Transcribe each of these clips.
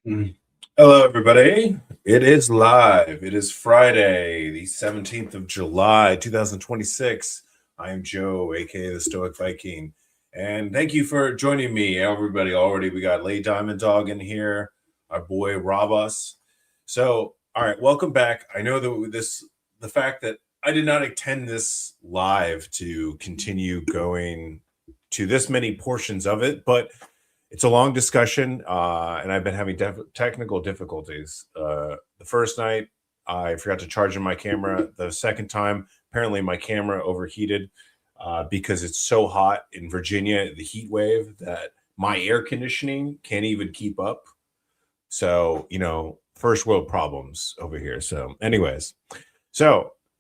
Mm. Hello, everybody. It is live. It is Friday, the 17th of July, 2026. I am Joe, aka the Stoic Viking. And thank you for joining me, everybody. Already, we got Lay Diamond Dog in here, our boy Rabas. So, all right, welcome back. I know that the fact that I did not attend this live to continue going to this many portions of it, but it's a long discussion, and I've been having technical difficulties. The first night, I forgot to charge in my camera. The second time, apparently my camera overheated because it's so hot in Virginia, the heat wave, that my air conditioning can't even keep up. So, first world problems over here. So, anyways,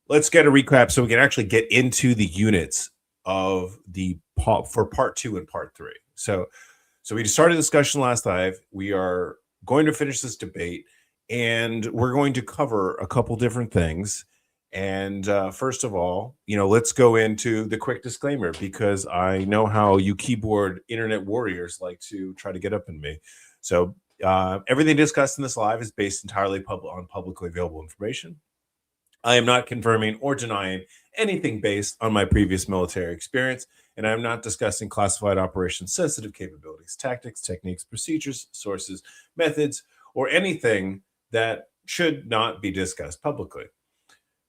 let's get a recap so we can actually get into the units of for part 2 and part 3. So we started a discussion last live. We are going to finish this debate, and we're going to cover a couple different things. And first of all, let's go into the quick disclaimer, because I know how you keyboard internet warriors like to try to get up in me. So everything discussed in this live is based entirely on publicly available information. I am not confirming or denying anything based on my previous military experience, and I'm not discussing classified operations, sensitive capabilities, tactics, techniques, procedures, sources, methods, or anything that should not be discussed publicly.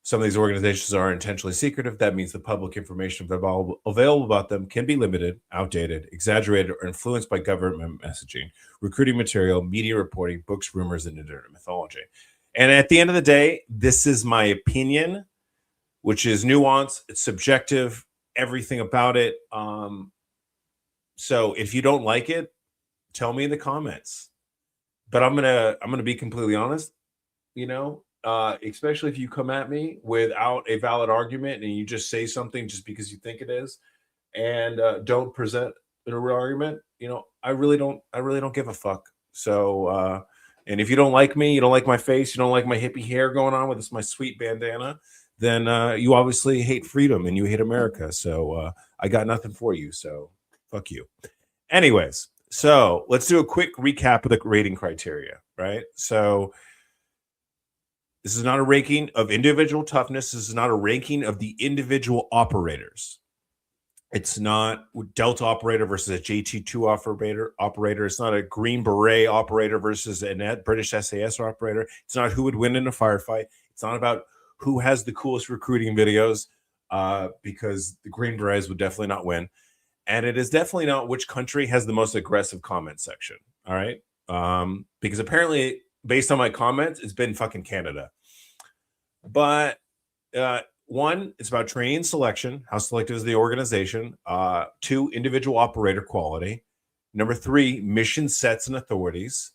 Some of these organizations are intentionally secretive. That means the public information available about them can be limited, outdated, exaggerated, or influenced by government messaging, recruiting material, media reporting, books, rumors, and internet mythology. And at the end of the day, this is my opinion, which is nuanced, it's subjective, everything about it. So if you don't like it, tell me in the comments. But I'm gonna be completely honest, especially if you come at me without a valid argument and you just say something just because you think it is, and don't present a real argument. I really don't give a fuck. So and if you don't like me, you don't like my face, you don't like my hippie hair going on with my sweet bandana, then you obviously hate freedom and you hate America. So I got nothing for you. So fuck you. Anyways, so let's do a quick recap of the rating criteria, right? So this is not a ranking of individual toughness. This is not a ranking of the individual operators. It's not Delta operator versus a JT2 operator. It's not a Green Beret operator versus a British SAS operator. It's not who would win in a firefight. It's not about who has the coolest recruiting videos, because the Green Berets would definitely not win. And it is definitely not which country has the most aggressive comment section. All right. Because apparently, based on my comments, it's been fucking Canada. But one, it's about training and selection. How selective is the organization? 2, individual operator quality. Number 3, mission sets and authorities.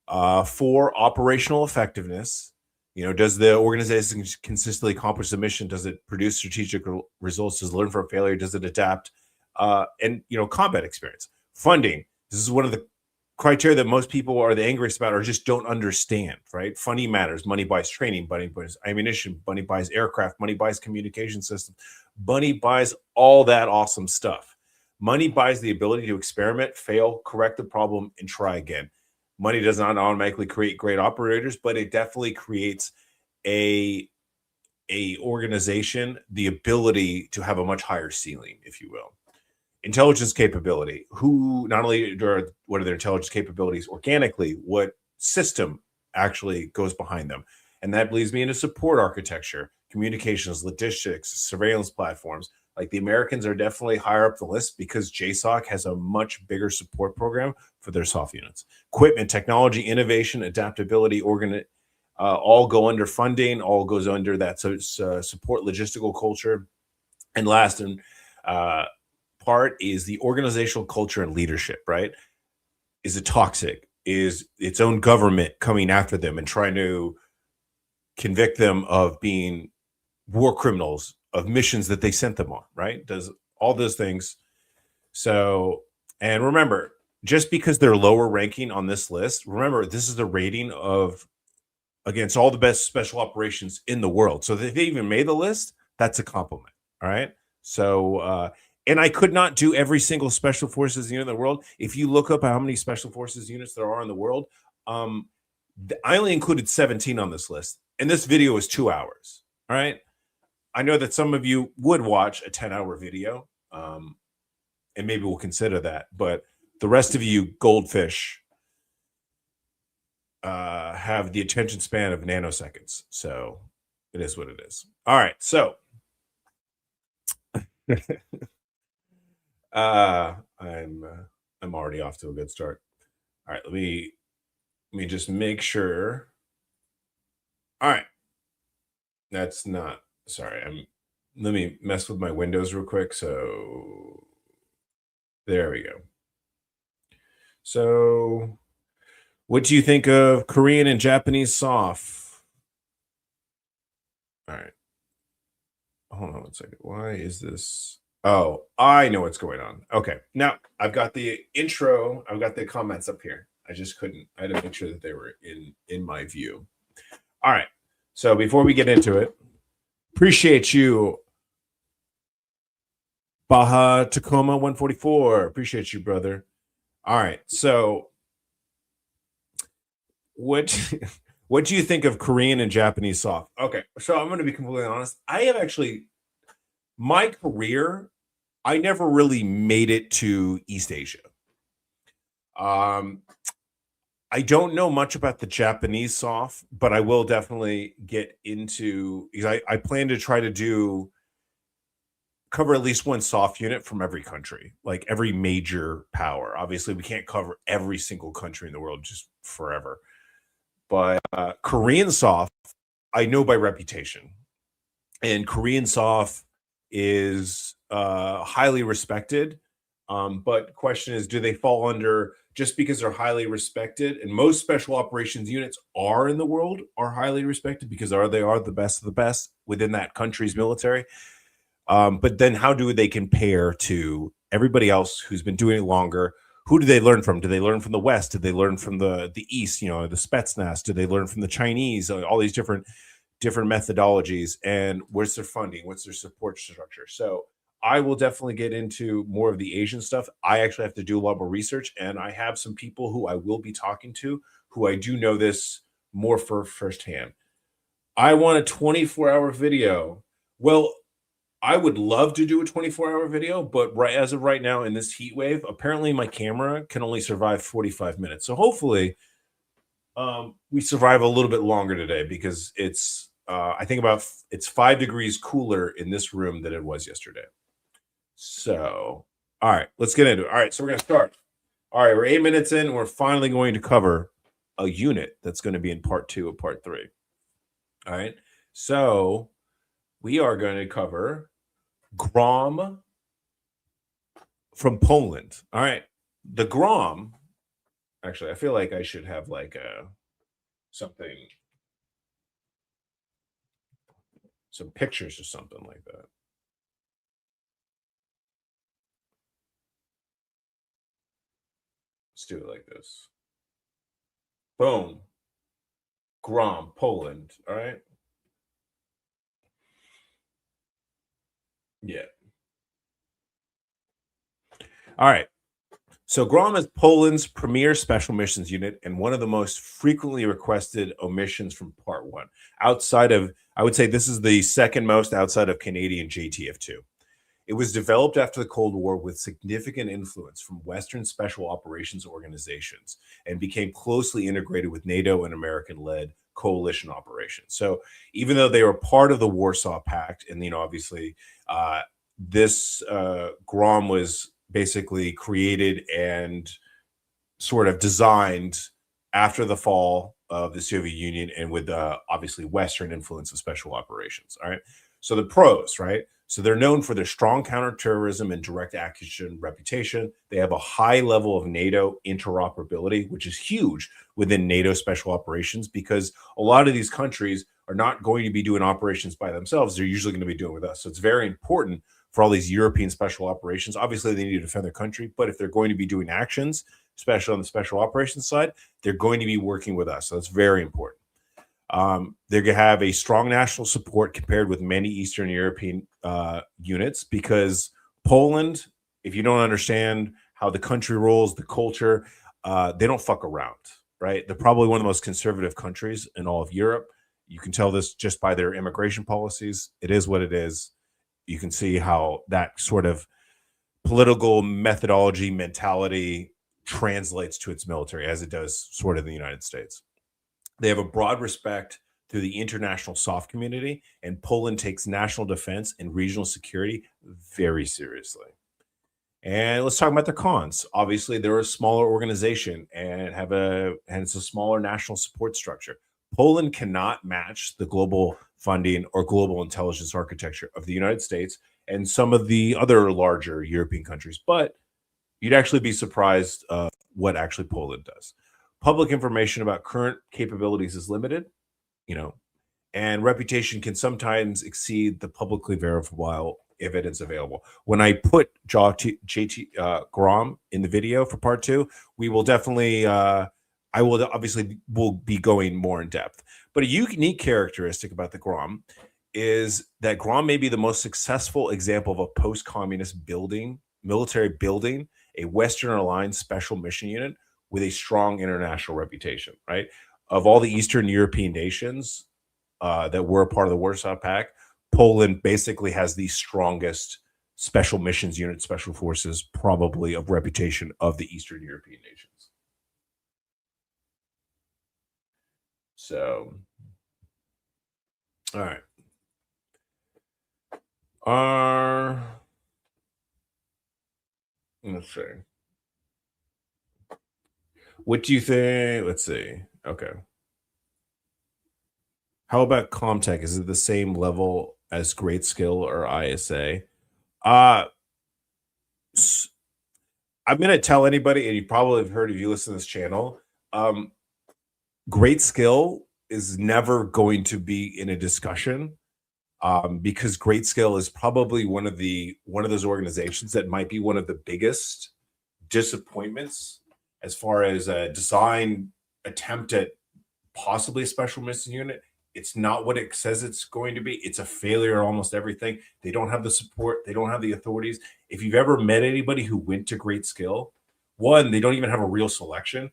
4, operational effectiveness. Does the organization consistently accomplish the mission? Does it produce strategic results? Does it learn from failure? Does it adapt? And combat experience. Funding. This is one of the criteria that most people are the angriest about or just don't understand, right? Funding matters. Money buys training, money buys ammunition, money buys aircraft, money buys communication system, money buys all that awesome stuff. Money buys the ability to experiment, fail, correct the problem, and try again. Money does not automatically create great operators, but it definitely creates a organization the ability to have a much higher ceiling, if you will. Intelligence capability. Who not only what are their intelligence capabilities organically, what system actually goes behind them? And that leads me into support architecture, communications, logistics, surveillance platforms. Like the Americans are definitely higher up the list because JSOC has a much bigger support program for their soft units. Equipment, technology, innovation, adaptability, all go under funding, all goes under that. So it's support logistical culture. And last part is the organizational culture and leadership, right? Is it toxic? Is its own government coming after them and trying to convict them of being war criminals of missions that they sent them on, right? Does all those things. So, and remember, just because they're lower ranking on this list, remember, this is the rating of against all the best special operations in the world. So if they even made the list, that's a compliment. All right. So, and I could not do every single special forces unit in the world. If you look up how many special forces units there are in the world, I only included 17 on this list, and this video is 2 hours. All right. I know that some of you would watch a 10-hour video, and maybe we'll consider that. But the rest of you goldfish have the attention span of nanoseconds. So it is what it is. All right. So I'm already off to a good start. All right. Let me just make sure. All right. That's not, sorry. Let me mess with my windows real quick. So there we go. So what do you think of Korean and Japanese SOF? All right. Hold on one second. Why is this? Oh, I know what's going on. Okay. Now I've got the intro. I've got the comments up here. I just couldn't. I had to make sure that they were in my view. All right. So before we get into it, appreciate you, Baja Tacoma 144. Appreciate you, brother. All right. So what do you think of Korean and Japanese SOF? Okay. So I'm going to be completely honest. I have actually, my career, I never really made it to East Asia. I don't know much about the Japanese SOF, but I will definitely get into, because I plan to try to cover at least one SOF unit from every country, like every major power. Obviously, we can't cover every single country in the world just forever. But Korean SOF, I know by reputation. And Korean SOF is highly respected. But question is, do they fall under, just because they're highly respected, and most special operations units are in the world are highly respected because they are the best of the best within that country's military. But then how do they compare to everybody else who's been doing it longer? Who do they learn from? Do they learn from the West? Do they learn from the East, the Spetsnaz? Do they learn from the Chinese? All these different methodologies. And where's their funding? What's their support structure? So I will definitely get into more of the Asian stuff. I actually have to do a lot more research, and I have some people who I will be talking to who I do know this more for firsthand. I want a 24-hour video. Well, I would love to do a 24-hour video, but as of right now in this heat wave, apparently my camera can only survive 45 minutes. So hopefully we survive a little bit longer today, because it's I think it's 5 degrees cooler in this room than it was yesterday. So, all right, let's get into it. All right, so we're going to start. All right, we're 8 minutes in. We're finally going to cover a unit that's going to be in part 2 of part 3. All right, so we are going to cover GROM from Poland. All right, the GROM, actually, I feel like I should have like some pictures or something like that. Let's do it like this. Boom. GROM, Poland. All right. Yeah. All right. So GROM is Poland's premier special missions unit and one of the most frequently requested omissions from Part 1. Outside of, I would say this is the second most outside of Canadian JTF2. It was developed after the Cold War with significant influence from Western special operations organizations and became closely integrated with NATO and American-led coalition operations. So even though they were part of the Warsaw Pact, and obviously this GROM was basically created and sort of designed after the fall of the Soviet Union and with obviously Western influence of special operations. All right. So the pros, right? So they're known for their strong counterterrorism and direct action reputation. They have a high level of NATO interoperability, which is huge within NATO special operations, because a lot of these countries are not going to be doing operations by themselves. They're usually going to be doing with us. So it's very important for all these European special operations. Obviously, they need to defend their country, but if they're going to be doing actions, especially on the special operations side, they're going to be working with us. So that's very important. They're going to have a strong national support compared with many Eastern European units, because Poland, if you don't understand how the country rolls, the culture, they don't fuck around. right? They're probably one of the most conservative countries in all of Europe. You can tell this just by their immigration policies. It is what it is. You can see how that sort of political methodology mentality translates to its military, as it does sort of in the United States. They have a broad respect through the international SOF community, and Poland takes national defense and regional security very seriously. And let's talk about the cons. Obviously, they're a smaller organization and it's a smaller national support structure. Poland cannot match the global funding or global intelligence architecture of the United States and some of the other larger European countries. But you'd actually be surprised what actually Poland does. Public information about current capabilities is limited, and reputation can sometimes exceed the publicly verifiable evidence available. When I put GROM in the video for part 2, we will definitely, I will obviously will be going more in depth. But a unique characteristic about the GROM is that GROM may be the most successful example of a post-communist military building, a Western aligned special mission unit with a strong international reputation, right? Of all the Eastern European nations that were a part of the Warsaw Pact, Poland basically has the strongest special missions unit, special forces, probably of reputation of the Eastern European nations. So, all right. Let's see. What do you think? Let's see. Okay. How about Comtech? Is it the same level as Great Skill or ISA? I'm going to tell anybody, and you probably have heard if you listen to this channel, Great Skill is never going to be in a discussion because Great Skill is probably one of those organizations that might be one of the biggest disappointments as far as a design attempt at possibly a special mission unit. It's not what it says it's going to be. It's a failure in almost everything. They don't have the support. They don't have the authorities. If you've ever met anybody who went to Great Skill, one, they don't even have a real selection.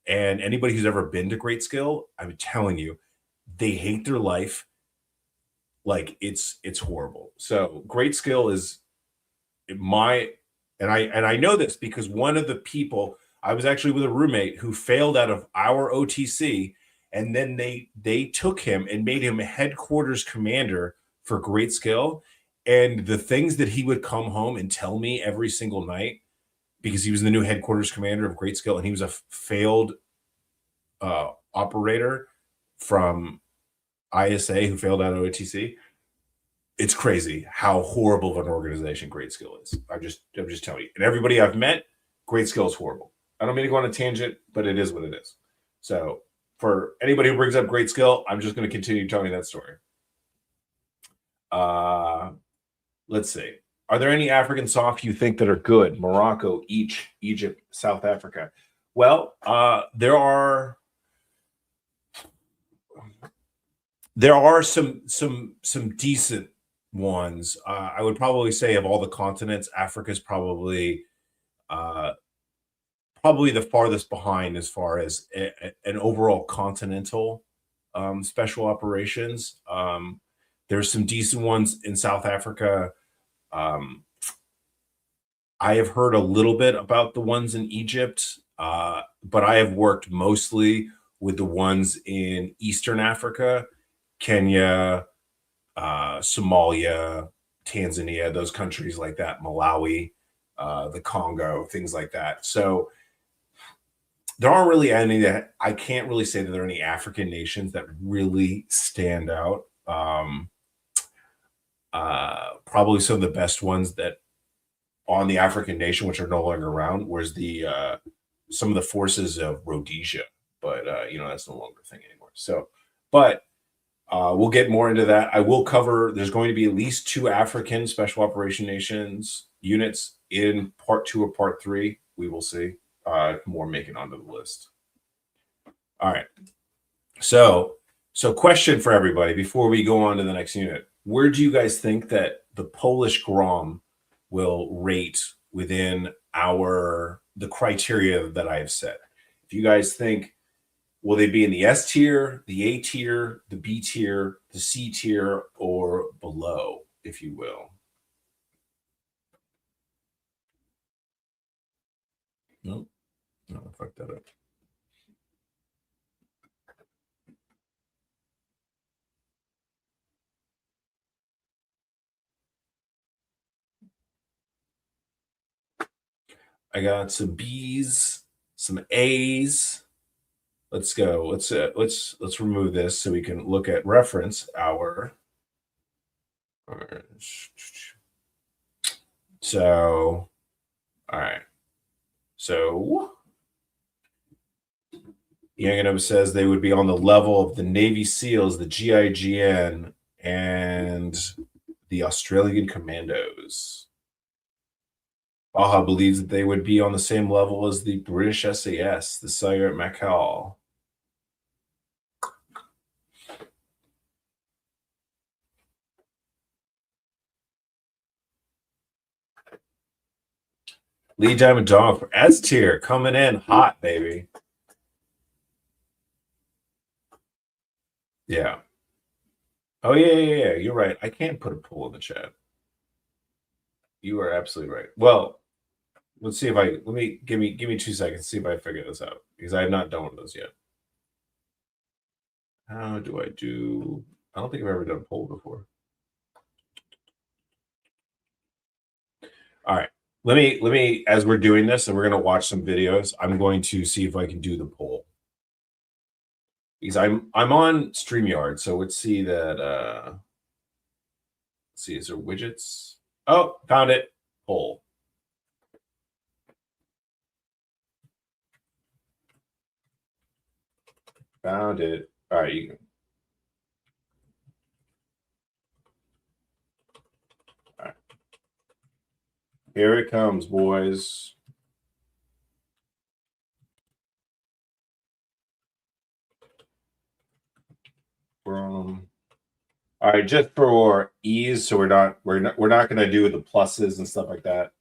And anybody who's ever been to Great Skill, I'm telling you, they hate their life. Like it's horrible. So Great Skill is and I know this because one of the people, I was actually with a roommate who failed out of our OTC, and then they took him and made him a headquarters commander for Great Skill. And the things that he would come home and tell me every single night, because he was the new headquarters commander of Great Skill, and he was a failed operator from ISA who failed out of OTC. It's crazy how horrible of an organization Great Skill is. I'm just telling you. And everybody I've met, Great Skill is horrible. I don't mean to go on a tangent, but it is what it is. So for anybody who brings up Great Skill, I'm just going to continue telling you that story. Let's see. Are there any African SOF you think that are good? Morocco, Egypt, South Africa. Well, there are some decent ones. I would probably say of all the continents, Africa is probably the farthest behind as far as an overall continental special operations. There's some decent ones in South Africa. I have heard a little bit about the ones in Egypt, but I have worked mostly with the ones in Eastern Africa, Kenya, Somalia, Tanzania, those countries like that, Malawi, the Congo, things like that. So there aren't really any that I can't really say that there are any African nations that really stand out. Probably some of the best ones that on the African nation, which are no longer around, was some of the forces of Rhodesia, but that's no longer a thing anymore. So, but we'll get more into that. I will cover. There's going to be at least 2 African special operation nations units in part 2 or part 3. We will see. More making onto the list. All right. So question for everybody before we go on to the next unit. Where do you guys think that the Polish GROM will rate within the criteria that I have set? If you guys think will they be in the S tier, the A tier, the B tier, the C tier, or below, if you will? Nope. No, I fucked that up. I got some B's, some A's. Let's go. Let's remove this so we can look at reference our. So, all right. So, Yanganova says they would be on the level of the Navy SEALs, the GIGN, and the Australian Commandos. Baja believes that they would be on the same level as the British SAS, the Sire Macau. Lee Diamond Dog for S tier coming in hot, baby. Yeah. Oh, yeah. You're right. I can't put a poll in the chat. You are absolutely right. Well, let's see if I give me 2 seconds, see if I figure this out, because I have not done one of those yet. How do I do? I don't think I've ever done a poll before. All right. Let me as we're doing this and we're going to watch some videos, I'm going to see if I can do the poll. Because I'm on StreamYard, so let's see that let's see, is there widgets? Oh, found it. Poll. Found it. All right, you can. All right. Here it comes, boys. All right, just for ease, so we're not going to do the pluses and stuff like that.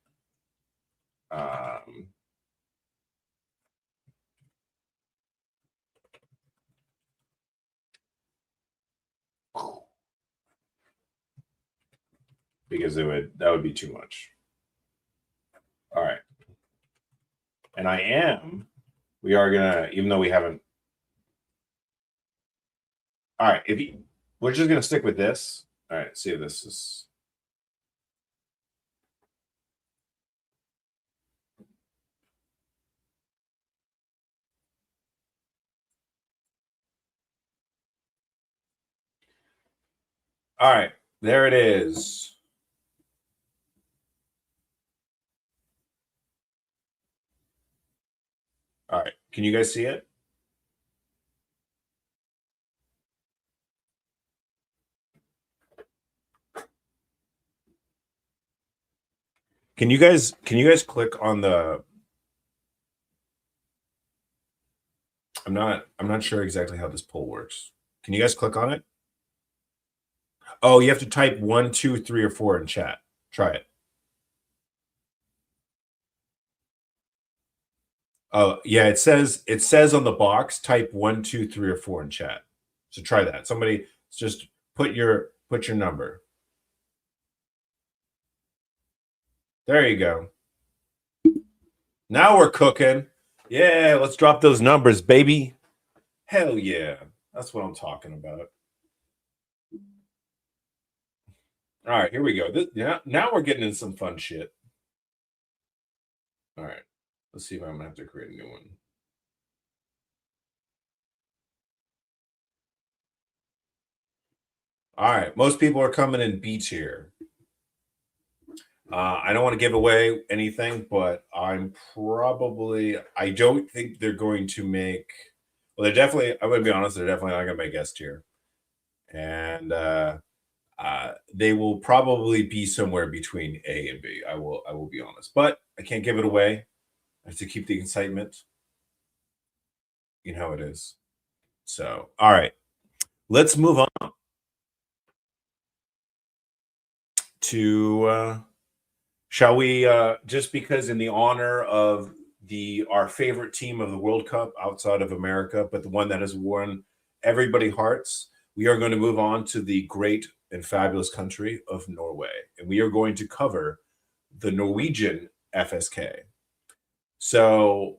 Because that would be too much. All right. And we are gonna, even though we haven't. All right, we're just gonna stick with this. All right, see if this is. All right, there it is. All right, can you guys see it? Can you guys click on the? I'm not sure exactly how this poll works. Can you guys click on it? Oh, you have to type 1, 2, 3, or 4 in chat. Try it. Oh, yeah, it says on the box, type 1, 2, 3, or 4 in chat. So try that. Somebody just put your number. There you go. Now we're cooking. Yeah, let's drop those numbers, baby. Hell yeah. That's what I'm talking about. All right, here we go. Now we're getting into some fun shit. All right. Let's see if I'm going to have to create a new one. All right. Most people are coming in B tier. I don't want to give away anything, but I don't think they're going to make. Well, I'm going to be honest, they're definitely not going to make S tier. And they will probably be somewhere between A and B. I will be honest, but I can't give it away. I have to keep the excitement. You know how it is. So, all right, let's move on to. Shall we? Just because in the honor of our favorite team of the World Cup outside of America, but the one that has won everybody's hearts. We are going to move on to the great and fabulous country of Norway, and we are going to cover the Norwegian FSK. So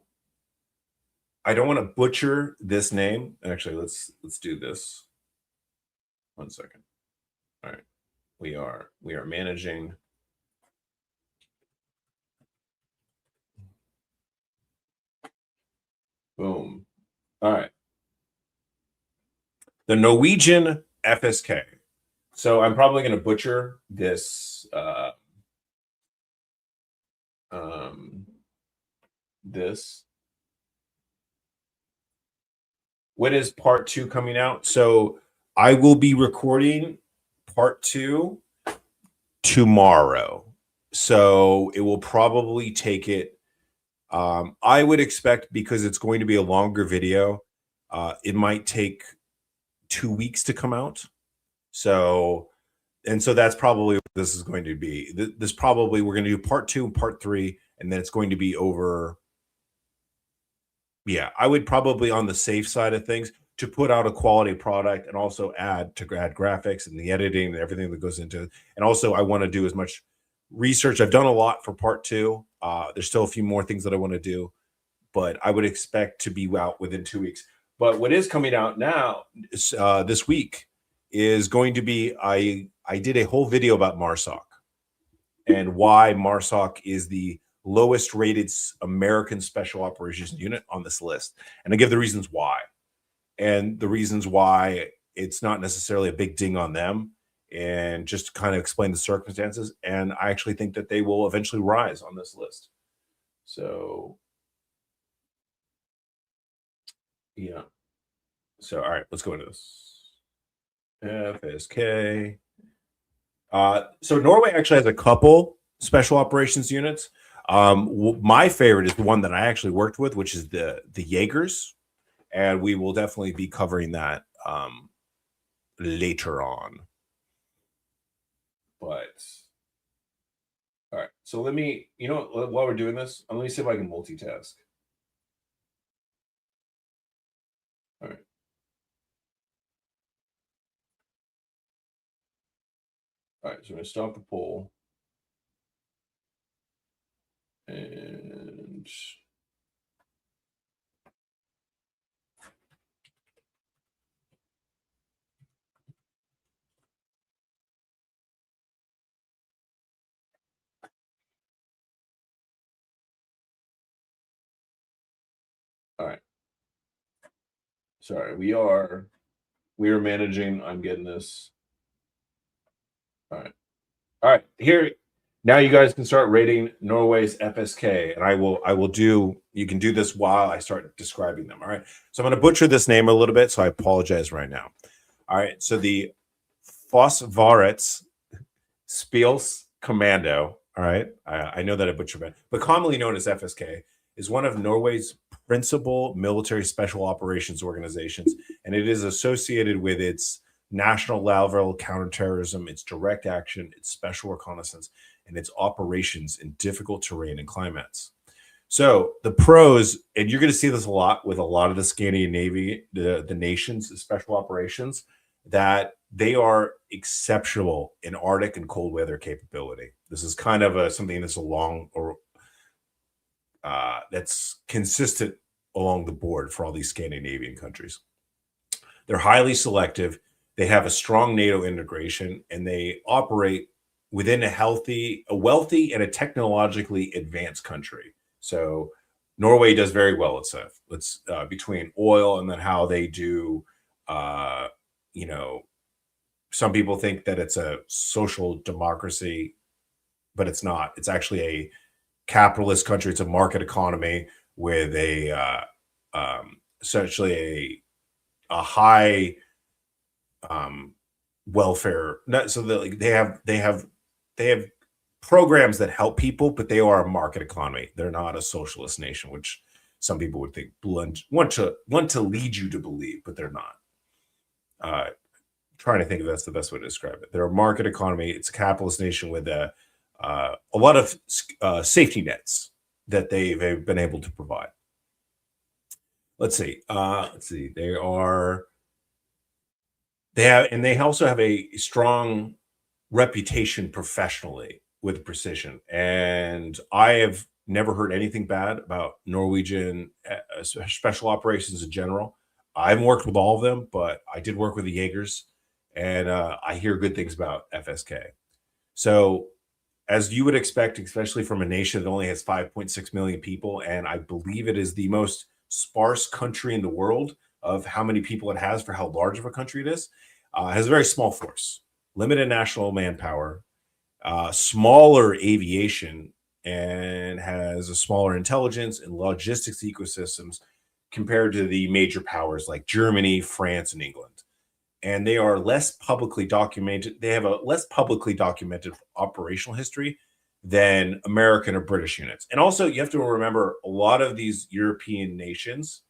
I don't want to butcher this name. Actually, let's do this. 1 second. All right. We are managing. Boom. All right. The Norwegian FSK. So I'm probably going to butcher this this. When is part 2 coming out? So I will be recording part 2 tomorrow. So it will probably take it. I would expect, because it's going to be a longer video, it might take 2 weeks to come out. So that's probably what this is going to be. This probably, we're going to do part 2 and part 3, and then it's going to be over. Yeah, I would probably, on the safe side of things, to put out a quality product and also add graphics and the editing and everything that goes into it. And also, I want to do as much research. I've done a lot for part 2. There's still a few more things that I want to do, but I would expect to be out within 2 weeks. But what is coming out now this week is going to be, I did a whole video about MARSOC and why MARSOC is the lowest rated American special operations unit on this list. And I give the reasons why. And the reasons why it's not necessarily a big ding on them, and just kind of explain the circumstances. And I actually think that they will eventually rise on this list. So, yeah. So, all right, let's go into this. FSK. So Norway actually has a couple special operations units. My favorite is the one that I actually worked with, which is the Jaegers, and we will definitely be covering that later on. But all right, so let me, while we're doing this, let me see if I can multitask. All right. All right, so I'm going to stop the poll. And all right. Sorry, we are managing. I'm getting this. All right. All right. Here, now you guys can start rating Norway's FSK, and I will do, you can do this while I start describing them. All right. So I'm going to butcher this name a little bit, so I apologize right now. All right. So the Forsvarets Spils Commando, all right, I know that I butchered it, but commonly known as FSK, is one of Norway's principal military special operations organizations, and it is associated with its national level counterterrorism, its direct action, its special reconnaissance, and its operations in difficult terrain and climates. So the pros, and you're going to see this a lot with a lot of the Scandinavian Navy, the nations, the special operations, that they are exceptional in Arctic and cold weather capability. This is kind of something that's that's consistent along the board for all these Scandinavian countries. They're highly selective. They have a strong NATO integration, and they operate within a wealthy, and a technologically advanced country. So Norway does very well itself. It's between oil and then how they do, some people think that it's a social democracy, but it's not. It's actually a capitalist country. It's a market economy with essentially a high welfare. So they have programs that help people, but they are a market economy. They're not a socialist nation, which some people would think want to lead you to believe, but they're not. Trying to think if that's the best way to describe it. They're a market economy. It's a capitalist nation with a lot of safety nets. that they've been able to provide. Let's see. They also have a strong reputation professionally with precision. And I have never heard anything bad about Norwegian special operations in general. I haven't worked with all of them, but I did work with the Jaegers, and I hear good things about FSK. So, as you would expect, especially from a nation that only has 5.6 million people, and I believe it is the most sparse country in the world of how many people it has for how large of a country it is, has a very small force, limited national manpower, smaller aviation, and has a smaller intelligence and logistics ecosystems compared to the major powers like Germany, France, and England. And they are less publicly documented. They have a less publicly documented operational history than American or British units. And also, you have to remember a lot of these European nations,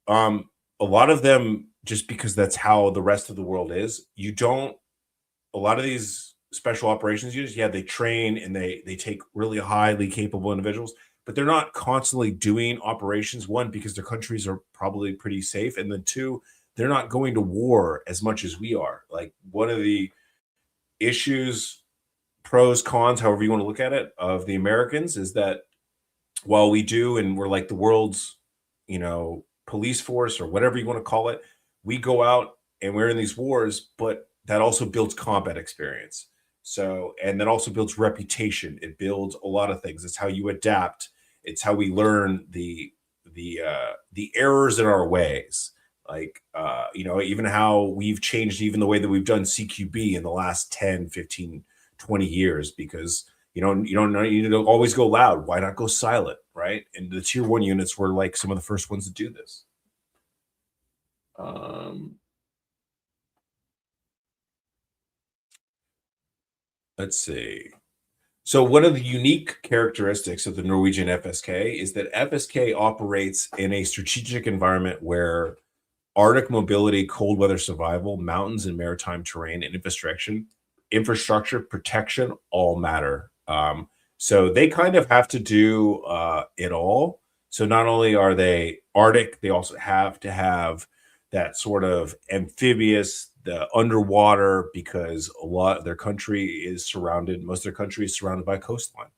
a lot of them, just because that's how the rest of the world is, a lot of these special operations units, yeah, they train and they take really highly capable individuals, but they're not constantly doing operations. One, because their countries are probably pretty safe, and then two, they're not going to war as much as we are. Like, one of the issues, pros, cons, however you want to look at it, of the Americans is that while we do, and we're like the world's, police force or whatever you want to call it, we go out and we're in these wars, but that also builds combat experience. So, and that also builds reputation. It builds a lot of things. It's how you adapt. It's how we learn the errors in our ways. Like, even how we've changed even the way that we've done CQB in the last 10, 15, 20 years, because you don't need to always go loud. Why not go silent, right? And the tier 1 units were like some of the first ones to do this. Let's see. So one of the unique characteristics of the Norwegian FSK is that FSK operates in a strategic environment where Arctic mobility, cold weather survival, mountains and maritime terrain, and infrastructure protection all matter. So they kind of have to do it all. So not only are they Arctic, they also have to have that sort of amphibious, the underwater, because a lot of their country is surrounded, most of their country is surrounded by coastline.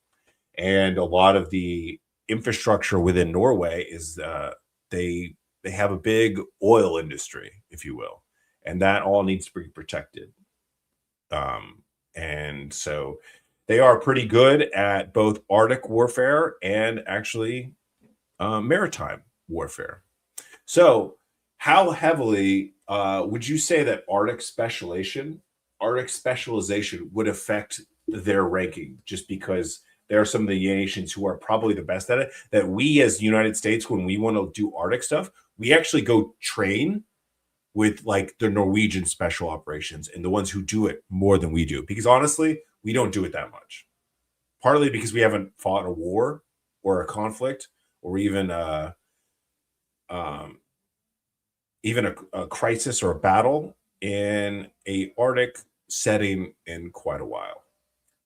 And a lot of the infrastructure within Norway is they have a big oil industry, if you will, and that all needs to be protected. And so they are pretty good at both Arctic warfare and actually maritime warfare. So how heavily would you say that Arctic specialization would affect their ranking, just because there are some of the nations who are probably the best at it, that we as the United States, when we want to do Arctic stuff, we actually go train with like the Norwegian special operations and the ones who do it more than we do, because honestly, we don't do it that much. Partly because we haven't fought a war or a conflict or even a crisis or a battle in a Arctic setting in quite a while.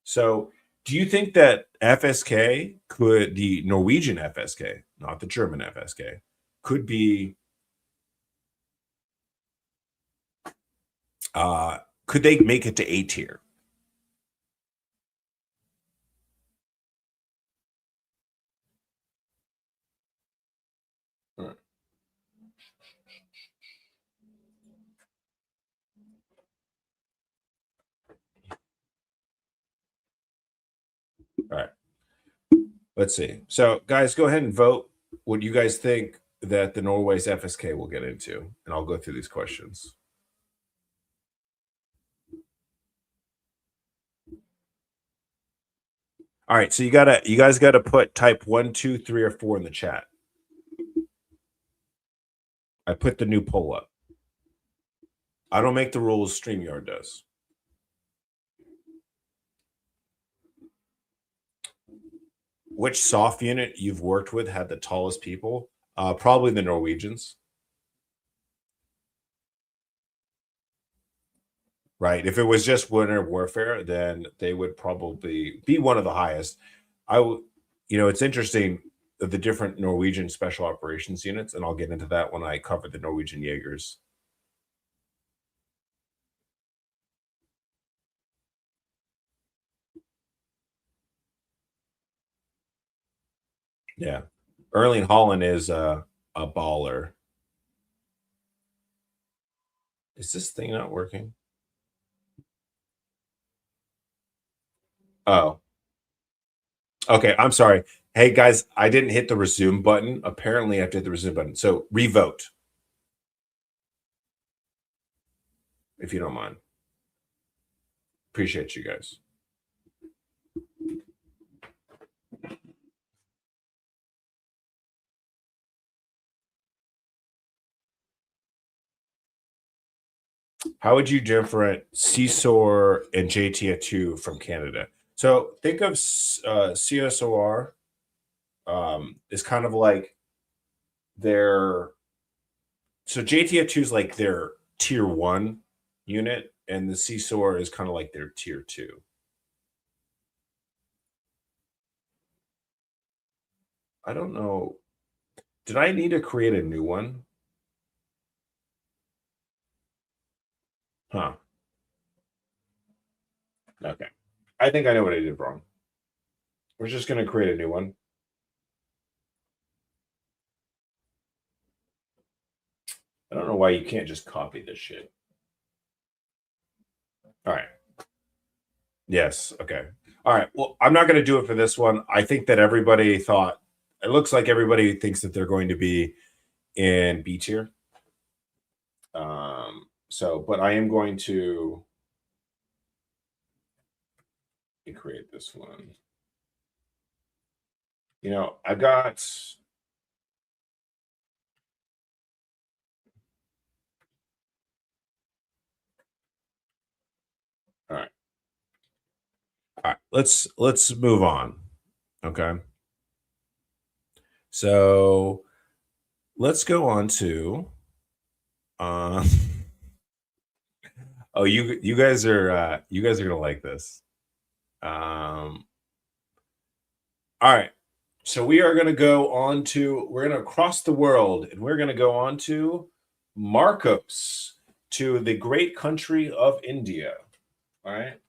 So do you think that FSK the Norwegian FSK, not the German FSK, could be, could they make it to A tier? All right. Let's see. So, guys, go ahead and vote what you guys think that the Norway's FSK will get into, and I'll go through these questions. All right, so you guys gotta type 1, 2, 3, or 4 in the chat. I put the new poll up. I don't make the rules, StreamYard does. Which SOF unit you've worked with had the tallest people? Probably the Norwegians. Right. If it was just winter warfare, then they would probably be one of the highest. it's interesting the different Norwegian special operations units, and I'll get into that when I cover the Norwegian Jaegers. Yeah. Erling Haaland is a baller. Is this thing not working? Oh. Okay, I'm sorry. Hey guys, I didn't hit the resume button. Apparently, I have to hit the resume button. So revote, if you don't mind. Appreciate you guys. How would you different CSOR and JTA2 from Canada? So think of CSOR is kind of like their, so JTA2 is like their tier 1 unit, and the CSOR is kind of like their tier 2. I don't know. Did I need to create a new one? Huh. Okay. I think I know what I did wrong. We're just going to create a new one. I don't know why you can't just copy this shit. All right. Yes. Okay. All right. Well, I'm not going to do it for this one. I think that everybody thought, it looks like everybody thinks that they're going to be in B tier. But I am going to create this one. I've got, all right. All right, let's move on. Okay. So let's go on to oh, you guys are gonna like this. All right. So we are gonna go on to, we're gonna cross the world, and we're gonna go on to Marcos, to the great country of India. All right.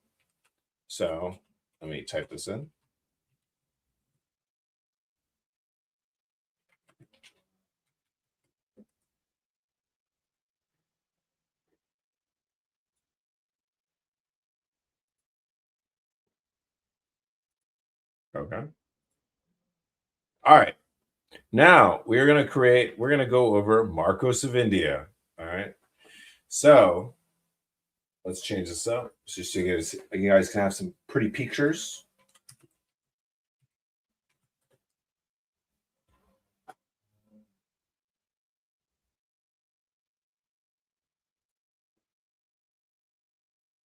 So let me type this in. Okay. All right. Now we're going to go over Marcos of India. All right. So let's change this up just so you guys can have some pretty pictures.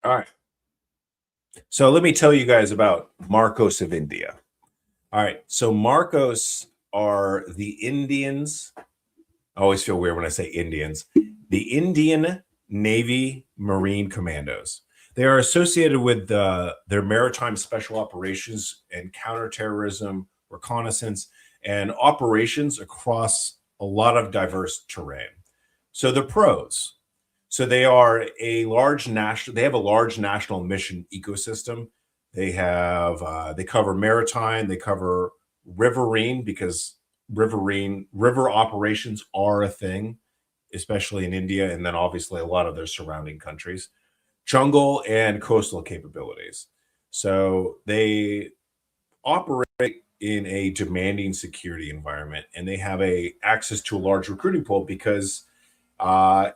All right. So let me tell you guys about Marcos of India. All right. So Marcos are the Indians. I always feel weird when I say Indians. The Indian Navy Marine Commandos. They are associated with their maritime special operations and counterterrorism, reconnaissance, and operations across a lot of diverse terrain. So the pros. So they are a large national. They have a large national mission ecosystem. They have they cover maritime. They cover riverine, because river operations are a thing, especially in India, and then obviously a lot of their surrounding countries. Jungle and coastal capabilities. So they operate in a demanding security environment, and they have access to a large recruiting pool because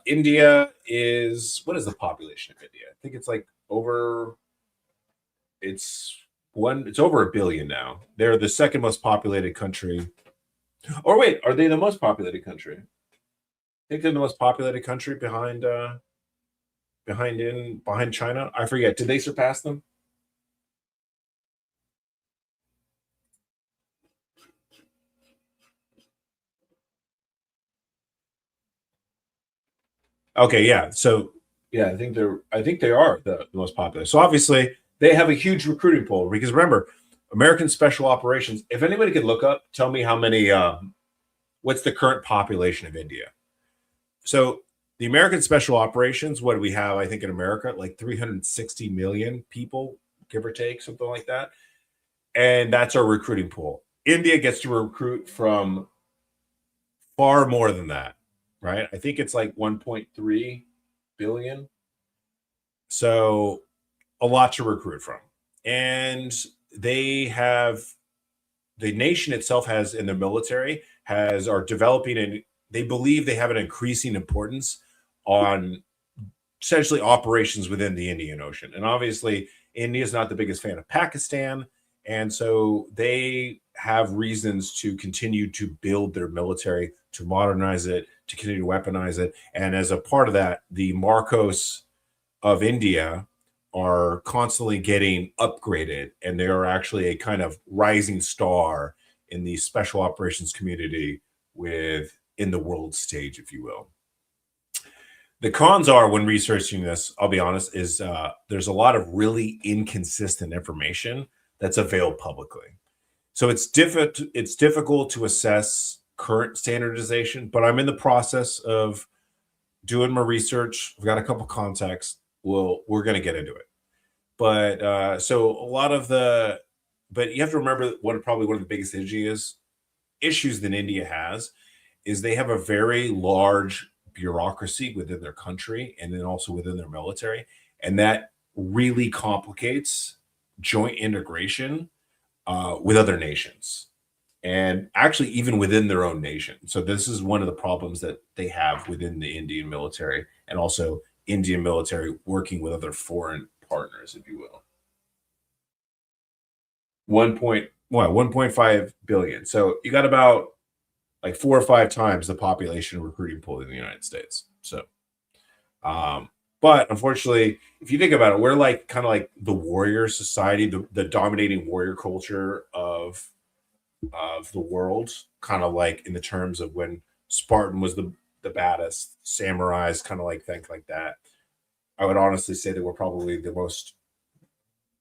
India is, what is the population of India? I think it's like it's over 1 billion now. They're the second most populated country. Or wait, are they the most populated country? I think they're the most populated country behind China. I forget. Did they surpass them? Okay, yeah. So yeah, I think they are the most popular. So obviously they have a huge recruiting pool, because remember, American Special Operations. If anybody could look up, tell me how many, what's the current population of India? So the American Special Operations, what do we have? I think in America, like 360 million people, give or take, something like that. And that's our recruiting pool. India gets to recruit from far more than that, right? I think it's like 1.3 billion. So a lot to recruit from. And they have, the nation itself has, in the military, are developing, and they believe they have an increasing importance on essentially operations within the Indian Ocean. And obviously, India is not the biggest fan of Pakistan. And so they have reasons to continue to build their military, to modernize it, to continue to weaponize it. And as a part of that, the Marcos of India are constantly getting upgraded, and they are actually a kind of rising star in the special operations community in the world stage, if you will. The cons are, when researching this, I'll be honest, is there's a lot of really inconsistent information that's available publicly. So it's difficult to assess current standardization, but I'm in the process of doing my research. I've got a couple contacts. We're going to get into it. But so a lot of but you have to remember probably one of the biggest issues that India has is they have a very large bureaucracy within their country and then also within their military. And that really complicates joint integration with other nations, and actually even within their own nation. So this is one of the problems that they have within the Indian military, and also Indian military working with other foreign partners, if you will. 1.5 billion. So you got about like 4 or 5 times the population recruiting pool in the United States. So, but unfortunately, if you think about it, we're like kind of like the warrior society, the dominating warrior culture of the world, kind of like in the terms of when Spartan was the baddest, samurais, kind of like think like that. I would honestly say that we're probably the most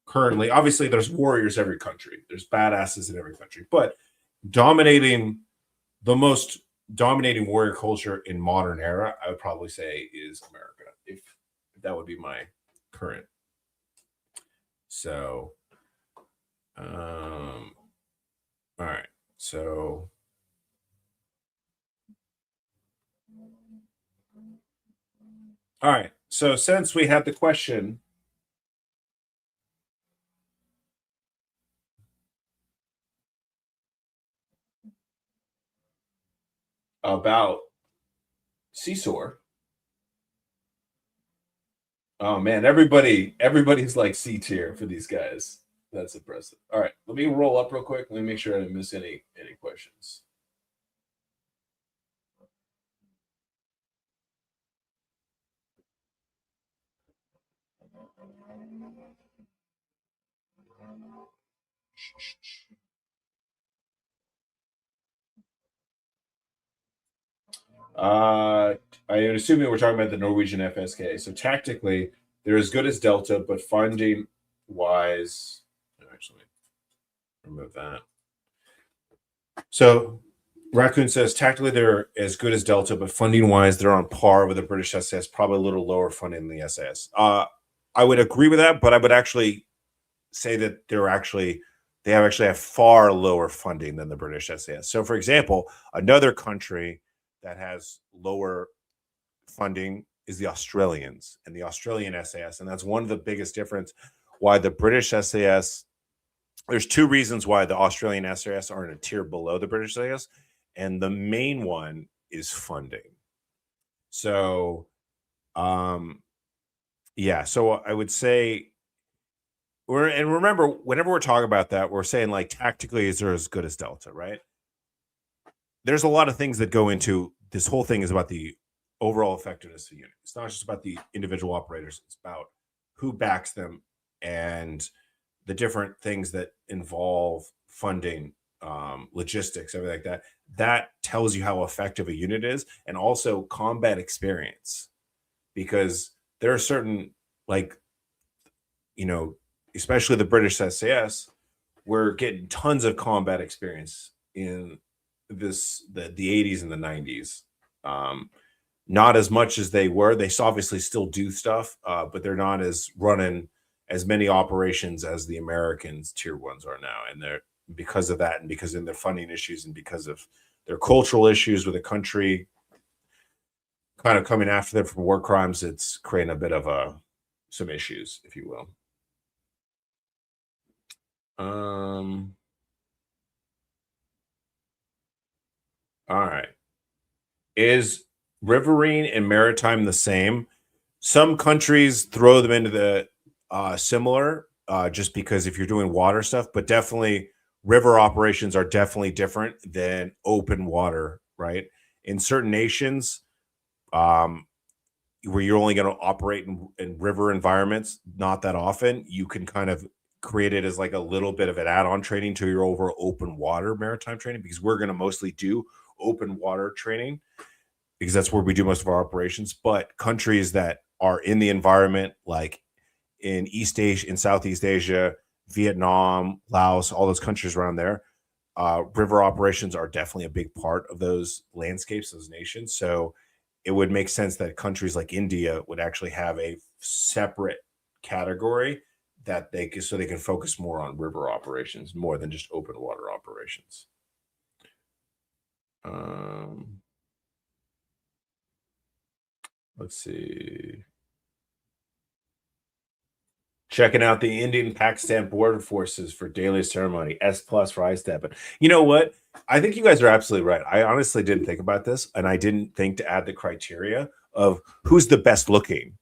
currently, obviously there's warriors every country, there's badasses in every country, but the most dominating warrior culture in modern era, I would probably say, is America, if that would be my current. So all right, so all right, so since we had the question about Seesaw. Oh man, everybody's like C tier for these guys. That's impressive. All right, let me roll up real quick. Let me make sure I didn't miss any questions. I am assuming we're talking about the Norwegian FSK. So tactically, they're as good as Delta, but funding wise, actually, remove that. So Raccoon says tactically they're as good as Delta, but funding wise, they're on par with the British SAS, probably a little lower funding than the SAS. I would agree with that, but I would actually say that they actually have far lower funding than the British SAS. So, for example, another country that has lower funding is the Australians and the Australian SAS, and that's one of the biggest difference why the British SAS. There's 2 reasons why the Australian SAS are in a tier below the British SAS, and the main one is funding. So, yeah. So I would say and remember, whenever we're talking about that, we're saying like tactically, is there as good as Delta, right? There's a lot of things that go into this whole thing. Is about the overall effectiveness of the unit. It's not just about the individual operators. It's about who backs them and the different things that involve funding, logistics, everything like that. That tells you how effective a unit is, and also combat experience, because there are certain, like, especially the British SAS, were getting tons of combat experience in the 80s and the 90s. Not as much as they were. They obviously still do stuff, but they're not as running as many operations as the Americans tier ones are now. And they're, because of that, and because of their funding issues, and because of their cultural issues with the country kind of coming after them for war crimes, it's creating a bit of some issues, if you will. All right. Is riverine and maritime the same? Some countries throw them into the similar, just because if you're doing water stuff, but definitely river operations are definitely different than open water, right? In certain nations, where you're only going to operate in river environments not that often, you can kind of create it as like a little bit of an add-on training to your overall open water maritime training, because we're going to mostly do open water training because that's where we do most of our operations. But countries that are in the environment, like in East Asia, in Southeast Asia, Vietnam, Laos, all those countries around there, river operations are definitely a big part of those landscapes, those nations. So it would make sense that countries like India would actually have a separate category that they can, so they can focus more on river operations more than just open water operations. Let's see. Checking out the Indian-Pakistan border forces for daily ceremony, S+ for I-step. You know what? I think you guys are absolutely right. I honestly didn't think about this, and I didn't think to add the criteria of who's the best looking,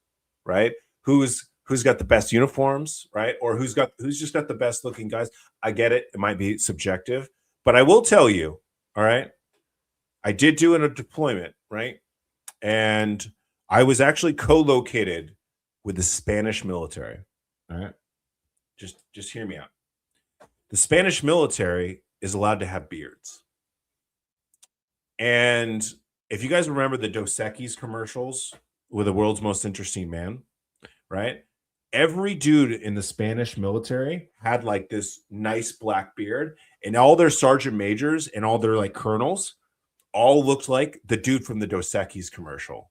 right? Who's got the best uniforms, right? Or who's just got the best looking guys. I get it. It might be subjective, but I will tell you, all right, I did do a deployment, right? And I was actually co-located with the Spanish military. All right. Just hear me out. The Spanish military is allowed to have beards. And if you guys remember the Dos Equis commercials with The World's Most Interesting Man, right? Every dude in the Spanish military had like this nice black beard, and all their sergeant majors and all their like colonels all looked like the dude from the Dos Equis commercial.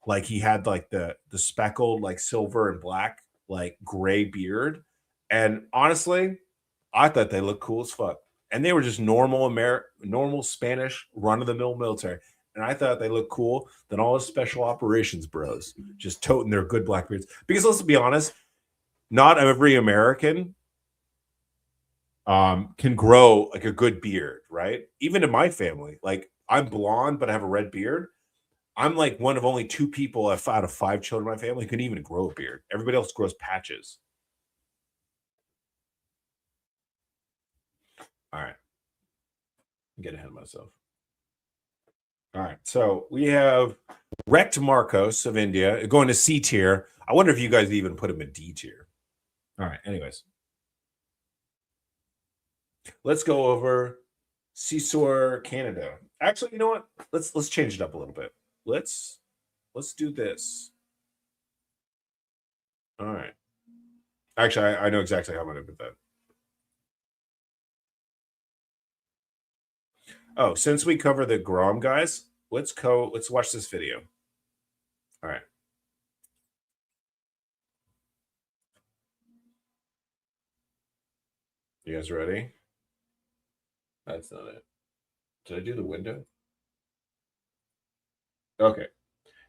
Like he had like the speckled like silver and black like gray beard. And honestly, I thought they looked cool as fuck. And they were just normal Spanish run-of-the-mill military. And I thought they looked cool than all the special operations bros just toting their good black beards. Because let's be honest, not every American can grow like a good beard, right? Even in my family, like I'm blonde, but I have a red beard. I'm like one of only 2 people out of 5 children in my family who can even grow a beard. Everybody else grows patches. All right. I'm getting ahead of myself. All right. So we have Wrecked Marcos of India going to C tier. I wonder if you guys even put him in D tier. All right. Anyways. Let's go over Seesaw, Canada. Actually, you know what? Let's change it up a little bit. Let's do this. All right. Actually, I know exactly how I'm going to put that. Oh, since we cover the GROM guys, let's watch this video. All right. You guys ready? That's not it. Did I do the window? Okay.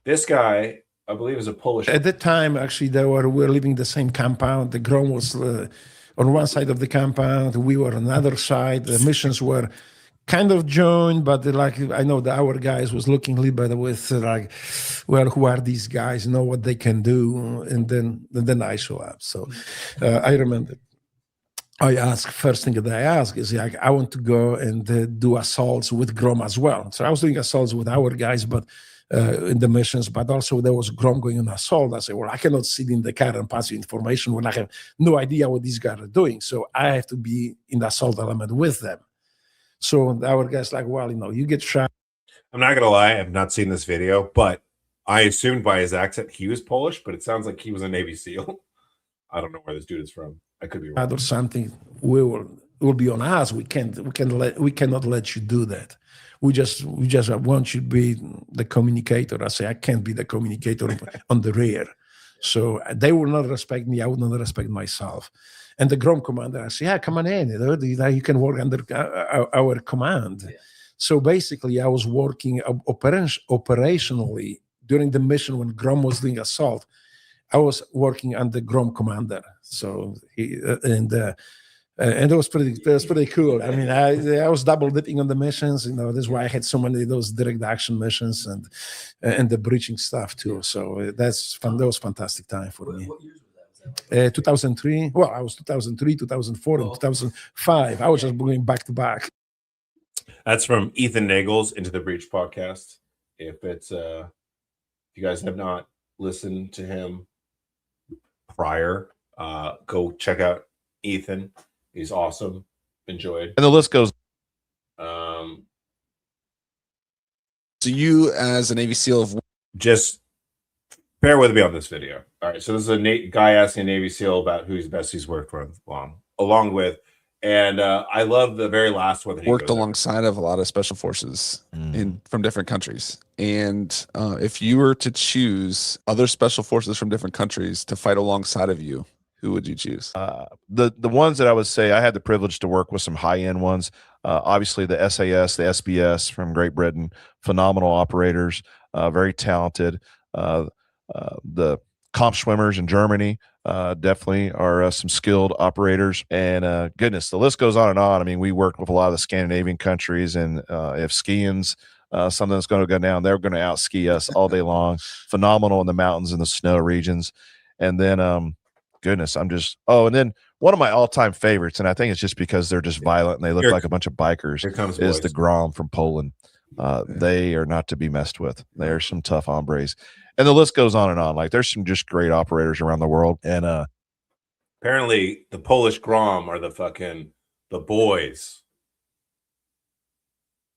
This guy, I believe, is a Polish. At that time, actually, we were living the same compound. The GROM was on one side of the compound. We were on another side. The missions were kind of joined, but like I know that our guys was looking a little bit with like, well, who are these guys? Know what they can do, and then I show up. So I remember. I asked, first thing that I asked is like, I want to go and do assaults with GROM as well. So I was doing assaults with our guys, but in the missions, but also there was GROM going on assault. I said, well, I cannot sit in the car and pass you information when I have no idea what these guys are doing. So I have to be in the assault element with them. So our guys like, well, you get shot. I'm not going to lie. I've not seen this video, but I assumed by his accent he was Polish, but it sounds like he was a Navy SEAL. I don't know where this dude is from. I could be wrong. Or something. We were will be on us. We cannot let you do that. We just want you to be the communicator. I say I can't be the communicator on the rear. So they will not respect me. I will not respect myself. And the GROM commander, I say, yeah, come on in. You can work under our command. Yeah. So basically, I was working operationally during the mission when GROM was doing assault. I was working under GROM commander. So and it was pretty cool. I mean, I was double dipping on the missions. That's why I had so many of those direct action missions and the breaching stuff too. So that's fun. That was fantastic time for me. What years was that? 2003. Well, I was 2003, 2004, and 2005. I was just going back to back. That's from Ethan Nagel's Into the Breach podcast. If you guys have not listened to him prior, go check out Ethan. He's awesome. Enjoyed. And the list goes. So you as a Navy SEAL of just bear with me on this video. All right. So this is a guy asking a Navy SEAL about who's best he's worked with along with. And I love the very last one that he worked alongside of a lot of special forces from different countries. And if you were to choose other special forces from different countries to fight alongside of you, who would you choose? The ones that I would say I had the privilege to work with some high-end ones. Obviously, the SAS, the SBS from Great Britain, phenomenal operators, very talented. The COMSUBIN in Germany definitely are some skilled operators. And goodness, the list goes on and on. I mean, we worked with a lot of the Scandinavian countries, and if skiing's something that's going to go down, they're going to out-ski us all day long. Phenomenal in the mountains and the snow regions. And then goodness, and then one of my all-time favorites, and I think it's just because they're just violent and they look like a bunch of bikers, is the GROM from Poland. They are not to be messed with. They're some tough hombres. And the list goes on and on. Like, there's some just great operators around the world. And apparently the Polish GROM are the boys.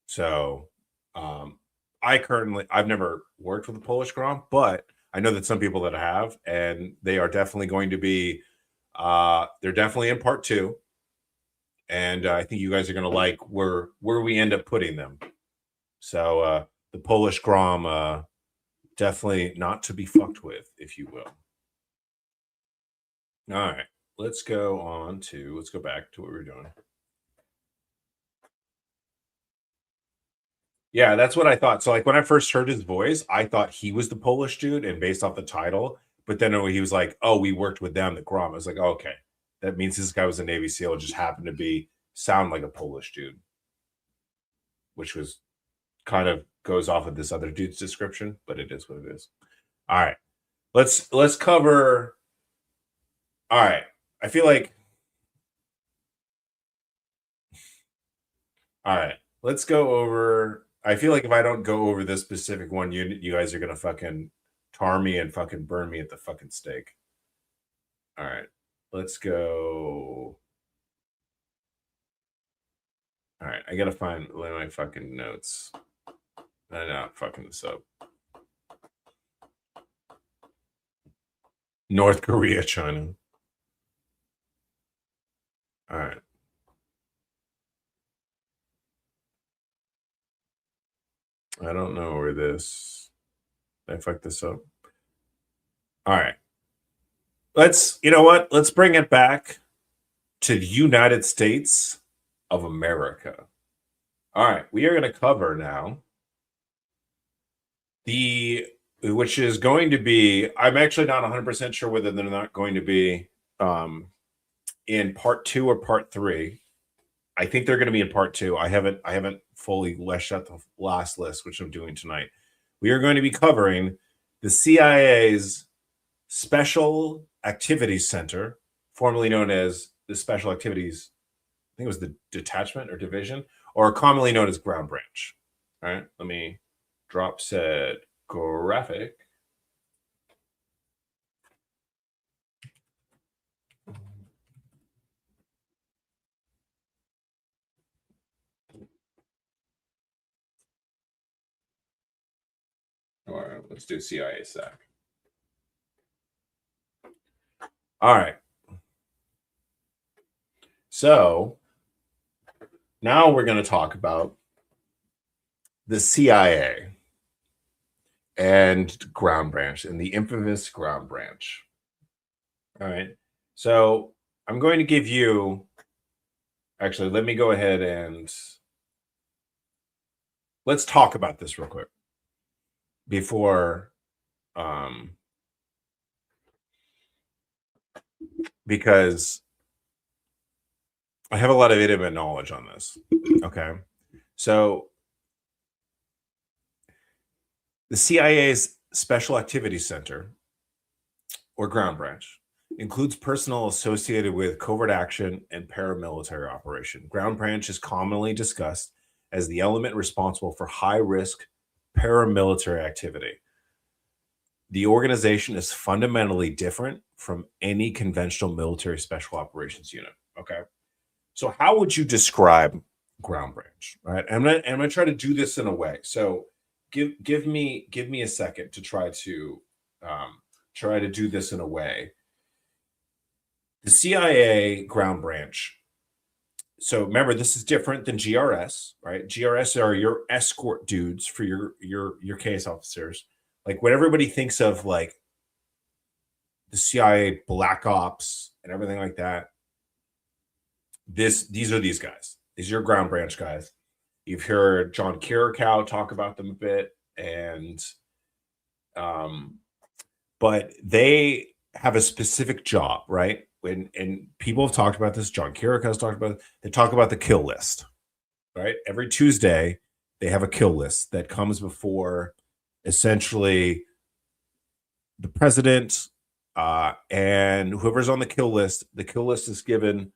So I've never worked with the Polish GROM, but I know that some people that have, and they are definitely going to be, they're definitely in part 2. And I think you guys are going to like where we end up putting them. So the Polish GROM, definitely not to be fucked with, if you will. All right, let's go back to what we were doing. Yeah, that's what I thought. So like when I first heard his voice, I thought he was the Polish dude, and based off the title, but then he was like, oh, we worked with them, the GROM. I was like, oh, okay. That means this guy was a Navy SEAL, just happened to sound like a Polish dude, which was kind of goes off of this other dude's description, but it is what it is. All right. Let's cover. All right. I feel like. All right. Let's go over. I feel like if I don't go over this specific one unit, you guys are going to fucking tar me and fucking burn me at the fucking stake. All right. Let's go. All right. I got to find my fucking notes. I'm not fucking this up. North Korea, China. All right. I don't know where this. I fucked this up. All right. You know what? Let's bring it back to the United States of America. All right. We are going to cover now which is going to be, I'm actually not 100% sure whether they're not going to be in part 2 or part 3. I think they're going to be in part 2. I haven't fully fleshed out the last list, which I'm doing tonight. We are going to be covering the CIA's Special Activities Center, formerly known as the Special Activities, I think it was the Detachment or Division, or commonly known as Ground Branch. All right, let me drop said graphic. All right, let's do CIA SAC. All right. So Now we're going to talk about the CIA and Ground Branch and the infamous Ground Branch. All right. So I'm going to give you, actually, let me go ahead and let's talk about this real quick before, because I have a lot of intimate knowledge on this. Okay. So the CIA's Special Activities Center, or Ground Branch, includes personnel associated with covert action and paramilitary operation. Ground Branch is commonly discussed as the element responsible for high-risk paramilitary activity. The organization is fundamentally different from any conventional military special operations unit. Okay. So how would you describe Ground Branch? Right. I'm gonna try to do this in a way. So give me a second to try to do this in a way. The CIA Ground Branch. So remember, this is different than GRS, right? GRS are your escort dudes for your case officers. Like what everybody thinks of, like the CIA Black Ops and everything like that. These are these guys. These are your Ground Branch guys. You've heard John Kirikow talk about them a bit, and but they have a specific job, right? And people have talked about this. John Kirikow's talked about it. They talk about the kill list, right? Every Tuesday, they have a kill list that comes before essentially the president and whoever's on the kill list. The kill list is given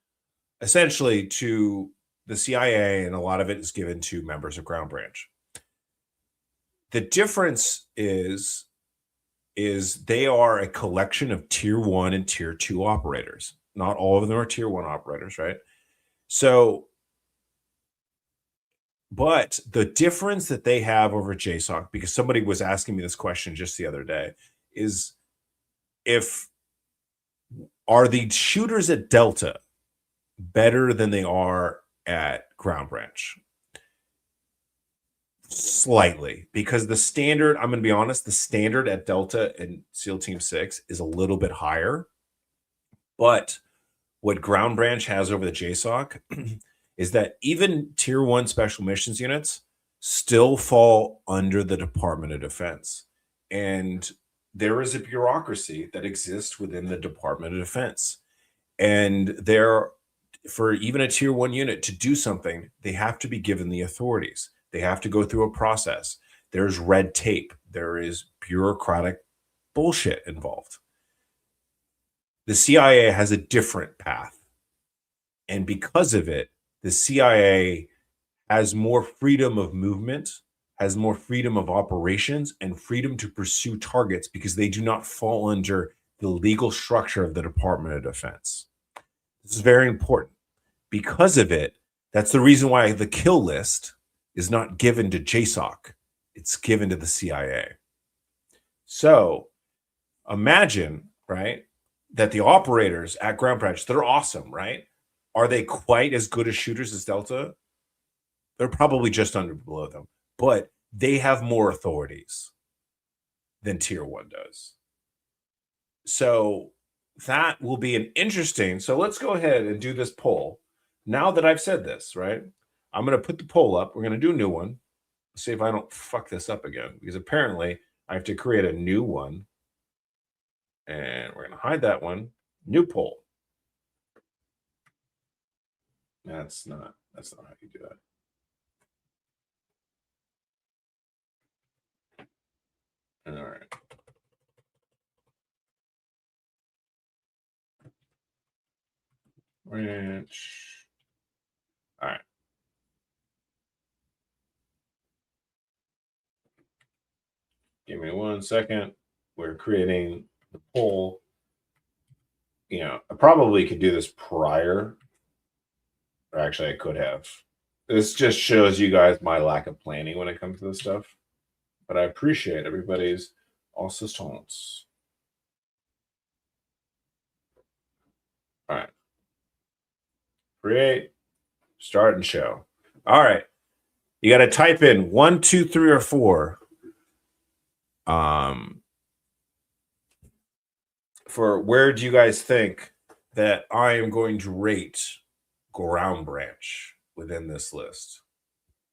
essentially to the CIA, and a lot of it is given to members of Ground Branch. The difference is they are a collection of tier 1 and tier 2 operators. Not all of them are tier 1 operators, right? So, but the difference that they have over JSOC, because somebody was asking me this question just the other day, is are the shooters at Delta better than they are at Ground Branch? Slightly, because the standard, I'm going to be honest, the standard at Delta and SEAL Team 6 is a little bit higher. But what Ground Branch has over the JSOC is that even tier 1 special missions units still fall under the Department of Defense. And there is a bureaucracy that exists within the Department of Defense. And for even a tier 1 unit to do something, they have to be given the authorities. They have to go through a process. There's red tape. There is bureaucratic bullshit involved. The CIA has a different path. And because of it, the CIA has more freedom of movement, has more freedom of operations, and freedom to pursue targets because they do not fall under the legal structure of the Department of Defense. This is very important. Because of it, that's the reason why the kill list is not given to JSOC. It's given to the CIA. So imagine, right, that the operators at Ground Branch, they're awesome, right? Are they quite as good as shooters as Delta? They're probably just under below them, but they have more authorities than tier 1 does. So that will be an interesting. So let's go ahead and do this poll. Now that I've said this, right? I'm going to put the poll up. We're going to do a new one. See if I don't fuck this up again, because apparently I have to create a new one. And we're going to hide that one. New poll. That's not how you do that. All right. Branch. All right. Give me 1 second. We're creating the poll. You know, I probably could do this prior. Or actually, I could have. This just shows you guys my lack of planning when it comes to this stuff. But I appreciate everybody's assistance. All right. Create, start, and show. All right. You got to type in 1, 2, 3, or 4. For where do you guys think that I am going to rate ground branch within this list?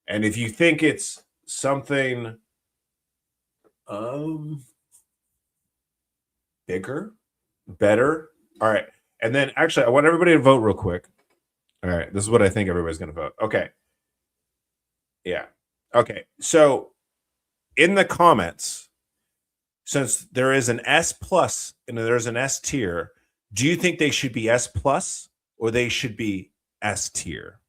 And if you think it's something bigger, better, all right. And then actually, I want everybody to vote real quick. All right, this is what I think everybody's going to vote. Okay. Yeah. Okay. So in the comments, since there is an S plus and there's an S tier, do you think they should be S plus or they should be S tier?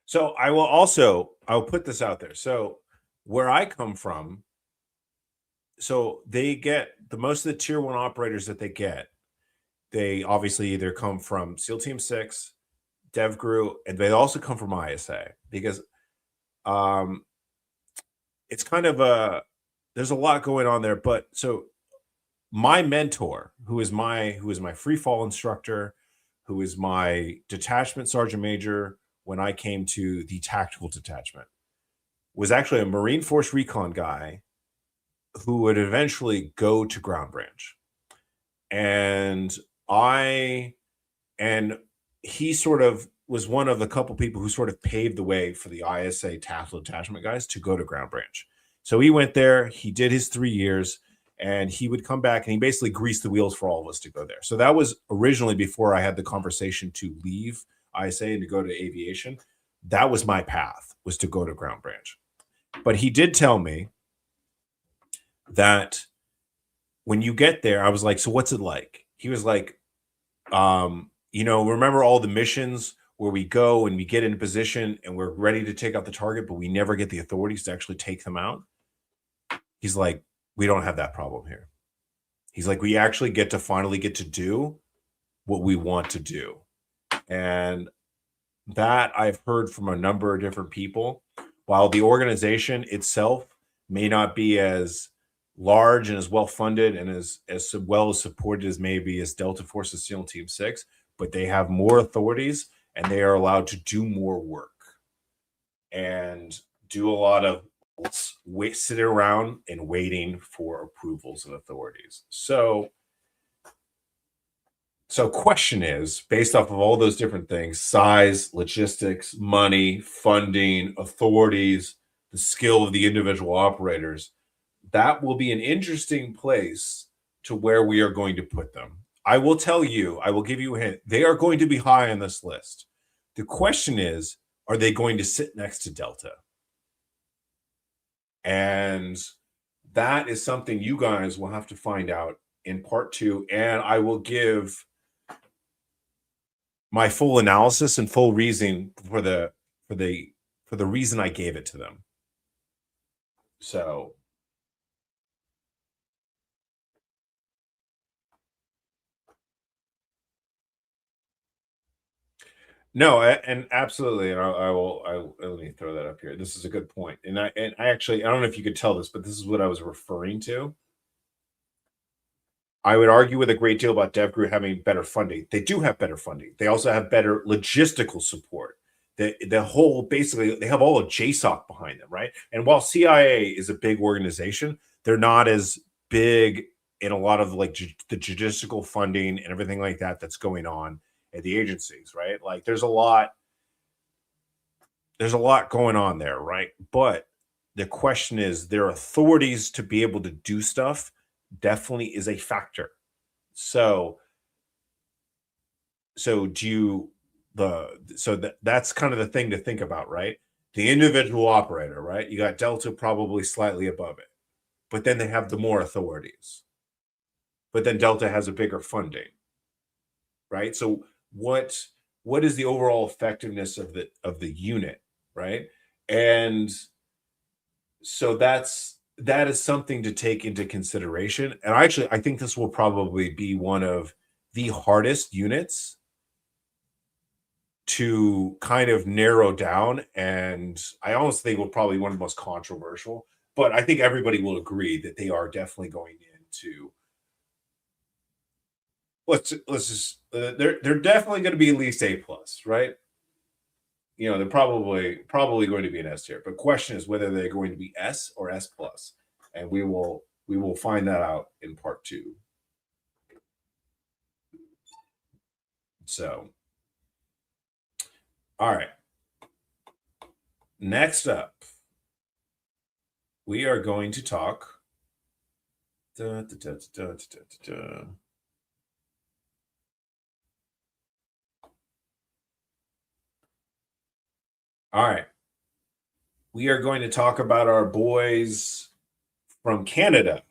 So I'll put this out there. So where I come from, so they get most of the tier 1 operators that they get, they obviously either come from SEAL Team 6, DEVGRU, and they also come from ISA because it's kind of there's a lot going on there. But so my mentor, who is my free fall instructor, who is my detachment sergeant major when I came to the tactical detachment, was actually a Marine Force recon guy who would eventually go to ground branch. And he sort of was one of the couple people who sort of paved the way for the ISA tactical detachment guys to go to ground branch. So he went there, he did his 3 years, and he would come back and he basically greased the wheels for all of us to go there. So that was originally before I had the conversation to leave ISA and to go to aviation. That was my path, was to go to ground branch. But he did tell me that when you get there, I was like, so what's it like? He was like, remember all the missions where we go and we get in a position and we're ready to take out the target, but we never get the authorities to actually take them out? He's like, we don't have that problem here. He's like, we actually finally get to do what we want to do. And that I've heard from a number of different people. While the organization itself may not be as large and as well funded and as well supported as maybe as Delta Force's SEAL Team 6, but they have more authorities and they are allowed to do more work and do a lot of sitting around and waiting for approvals and authorities. So question is, based off of all those different things, size, logistics, money, funding, authorities, the skill of the individual operators, that will be an interesting place to where we are going to put them. I will tell you, I will give you a hint. They are going to be high on this list. The question is, are they going to sit next to Delta? And that is something you guys will have to find out in part 2. And I will give my full analysis and full reason for the reason I gave it to them. So no, and absolutely, and I will let me throw that up here. This is a good point, and I actually, I don't know if you could tell this, but this is what I was referring to. I would argue with a great deal about DEVGRU having better funding. They do have better funding. They also have better logistical support. The whole, basically, they have all of JSOC behind them, right? And while CIA is a big organization, they're not as big in a lot of like the judicial funding and everything like that that's going on at the agencies, right? Like there's a lot going on there, right? But the question is, their authorities to be able to do stuff definitely is a factor. So that's kind of the thing to think about, right? The individual operator, right? You got Delta probably slightly above it, but then they have the more authorities. But then Delta has a bigger funding, right? So what is the overall effectiveness of the unit, right? And so that is something to take into consideration. And I think this will probably be one of the hardest units to kind of narrow down. And I almost think will probably one of the most controversial, but I think everybody will agree that they are definitely going in to, let's just they're definitely going to be at least A plus, right? You know, they're probably going to be an S tier, but question is whether they're going to be S or S plus, and we will find that out in part 2. So, all right. Next up, we are going to talk. All right. We are going to talk about our boys from Canada.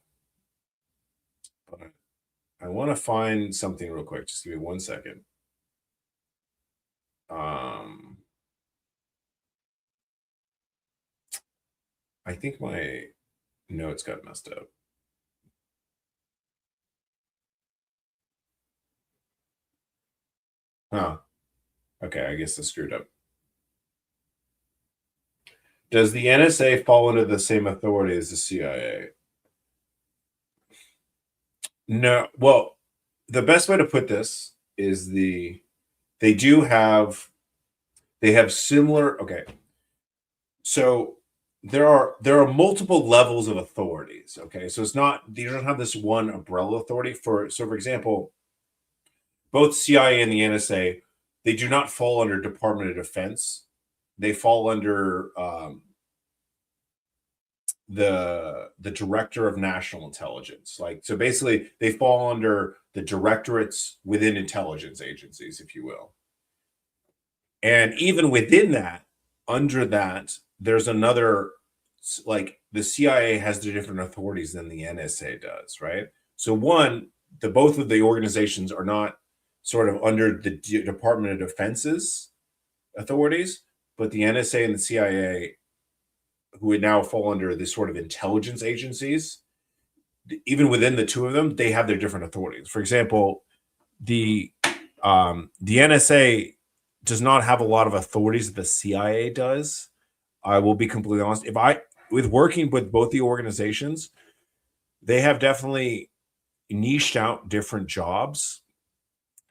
But I want to find something real quick. Just give me 1 second. I think my notes got messed up. Huh. Okay, I guess I screwed up. Does the NSA fall under the same authority as the CIA? No. Well, the best way to put this is they have similar. Okay, so there are multiple levels of authorities. Okay, so it's not, you don't have this one umbrella authority. For example, both CIA and the NSA, they do not fall under Department of Defense. They fall under the Director of National Intelligence. Like, so basically they fall under the directorates within intelligence agencies, if you will. And even within that, under that, there's another, like the CIA has the different authorities than the NSA does, right? So both of the organizations are not sort of under the Department of Defense's authorities, but the NSA and the CIA, who would now fall under this sort of intelligence agencies, even within the two of them, they have their different authorities. For example, the NSA does not have a lot of authorities that the CIA does. I will be completely honest. With working with both the organizations, they have definitely niched out different jobs.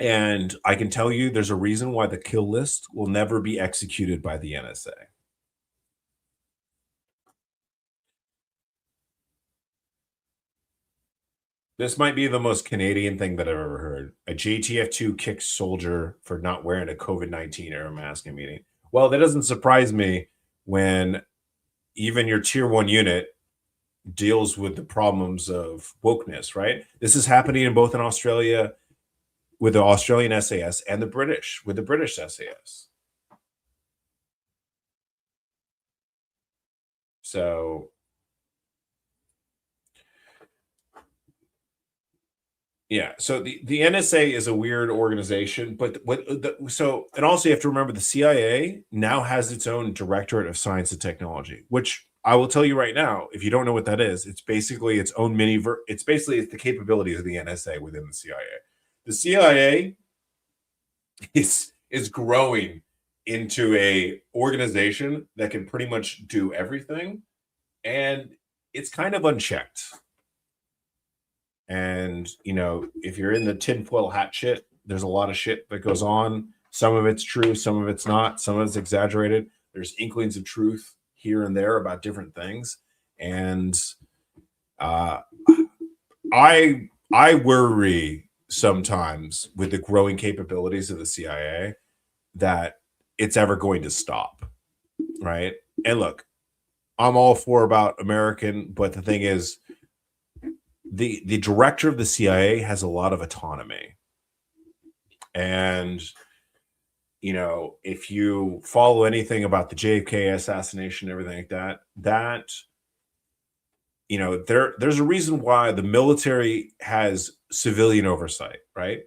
And I can tell you there's a reason why the kill list will never be executed by the NSA. This might be the most Canadian thing that I've ever heard. A JTF2 kicks soldier for not wearing a COVID-19 era mask in meeting. Well, that doesn't surprise me when even your tier 1 unit deals with the problems of wokeness, right? This is happening in Australia with the Australian SAS and the British with the British SAS. So yeah, so the NSA is a weird organization, but and also you have to remember the CIA now has its own Directorate of Science and Technology, which I will tell you right now, if you don't know what that is, it's basically its own it's the capabilities of the NSA within the CIA. The CIA is growing into a organization that can pretty much do everything, and it's kind of unchecked. And, you know, if you're in the tinfoil hat shit, there's a lot of shit that goes on. Some of it's true, some of it's not, some of it's exaggerated. There's inklings of truth here and there about different things. And I worry sometimes with the growing capabilities of the CIA that it's ever going to stop, right? And look, I'm all for about American, but the thing is, the director of the CIA has a lot of autonomy. And, you know, if you follow anything about the JFK assassination, everything like that, you know, there's a reason why the military has civilian oversight, right?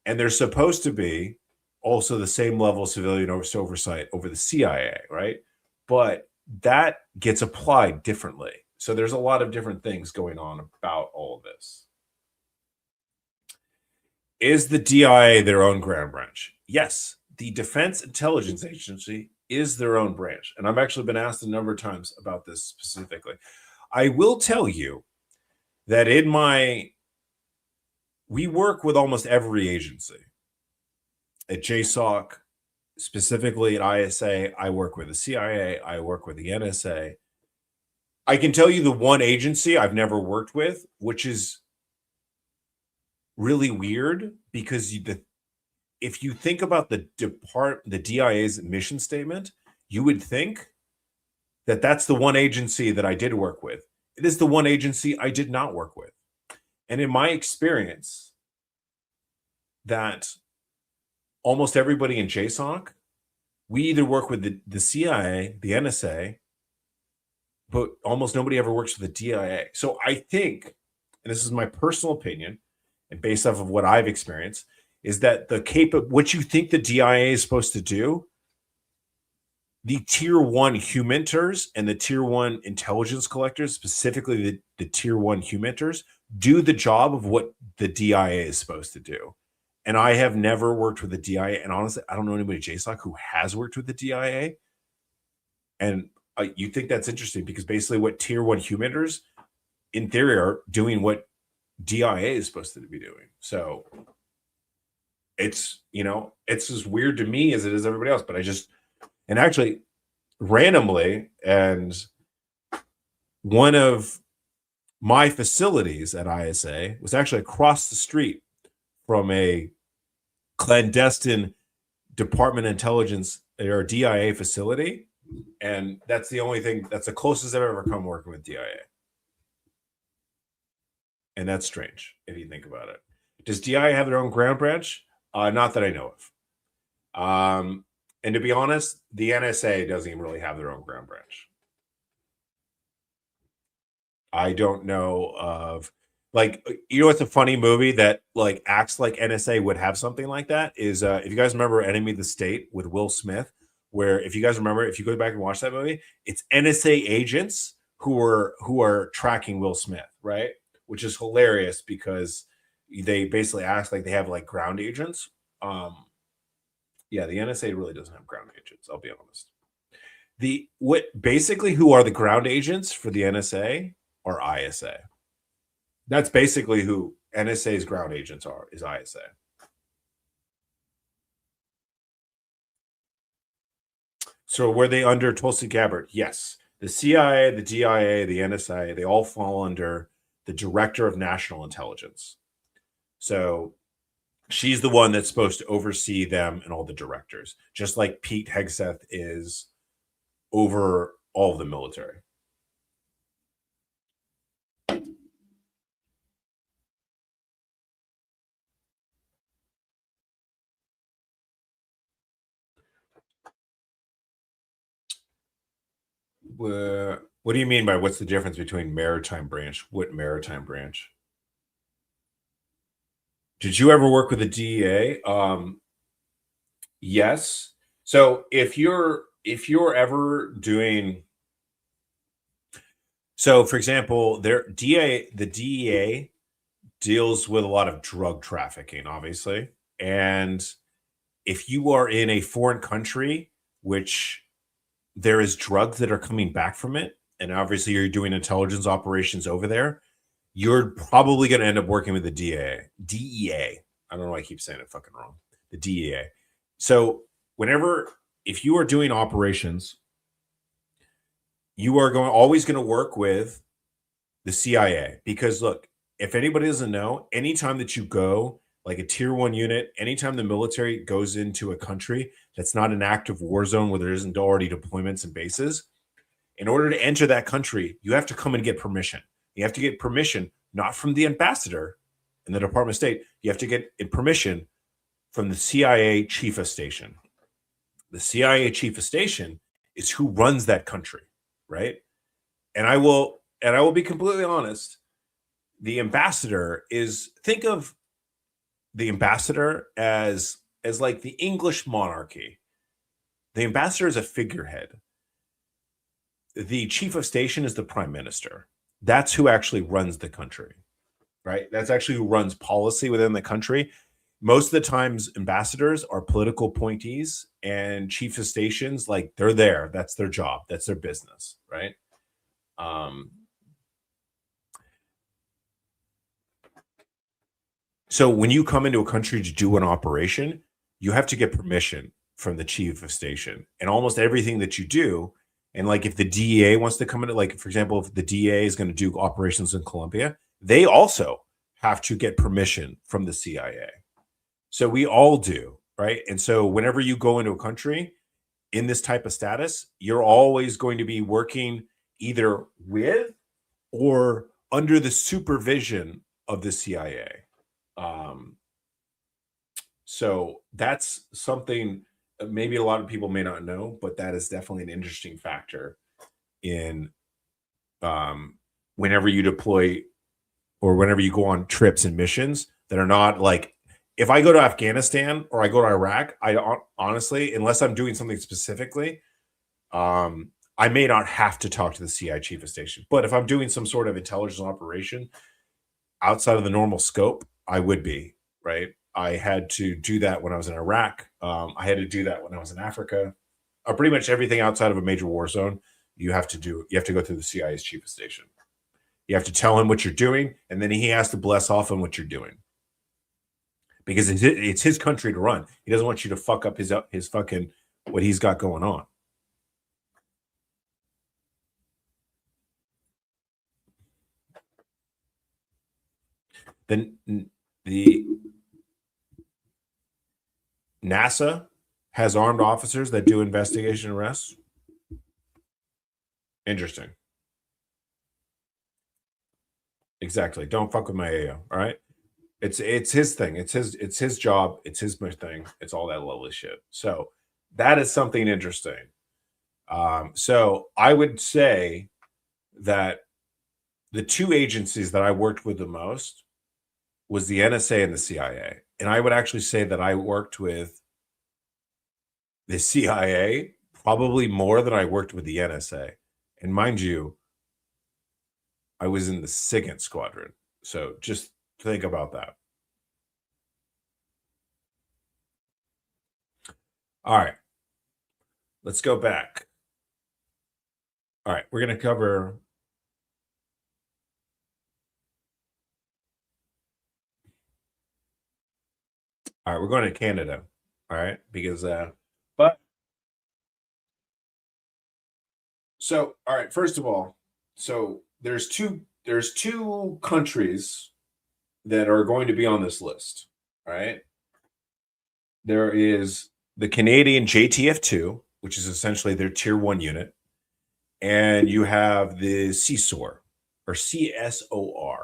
And there's supposed to be also the same level of civilian oversight over the CIA, right? But that gets applied differently. So there's a lot of different things going on about all of this. Is the DIA their own ground branch? Yes, the Defense Intelligence Agency is their own branch. And I've actually been asked a number of times about this specifically. I will tell you that we work with almost every agency. At JSOC, specifically at ISA, I work with the CIA, I work with the NSA. I can tell you the one agency I've never worked with, which is really weird, because if you think about the DIA's mission statement, you would think that that's the one agency that I did work with. It is the one agency I did not work with. And in my experience, that almost everybody in JSOC, we either work with the CIA, the NSA, but almost nobody ever works with the DIA. So I think, and this is my personal opinion, and based off of what I've experienced, is that what you think the DIA is supposed to do, the tier 1 humenters and the tier 1 intelligence collectors, specifically the tier 1 humenters, do the job of what the DIA is supposed to do. And I have never worked with the DIA. And honestly, I don't know anybody at JSOC who has worked with the DIA. And you think that's interesting, because basically what tier 1 humenters in theory are doing what DIA is supposed to be doing. So it's, it's as weird to me as it is everybody else. But and actually randomly, and one of my facilities at ISA was actually across the street from a clandestine Department of Intelligence or DIA facility. And that's the only thing, that's the closest I've ever come working with DIA. And that's strange if you think about it. Does DIA have their own ground branch? Not that I know of. And to be honest, the NSA doesn't even really have their own ground branch. I don't know of, what's a funny movie that acts like NSA would have something like that is, if you guys remember Enemy of the State with Will Smith, where if you guys remember, if you go back and watch that movie, it's NSA agents who are tracking Will Smith, right? Which is hilarious because they basically act like they have ground agents. Yeah, the NSA really doesn't have ground agents, I'll be honest. Who are the ground agents for the NSA are ISA. That's basically who NSA's ground agents are, is ISA. So were they under Tulsi Gabbard? Yes. The CIA, the DIA, the NSA, they all fall under the Director of National Intelligence. So she's the one that's supposed to oversee them and all the directors, just like Pete Hegseth is over all of the military. What do you mean by what's the difference between maritime branch? What maritime branch? Did you ever work with the DEA? Yes. So if you're ever doing, so for example, the DEA deals with a lot of drug trafficking, obviously. And if you are in a foreign country, which there is drugs that are coming back from it, and obviously you're doing intelligence operations over there, you're probably going to end up working with the DEA. I don't know why I keep saying it fucking wrong. The DEA. So if you are doing operations, you are always going to work with the CIA, because look, if anybody doesn't know, anytime that you go like a tier 1 unit, anytime the military goes into a country that's not an active war zone where there isn't already deployments and bases, in order to enter that country, you have to come and get permission. You have to get permission, not from the ambassador in the Department of State. You have to get permission from the CIA chief of station. The CIA chief of station is who runs that country, right? And I will be completely honest. The ambassador think of the ambassador as like the English monarchy. The ambassador is a figurehead. The chief of station is the prime minister. That's who actually runs the country, right? That's actually who runs policy within the country. Most of the times ambassadors are political appointees, and chief of stations, they're there. That's their job. That's their business, right? So when you come into a country to do an operation, you have to get permission from the chief of station, and almost everything that you do. And like if the DEA wants to come in, like for example, if the DEA is going to do operations in Colombia, they also have to get permission from the CIA. So we all do, right? And so whenever you go into a country in this type of status, you're always going to be working either with or under the supervision of the CIA. So that's something maybe a lot of people may not know, but that is definitely an interesting factor in whenever you deploy or whenever you go on trips and missions that are not like, if I go to Afghanistan or I go to Iraq, I honestly, unless I'm doing something specifically, I may not have to talk to the CIA chief of station. But if I'm doing some sort of intelligence operation outside of the normal scope, I would be, right? I had to do that when I was in Iraq. I had to do that when I was in Africa. Pretty much everything outside of a major war zone, you have to go through the CIA's chief of station. You have to tell him what you're doing, and then he has to bless off on what you're doing. Because it's his country to run. He doesn't want you to fuck up his fucking what he's got going on. Then the NASA has armed officers that do investigation arrests. Interesting. Exactly. Don't fuck with my AO. All right. It's his thing. It's his job. It's his thing. It's all that lovely shit. So that is something interesting. So I would say that the two agencies that I worked with the most was the NSA and the CIA. And I would actually say that I worked with the CIA probably more than I worked with the NSA. And mind you, I was in the SIGINT squadron. So just think about that. All right. Let's go back. All right. We're going to cover... All right. We're going to Canada. All right. Because, so, all right. First of all, so there's two countries that are going to be on this list. All right. There is the Canadian JTF-2, which is essentially their tier 1 unit. And you have the CSOR or CSOR,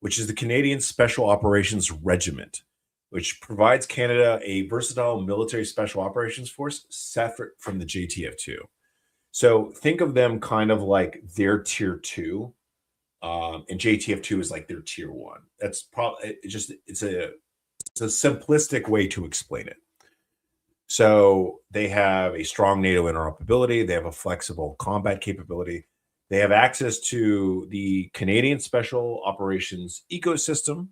which is the Canadian Special Operations Regiment, which provides Canada a versatile military special operations force separate from the JTF-2. So think of them kind of like their tier 2, and JTF-2 is like their tier 1. That's probably it's a simplistic way to explain it. So they have a strong NATO interoperability. They have a flexible combat capability. They have access to the Canadian Special Operations ecosystem,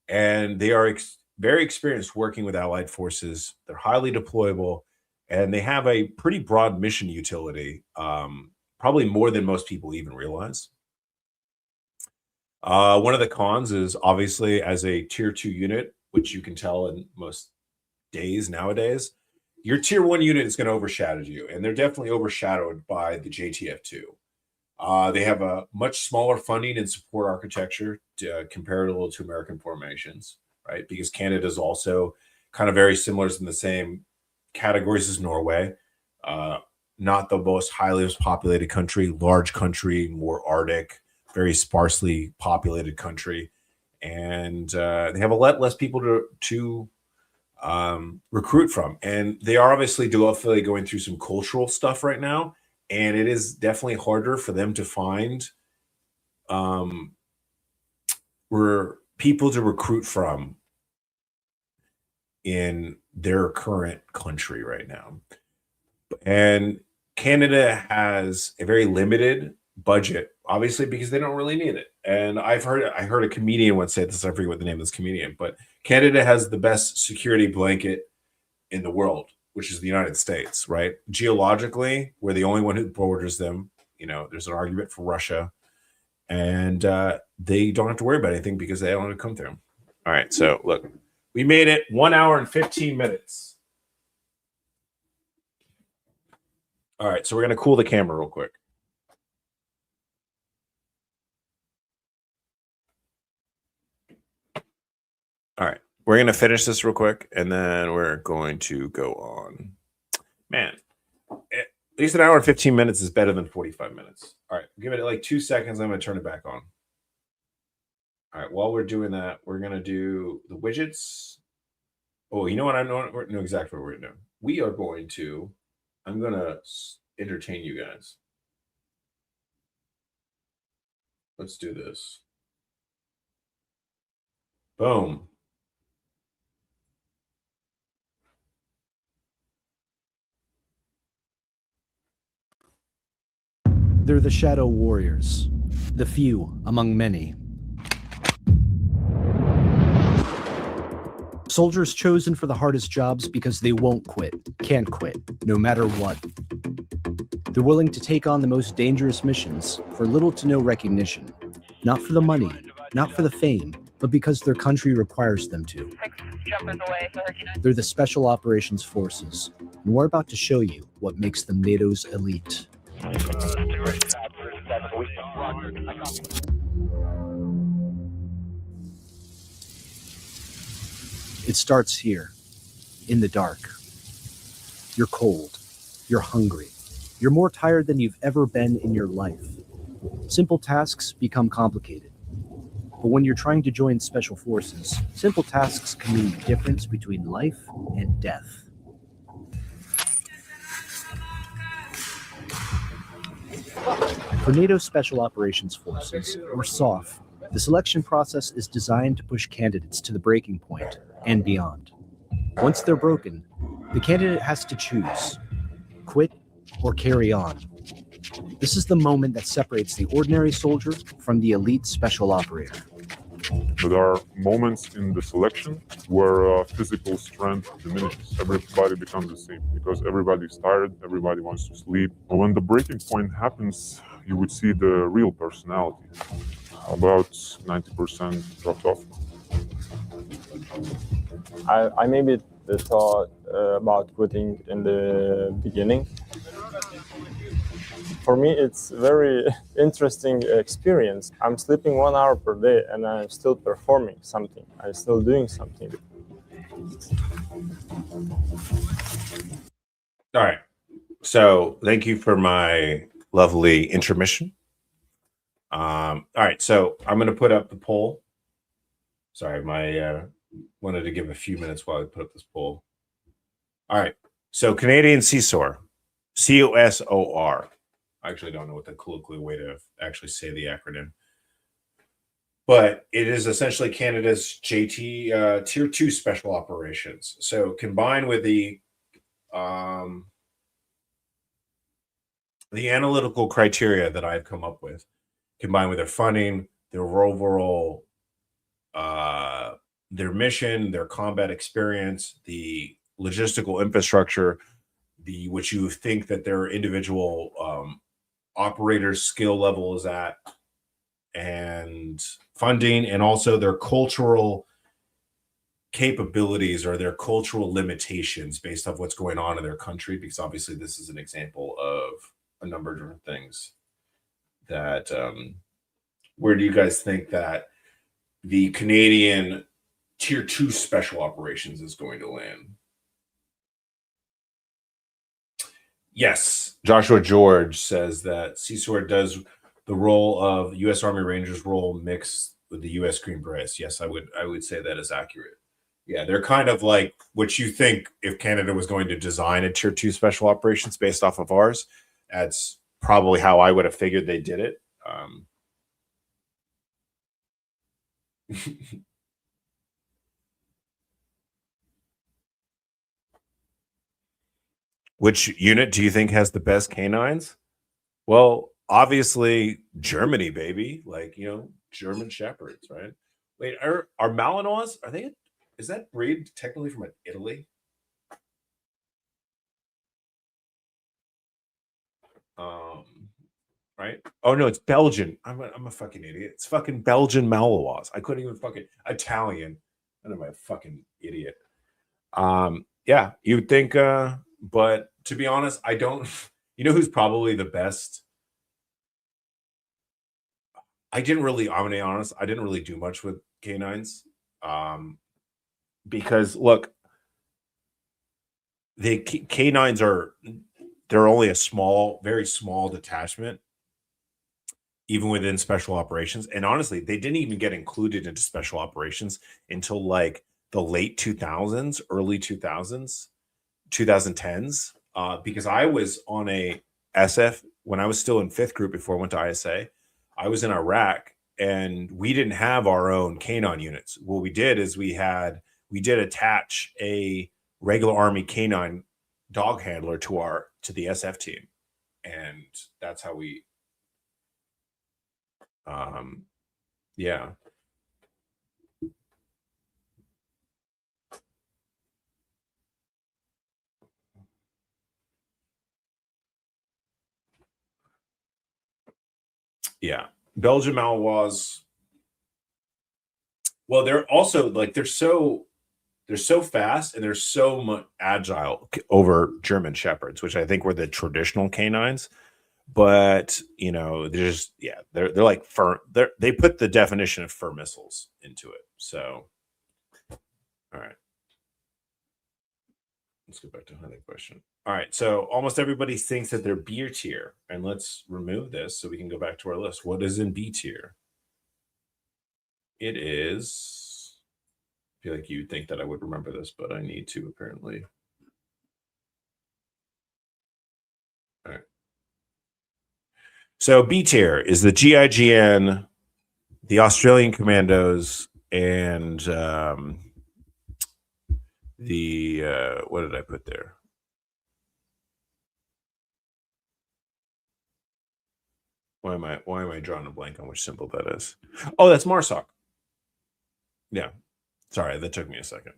and they are very experienced working with allied forces. They're highly deployable, and they have a pretty broad mission utility, probably more than most people even realize. One of the cons is obviously as a tier 2 unit, which you can tell in most days nowadays, your tier 1 unit is going to overshadow you, and they're definitely overshadowed by the JTF-2. They have a much smaller funding and support architecture comparable to American formations, right? Because Canada is also kind of very similar in the same categories as Norway. Not the most highly populated country, large country, more Arctic, very sparsely populated country. And they have a lot less people to recruit from. And they are obviously going through some cultural stuff right now. And it is definitely harder for them to find people to recruit from in their current country right now. And Canada has a very limited budget, obviously, because they don't really need it. And I heard a comedian once say this, I forget what the name of this comedian, but Canada has the best security blanket in the world, which is the United States, right? Geologically, we're the only one who borders them. You know, there's an argument for Russia, and they don't have to worry about anything because they don't have to come through them. All right, so look, we made it 1 hour and 15 minutes. All right, so we're going to cool the camera real quick. All right, we're going to finish this real quick, and then we're going to go on. Man, at least 1 hour and 15 minutes is better than 45 minutes. All right, give it like 2 seconds. I'm going to turn it back on. All right, while we're doing that, we're going to do the widgets. Oh, you know what? I know exactly what we're going to do. We are going to, I'm going to entertain you guys. Let's do this. Boom. They're the Shadow Warriors, the few among many. Soldiers chosen for the hardest jobs because they won't quit, can't quit, no matter what. They're willing to take on the most dangerous missions for little to no recognition, not for the money, not for the fame, but because their country requires them to. They're the Special Operations Forces, and we're about to show you what makes them NATO's elite. It starts here, in the dark. You're cold. You're hungry. You're more tired than you've ever been in your life. Simple tasks become complicated. But when you're trying to join Special Forces, simple tasks can mean the difference between life and death. For NATO Special Operations Forces, or SOF, the selection process is designed to push candidates to the breaking point and beyond. Once they're broken, the candidate has to choose, quit or carry on. This is the moment that separates the ordinary soldier from the elite special operator. But there are moments in the selection where physical strength diminishes. Everybody becomes the same because everybody's tired, everybody wants to sleep. But when the breaking point happens, you would see the real personality. About 90% dropped off. I maybe thought about quitting in the beginning. For me, it's a very interesting experience. I'm sleeping 1 hour per day and I'm still performing something. I'm still doing something. All right. So thank you for my lovely intermission. All right. So I'm going to put up the poll. Sorry, my wanted to give a few minutes while I put up this poll. All right. So Canadian CSOR, COSOR. I actually don't know what the colloquial way to actually say the acronym. But it is essentially Canada's JT Tier 2 Special Operations. So combined with the analytical criteria that I've come up with, combined with their funding, their overall, their mission, their combat experience, the logistical infrastructure, the what you think that their individual operators' skill level is at, and funding, and also their cultural capabilities or their cultural limitations based off what's going on in their country, because obviously this is an example of a number of different things that where do you guys think that the Canadian Tier 2 Special Operations is going to land? Yes, Joshua George says that CSOR does the role of U.S. Army Rangers role mixed with the U.S. Green Berets. Yes, I would say that is accurate. Yeah, they're kind of like what you think if Canada was going to design a Tier 2 Special Operations based off of ours. That's probably how I would have figured they did it. Which unit do you think has the best canines? Well, obviously Germany, baby. Like, you know, German Shepherds, right? Wait, are Malinois, is that breed technically from Italy? Right? Oh no, it's Belgian. I'm a fucking idiot. It's fucking Belgian Malinois. I couldn't even fucking Italian. I'm a fucking idiot. Yeah, you would think, but to be honest, I don't. You know who's probably the best? I'm gonna be honest, I didn't really do much with canines. Because look, the canines they're only a very small detachment, even within special operations. And honestly, they didn't even get included into special operations until like the late 2000s, early 2000s, 2010s. Because I was on a SF when I was still in 5th group before I went to ISA. I was in Iraq and we didn't have our own canine units. What we did is we did attach a regular Army canine dog handler to the SF team. And that's how we yeah. Yeah. Belgian Malinois. Well, they're also like they're so fast and they're so much agile over German Shepherds, which I think were the traditional canines. But you know, they're like firm. They put the definition of fur missiles into it. So, all right, let's go back to another question. All right, so almost everybody thinks that they're B tier, and let's remove this so we can go back to our list. What is in B tier? It is. I feel like you'd think that I would remember this, but I need to apparently. All right. So B tier is the GIGN, the Australian Commandos, and the what did I put there? Why am I drawing a blank on which symbol that is? Oh, that's MARSOC. Yeah. Sorry, that took me a second.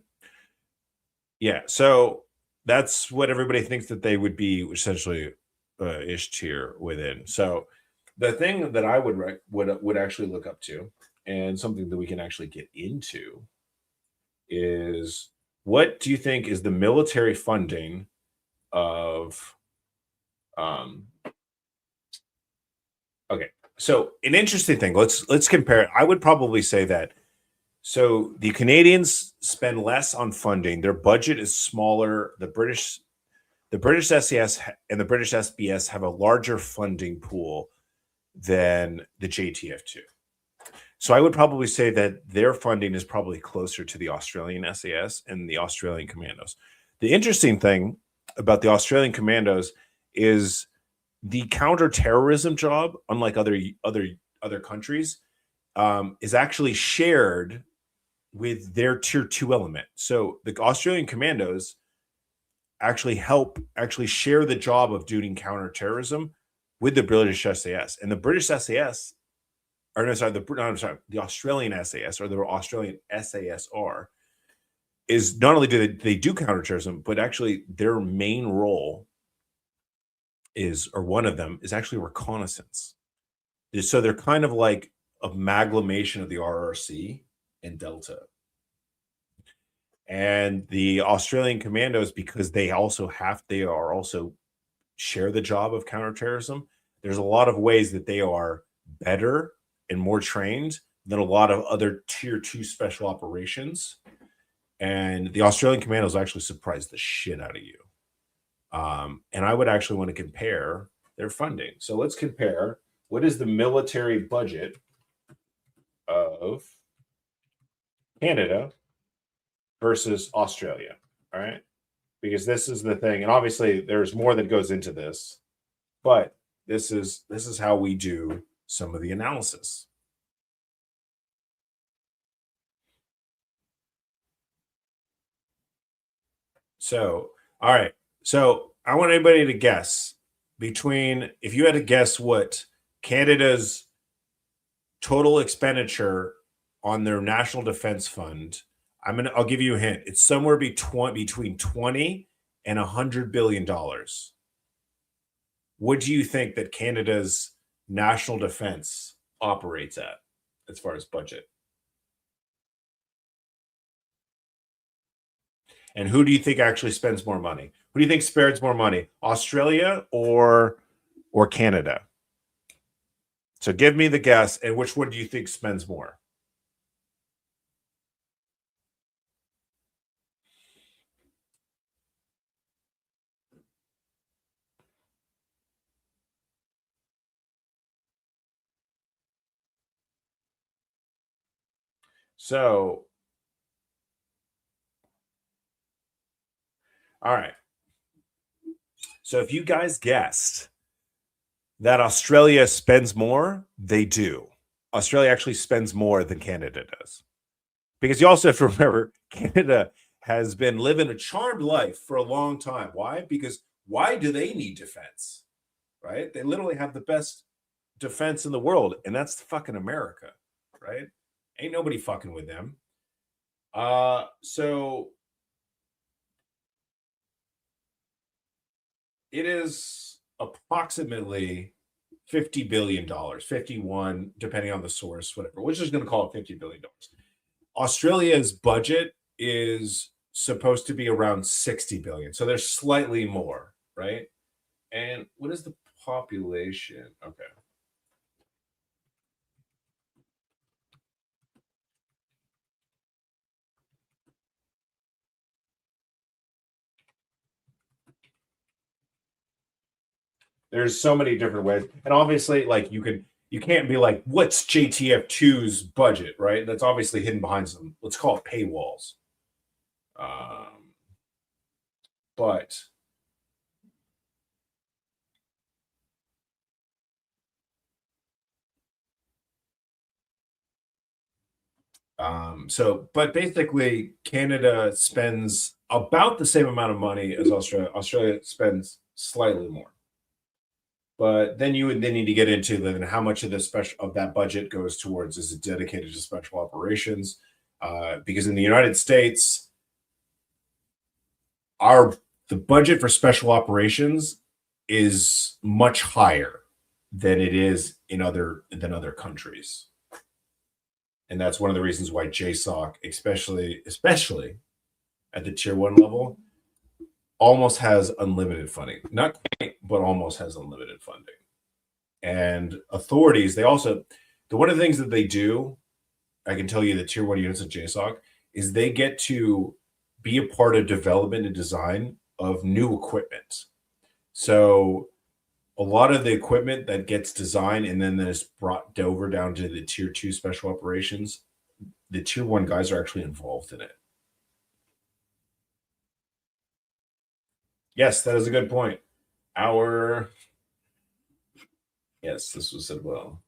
Yeah, so that's what everybody thinks that they would be essentially ish tier within. So the thing that I would actually look up to, and something that we can actually get into, is what do you think is the military funding of okay, so an interesting thing, let's compare it. I would probably say that so the Canadians spend less on funding, their budget is smaller, the British SAS and the British SBS have a larger funding pool than the JTF2. So I would probably say that their funding is probably closer to the Australian SAS and the Australian Commandos. The interesting thing about the Australian Commandos is the counterterrorism job, unlike other countries, is actually shared with their tier 2 element. So the Australian Commandos actually share the job of doing counterterrorism with the British SAS, and the British SAS. Or no, sorry, the Australian SAS or the Australian SASR is not only do they do counterterrorism, but actually their main role is, or one of them is actually reconnaissance. So they're kind of like amalgamation of the RRC and Delta. And the Australian Commandos, because they also share the job of counterterrorism, there's a lot of ways that they are better and more trained than a lot of other tier 2 special operations. And the Australian Commandos actually surprised the shit out of you. And I would actually want to compare their funding. So let's compare what is the military budget of Canada versus Australia. All right. Because this is the thing. And obviously there's more that goes into this, but this is how we do some of the analysis. So, all right. So I want anybody to guess if you had to guess what Canada's total expenditure on their national defense fund, I'll give you a hint. It's somewhere between 20 and $100 billion. What do you think that Canada's national defense operates at as far as budget? And who do you think actually spends more money? Who do you think spends more money? Australia or Canada? So give me the guess, and which one do you think spends more? So, all right. So if you guys guessed that Australia spends more, they do. Australia actually spends more than Canada does. Because you also have to remember, Canada has been living a charmed life for a long time. Why? Because why do they need defense? Right? They literally have the best defense in the world, and that's fucking America, right? Ain't nobody fucking with them. So it is approximately $50 billion, 51, depending on the source, whatever. We're just going to call it $50 billion. Australia's budget is supposed to be around 60 billion. So there's slightly more, right? And what is the population? Okay. There's so many different ways. And obviously, like you can't be like, what's JTF2's budget, right? That's obviously hidden behind some, let's call it paywalls. But but basically Canada spends about the same amount of money as Australia. Australia spends slightly more. But then you would then need to get into then how much of that budget goes towards, is it dedicated to special operations? Because in the United States, the budget for special operations is much higher than it is in other countries. And that's one of the reasons why JSOC, especially at the tier 1 level, almost has unlimited funding. Not quite, but almost has unlimited funding. And authorities, one of the things that they do, I can tell you the tier 1 units of JSOC, is they get to be a part of development and design of new equipment. So a lot of the equipment that gets designed and then is brought over down to the tier 2 special operations, the tier 1 guys are actually involved in it. Yes, that is a good point. Yes, this was said well.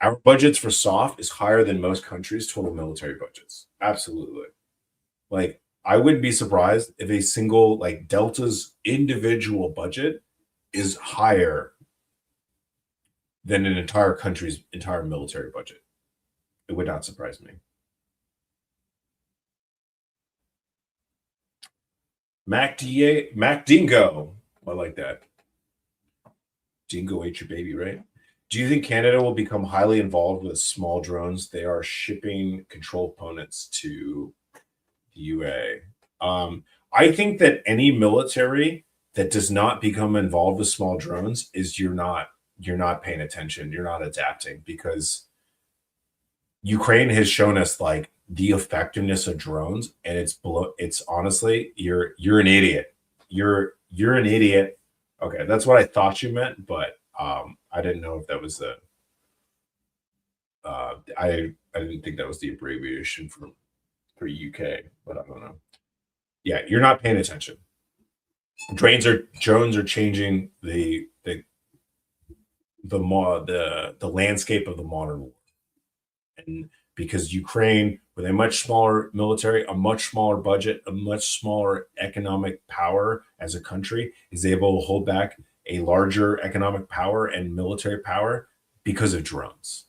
Our budgets for SOF is higher than most countries' total military budgets. Absolutely. Like, I wouldn't be surprised if a single, like Delta's individual budget is higher than an entire country's entire military budget. It would not surprise me. Mac Dingo. I like that. Dingo ate your baby, right? Do you think Canada will become highly involved with small drones? They are shipping control components to the UA. I think that any military that does not become involved with small drones is you're not paying attention. You're not adapting, because Ukraine has shown us like the effectiveness of drones, and it's honestly, you're an idiot. You're an idiot. Okay, that's what I thought you meant, but I didn't know if that was the I didn't think that was the abbreviation for UK, but I don't know. Yeah, you're not paying attention. Drones are changing the landscape of the modern war. And because Ukraine, with a much smaller military, a much smaller budget, a much smaller economic power as a country, is able to hold back a larger economic power and military power because of drones.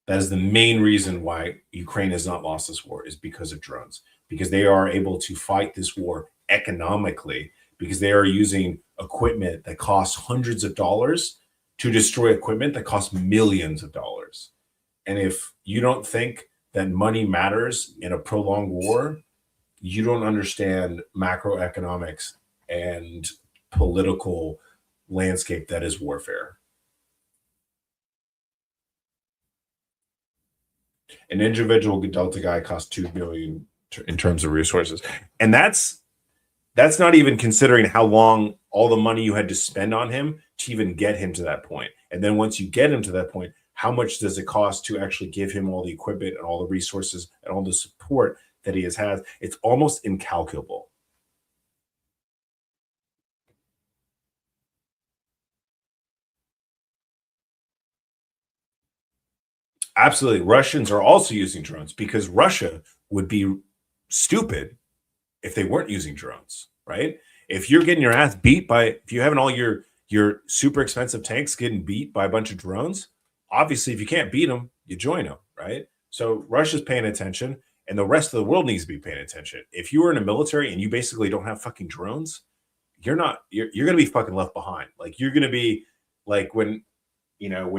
That is the main reason why Ukraine has not lost this war, is because of drones, because they are able to fight this war economically, because they are using equipment that costs hundreds of dollars to destroy equipment that costs millions of dollars. And if you don't think that money matters in a prolonged war, you don't understand macroeconomics and political landscape that is warfare. An individual Delta guy costs $2 billion in terms of resources, and that's not even considering how long all the money you had to spend on him to even get him to that point. And then once you get him to that point, how much does it cost to actually give him all the equipment and all the resources and all the support that he has had? It's almost incalculable. Absolutely. Russians are also using drones because Russia would be stupid if they weren't using drones, right? If you're getting your ass beat by, if you're having all your super expensive tanks getting beat by a bunch of drones, obviously if you can't beat them, you join them, right? So Russia's paying attention and the rest of the world needs to be paying attention. If you were in a military and you basically don't have fucking drones, you're going to be fucking left behind. Like you're going to be like when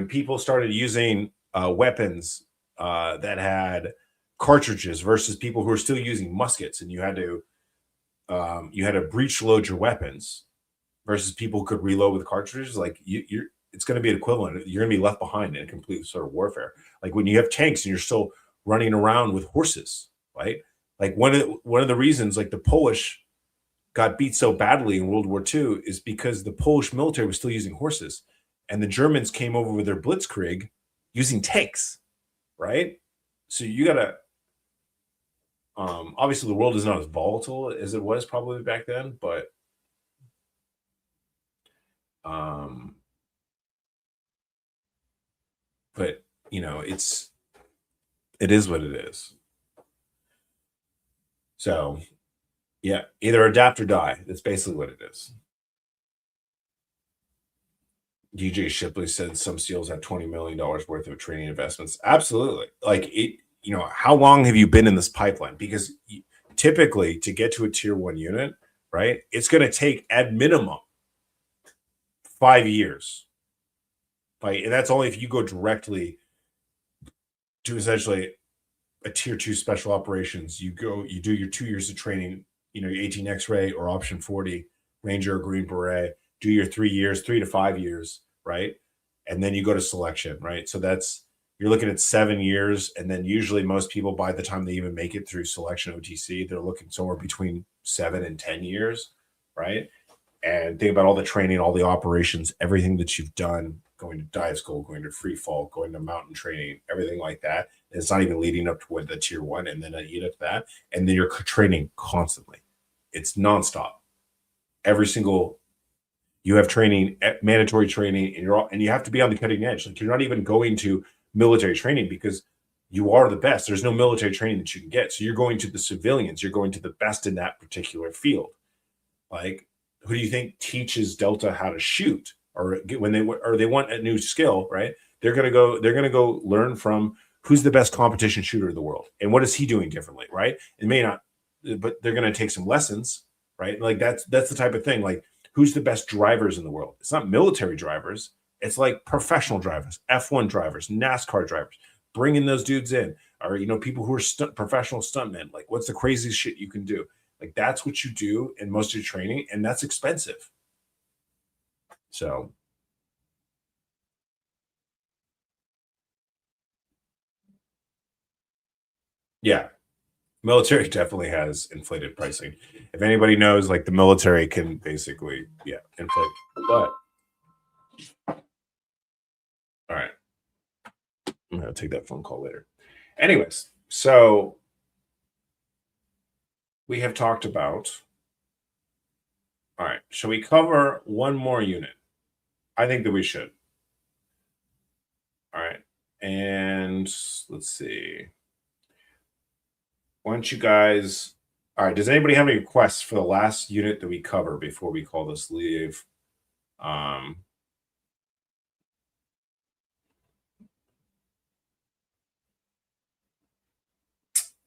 people started using weapons that had cartridges versus people who are still using muskets, and you had to breech load your weapons versus people who could reload with cartridges. Like it's going to be an equivalent. You're going to be left behind in a complete sort of warfare. Like when you have tanks and you're still running around with horses, right? Like one of the reasons like the Polish got beat so badly in World War II is because the Polish military was still using horses, and the Germans came over with their blitzkrieg using tanks, right? So you gotta obviously the world is not as volatile as it was probably back then, but it is what it is. So yeah, either adapt or die. That's basically what it is. DJ Shipley said some SEALs have $20 million worth of training investments. Absolutely. Like how long have you been in this pipeline? Because typically to get to a tier 1 unit, right, it's going to take at minimum 5 years. Right? And that's only if you go directly to essentially a tier 2 special operations. You do your 2 years of training, your 18 X-ray or option 40, Ranger or Green Beret, do your 3 years, 3 to 5 years, right? And then you go to selection, right? So you're looking at 7 years. And then usually most people, by the time they even make it through selection OTC, they're looking somewhere between 7 and 10 years, right? And think about all the training, all the operations, everything that you've done, going to dive school, going to free fall, going to mountain training, everything like that. And it's not even leading up to what the tier 1 and then you get up to that. And then you're training constantly. It's nonstop. You have training, mandatory training, and you have to be on the cutting edge. Like you're not even going to military training because you are the best. There's no military training that you can get. So you're going to the civilians. You're going to the best in that particular field. Like, who do you think teaches Delta how to shoot, or when they want a new skill, right? They're gonna go learn from who's the best competition shooter in the world, and what is he doing differently, right? It may not, but they're gonna take some lessons, right? Like that's the type of thing. Like, who's the best drivers in the world? It's not military drivers. It's like professional drivers, F1 drivers, NASCAR drivers. Bringing those dudes in, or people who are professional stuntmen. Like, what's the craziest shit you can do? Like, that's what you do in most of your training, and that's expensive. So, yeah, military definitely has inflated pricing. If anybody knows, like the military can basically, inflate. But all right, I'm gonna take that phone call later. Anyways, so we have talked about. All right, shall we cover one more unit? I think that we should. All right, and let's see. Why don't you guys? All right, does anybody have any requests for the last unit that we cover before we call this leave?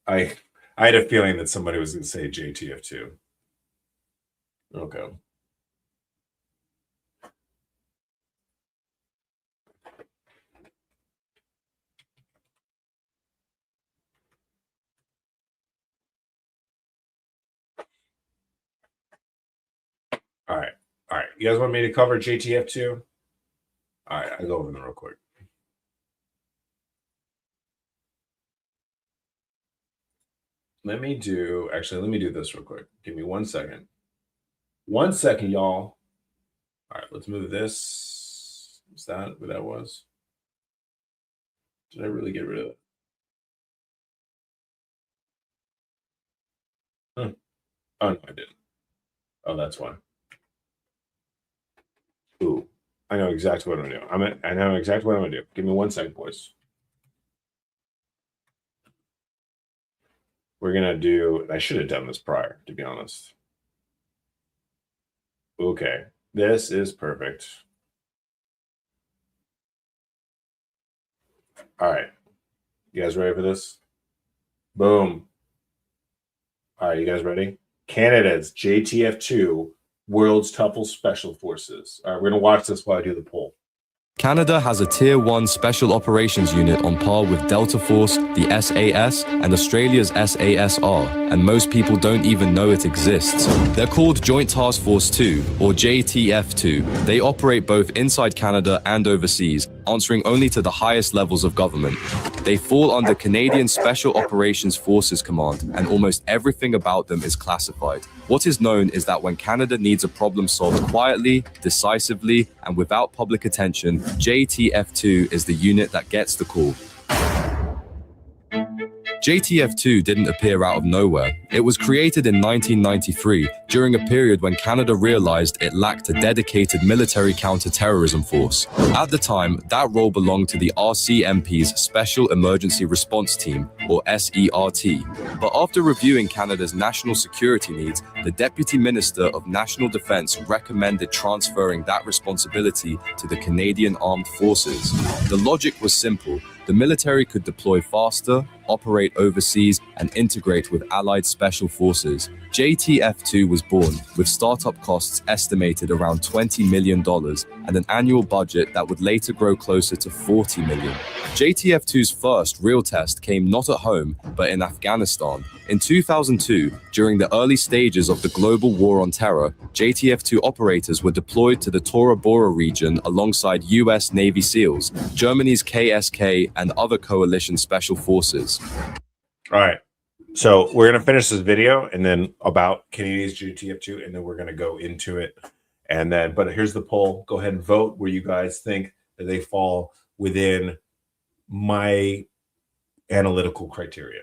I had a feeling that somebody was going to say JTF2. Okay. All right. All right. You guys want me to cover JTF2? All right. I'll go over them real quick. Let me do this real quick. Give me 1 second. 1 second, y'all. All right, let's move this. Is that what that was? Did I really get rid of it? Oh, no, I didn't. Oh, that's why. Ooh, I know exactly what I'm going to do. I know exactly what I'm going to do. Give me 1 second, boys. We're going to do, I should have done this prior, to be honest. Okay, this is perfect. All right. You guys ready for this? Boom. All right, you guys ready? Canada's JTF2 World's Toughest Special Forces. All right, we're going to watch this while I do the poll. Canada has a Tier 1 Special Operations Unit on par with Delta Force, the SAS, and Australia's SASR, and most people don't even know it exists. They're called Joint Task Force 2, or JTF2. They operate both inside Canada and overseas, answering only to the highest levels of government. They fall under Canadian Special Operations Forces Command, and almost everything about them is classified. What is known is that when Canada needs a problem solved quietly, decisively, and without public attention, JTF2 is the unit that gets the call. JTF2 didn't appear out of nowhere. It was created in 1993 during a period when Canada realized it lacked a dedicated military counter-terrorism force. At the time, that role belonged to the RCMP's Special Emergency Response Team, or SERT. But after reviewing Canada's national security needs, the Deputy Minister of National Defence recommended transferring that responsibility to the Canadian Armed Forces. The logic was simple. The military could deploy faster, operate overseas, and integrate with allied special forces. JTF2 was born with startup costs estimated around $20 million and an annual budget that would later grow closer to $40 million. JTF2's first real test came not at home, but in Afghanistan. In 2002, during the early stages of the global war on terror, JTF2 operators were deployed to the Tora Bora region alongside US Navy SEALs, Germany's KSK, and other coalition special forces. All right. So we're going to finish this video and then about Canadian's JTF2, and then we're going to go into it. And then, but here's the poll. Go ahead and vote where you guys think that they fall within my analytical criteria.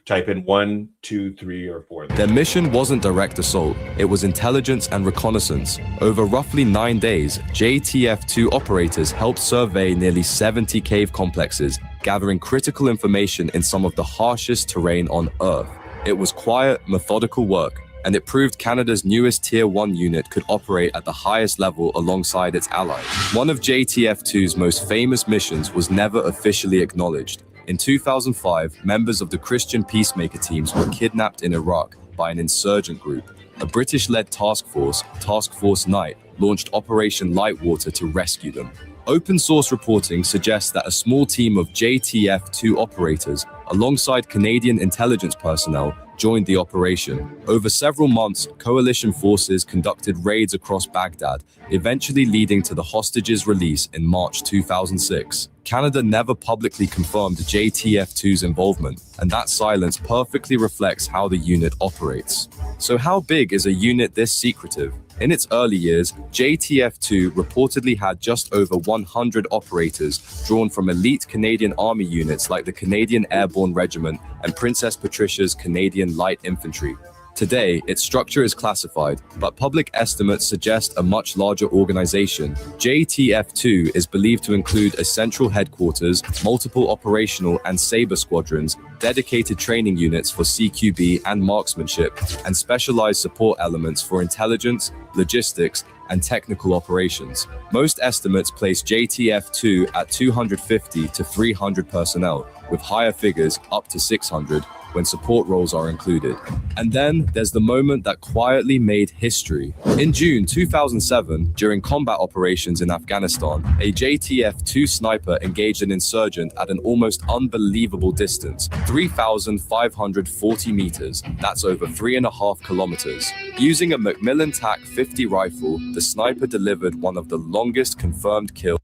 Type in 1, 2, 3, or 4. Their mission wasn't direct assault, it was intelligence and reconnaissance. Over roughly 9 days, JTF2 operators helped survey nearly 70 cave complexes, gathering critical information in some of the harshest terrain on Earth. It was quiet, methodical work, and it proved Canada's newest Tier 1 unit could operate at the highest level alongside its allies. One of JTF2's most famous missions was never officially acknowledged. In 2005, members of the Christian peacemaker teams were kidnapped in Iraq by an insurgent group. A British-led task force, Task Force Knight, launched Operation Lightwater to rescue them. Open source reporting suggests that a small team of JTF2 operators, alongside Canadian intelligence personnel, joined the operation. Over several months, coalition forces conducted raids across Baghdad, eventually leading to the hostages' release in March 2006. Canada never publicly confirmed JTF2's involvement, and that silence perfectly reflects how the unit operates. So how big is a unit this secretive? In its early years, JTF2 reportedly had just over 100 operators drawn from elite Canadian Army units like the Canadian Airborne Regiment and Princess Patricia's Canadian Light Infantry. Today, its structure is classified, but public estimates suggest a much larger organization. JTF2 is believed to include a central headquarters, multiple operational and saber squadrons, dedicated training units for CQB and marksmanship, and specialized support elements for intelligence, logistics, and technical operations. Most estimates place JTF2 at 250 to 300 personnel, with higher figures up to 600. when support roles are included. And then there's the moment that quietly made history. In June 2007, during combat operations in Afghanistan, a JTF-2 sniper engaged an insurgent at an almost unbelievable distance, 3,540 meters. That's over 3.5 kilometers. Using a Macmillan TAC-50 rifle, the sniper delivered one of the longest confirmed kills.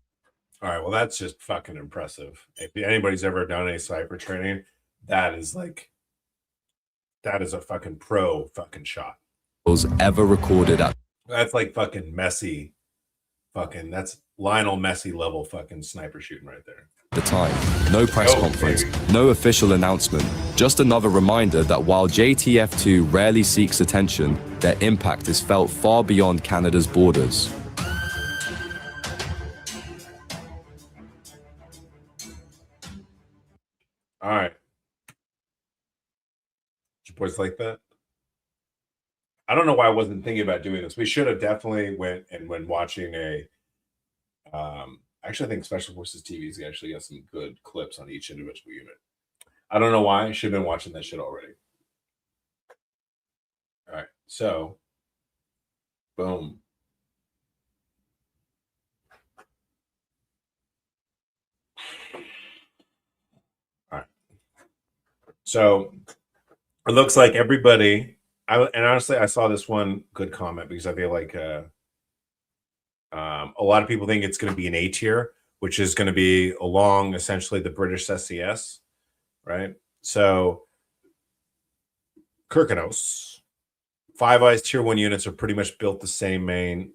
All right, well, that's just fucking impressive. If anybody's ever done any sniper training, that is a fucking pro fucking shot. Ever recorded at That's like fucking Messi. That's Lionel Messi level fucking sniper shooting right there. the time. No press conference, no official announcement, just another reminder that while JTF2 rarely seeks attention, their impact is felt far beyond Canada's borders. All right. Did you boys like that? I don't know why I wasn't thinking about doing this. We should have definitely went and when watching a actually I think Special Forces TV's actually got some good clips on each individual unit. I don't know why. I should have been watching that shit already. All right. So boom. All right. So it looks like everybody, and honestly, I saw this one good comment because I feel like a lot of people think it's going to be an A tier, which is going to be along essentially the British SES, right? So Kirkenos, Five Eyes tier 1 units are pretty much built the same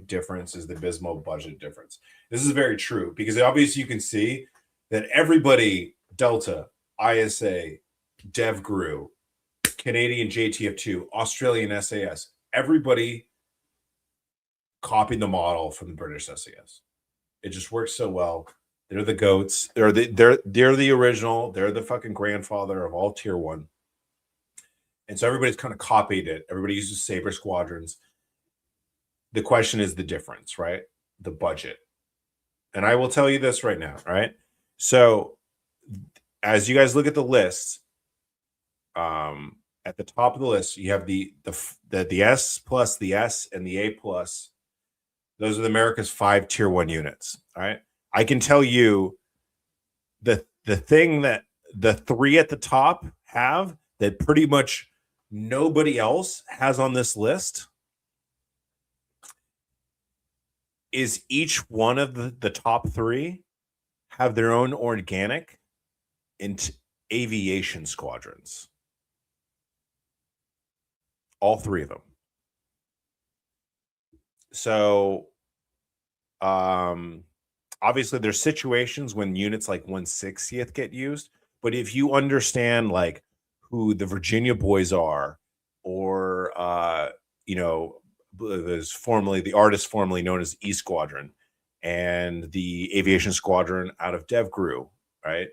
difference as the Bismo budget difference. This is very true because obviously you can see that everybody, Delta, ISA, DEVGRU, Canadian JTF2, Australian SAS, everybody copied the model from the British SAS. It just works so well. They're the goats. They're the original. They're the fucking grandfather of all tier 1. And so everybody's kind of copied it. Everybody uses Sabre squadrons. The question is the difference, right? The budget. And I will tell you this right now, right? So as you guys look at the list, at the top of the list, you have the S plus, the S, and the A plus. Those are America's 5 tier 1 units. All right. I can tell you the thing that the 3 at the top have that pretty much nobody else has on this list is each one of the top 3 have their own organic aviation squadrons. All 3 of them. So obviously there's situations when units like 160th get used, but if you understand like who the Virginia boys are, or there's formerly the artist formerly known as E Squadron and the aviation squadron out of DEVGRU, right?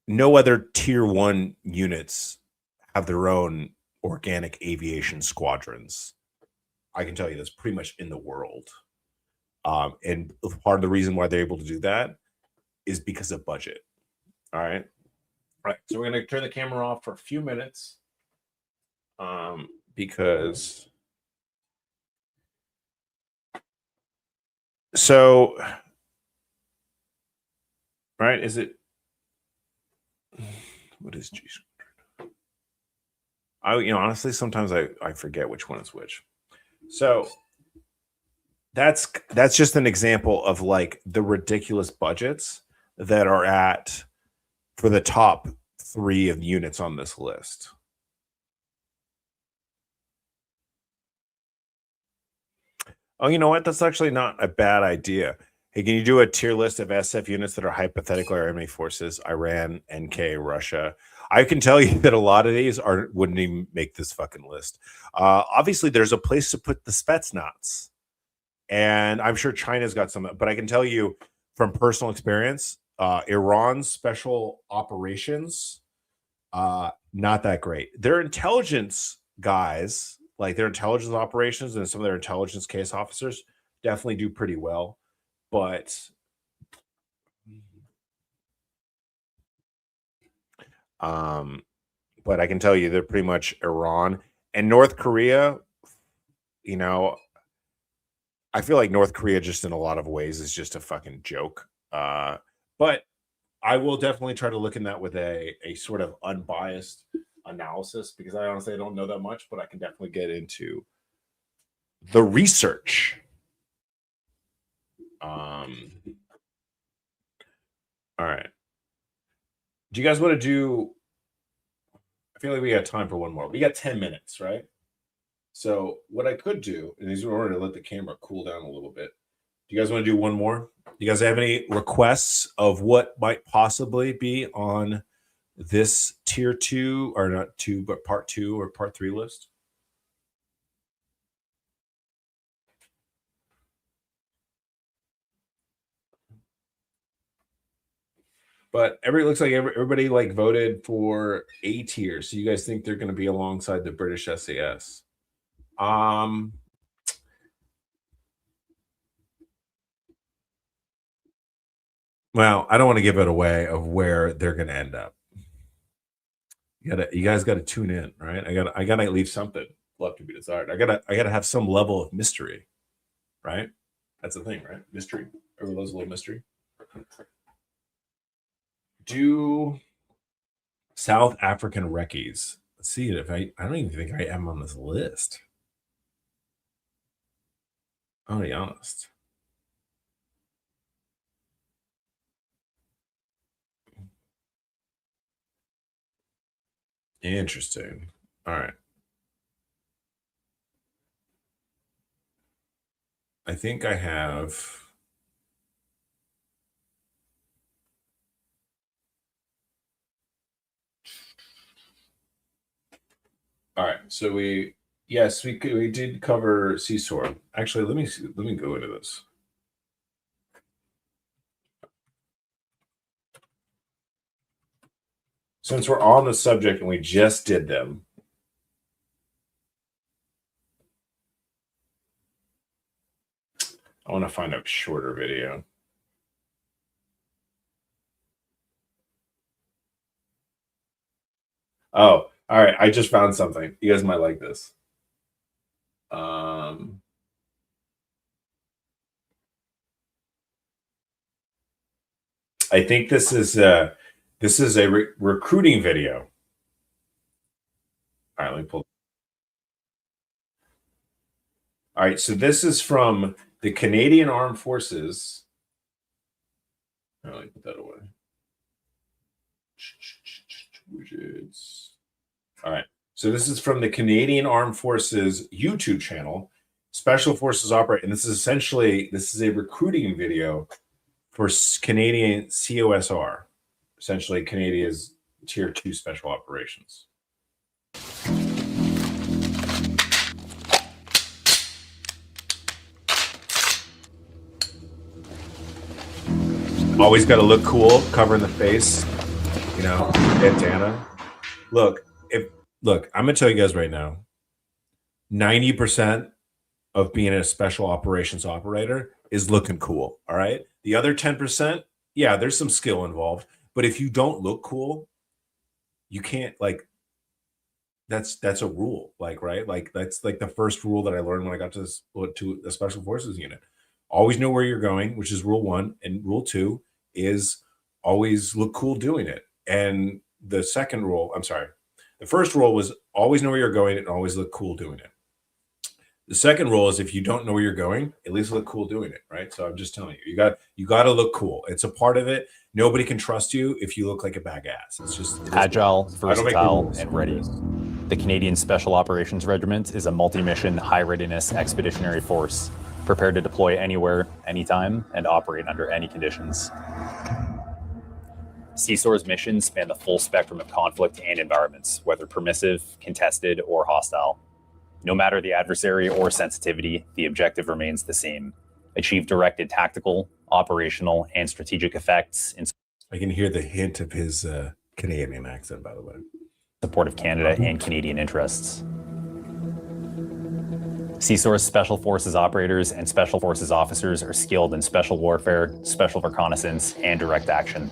No other tier 1 units have their own organic aviation squadrons. I can tell you that's pretty much in the world. And part of the reason why they're able to do that is because of budget. All right. All right. So we're going to turn the camera off for a few minutes because so, right. Is it, what is G? Honestly, sometimes I forget which one is which. So that's just an example of like the ridiculous budgets that are at for the top 3 of units on this list. Oh, you know what? That's actually not a bad idea. Hey, can you do a tier list of SF units that are hypothetical or enemy forces? Iran, NK, Russia. I can tell you that a lot of these wouldn't even make this fucking list. Obviously, there's a place to put the Spetsnaz. And I'm sure China's got some, but I can tell you from personal experience, Iran's special operations, not that great. Their intelligence guys, like their intelligence operations and some of their intelligence case officers definitely do pretty well. But But I can tell you they're pretty much Iran and North Korea. You know, I feel like North Korea just in a lot of ways is just a fucking joke. But I will definitely try to look in that with a sort of unbiased analysis, because I honestly don't know that much, but I can definitely get into the research. All right. Do you guys want to do? I feel like we got time for one more. We got 10 minutes, right? So what I could do, and these are order to let the camera cool down a little bit. Do you guys want to do one more? Do you guys have any requests of what might possibly be on this tier 2, or not 2, but part 2 or part 3 list? But looks like everybody like voted for A tier. So you guys think they're going to be alongside the British SAS? Well, I don't want to give it away of where they're going to end up. You guys got to tune in, right? I got to leave something left to be desired. I got to have some level of mystery, right? That's the thing, right? Mystery. Everyone loves a little mystery. Do South African recce's. Let's see if I don't even think I am on this list. I'll be honest. Interesting. All right. I think I have. All right. So we did cover Seesaw. Actually, let me go into this. Since we're on the subject and we just did them, I want to find a shorter video. Oh, all right. I just found something. You guys might like this. I think this is a recruiting video. All right, let me pull. All right, so this is from the Canadian Armed Forces. All right, let me put that away. Widgets. All right, so this is from the Canadian Armed Forces YouTube channel, Special Forces Operate, and this is a recruiting video for Canadian COSR, essentially Canada's Tier 2 Special Operations. Always got to look cool, covering the face, bandana. Look, I'm gonna tell you guys right now, 90% of being a special operations operator is looking cool. All right. The other 10%, yeah, there's some skill involved, but if you don't look cool, you can't, that's a rule, right? That's the first rule that I learned when I got to the Special Forces unit. Always know where you're going, which is rule 1, and rule 2 is always look cool doing it. And the first rule was always know where you're going and always look cool doing it. The second rule is if you don't know where you're going, at least look cool doing it, right? So I'm just telling you, you got to look cool. It's a part of it. Nobody can trust you if you look like a bag ass. It's just agile, versatile, and ready. The Canadian Special Operations Regiment is a multi-mission, high-readiness expeditionary force prepared to deploy anywhere, anytime, and operate under any conditions. CSOR's missions span the full spectrum of conflict and environments, whether permissive, contested, or hostile. No matter the adversary or sensitivity, the objective remains the same: achieve directed tactical, operational, and strategic effects in I can hear the hint of his Canadian accent, by the way. Support of Canada and Canadian interests. CSOR's Special Forces operators and Special Forces officers are skilled in special warfare, special reconnaissance, and direct action.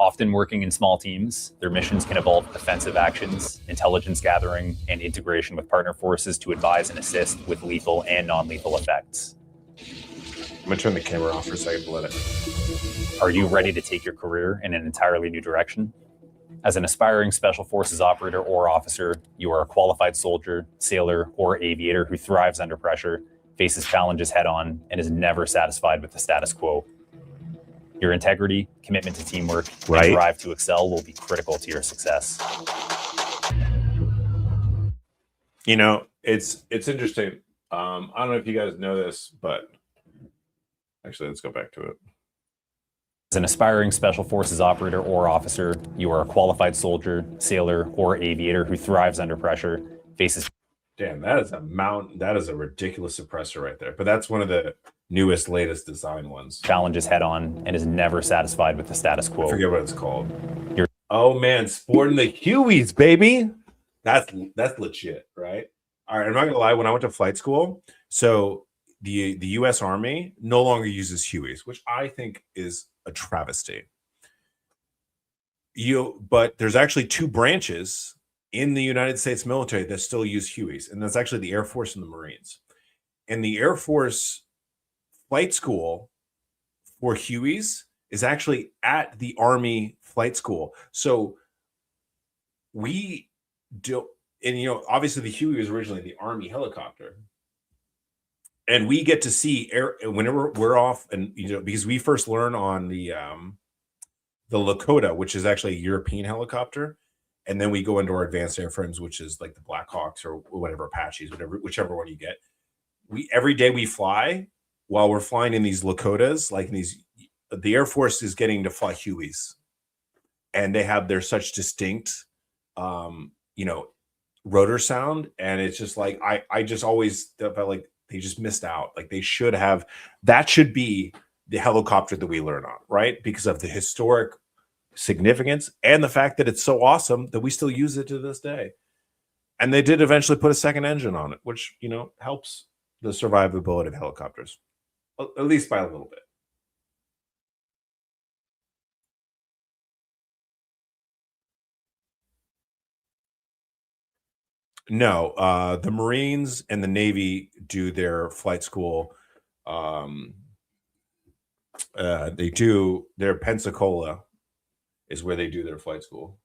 Often working in small teams, their missions can involve offensive actions, intelligence gathering, and integration with partner forces to advise and assist with lethal and non-lethal effects. I'm gonna turn the camera off for a second to let it. Are you ready to take your career in an entirely new direction? As an aspiring Special Forces operator or officer, you are a qualified soldier, sailor, or aviator who thrives under pressure, faces challenges head-on, and is never satisfied with the status quo. Your integrity, commitment to teamwork, and drive to excel will be critical to your success. You know, it's interesting. I don't know if you guys know this, but actually, let's go back to it. As an aspiring Special Forces operator or officer, you are a qualified soldier, sailor, or aviator who thrives under pressure, faces... Damn, that is a ridiculous suppressor right there. But that's one of the newest, latest design ones. Challenges head-on and is never satisfied with the status quo. I forget what it's called. Oh man, sporting the Hueys, baby. That's legit, right? All right, I'm not gonna lie. When I went to flight school, so the U.S. Army no longer uses Hueys, which I think is a travesty. But there's actually two branches in the United States military that still use Hueys, and that's actually the Air Force and the Marines. And the Air Force flight school for Hueys is actually at the Army flight school. So we do, and you know, obviously the Huey was originally the Army helicopter. And we get to see whenever we're off, and you know, because we first learn on the Lakota, which is actually a European helicopter. And then we go into our advanced airframes, which is like the Blackhawks or whatever, Apaches, whichever one you get. Every day we fly, while we're flying in these Lakotas, like in these, the Air Force is getting to fly Hueys, and they're such distinct, you know, rotor sound, and it's just like I just always felt like they just missed out. Like they should have. That should be the helicopter that we learn on, right? Because of the historic significance and the fact that it's so awesome that we still use it to this day. And they did eventually put a second engine on it, which, you know, helps the survivability of helicopters, at least by a little bit. No, the Marines and the Navy do their flight school. They do their Pensacola is where they do their flight school.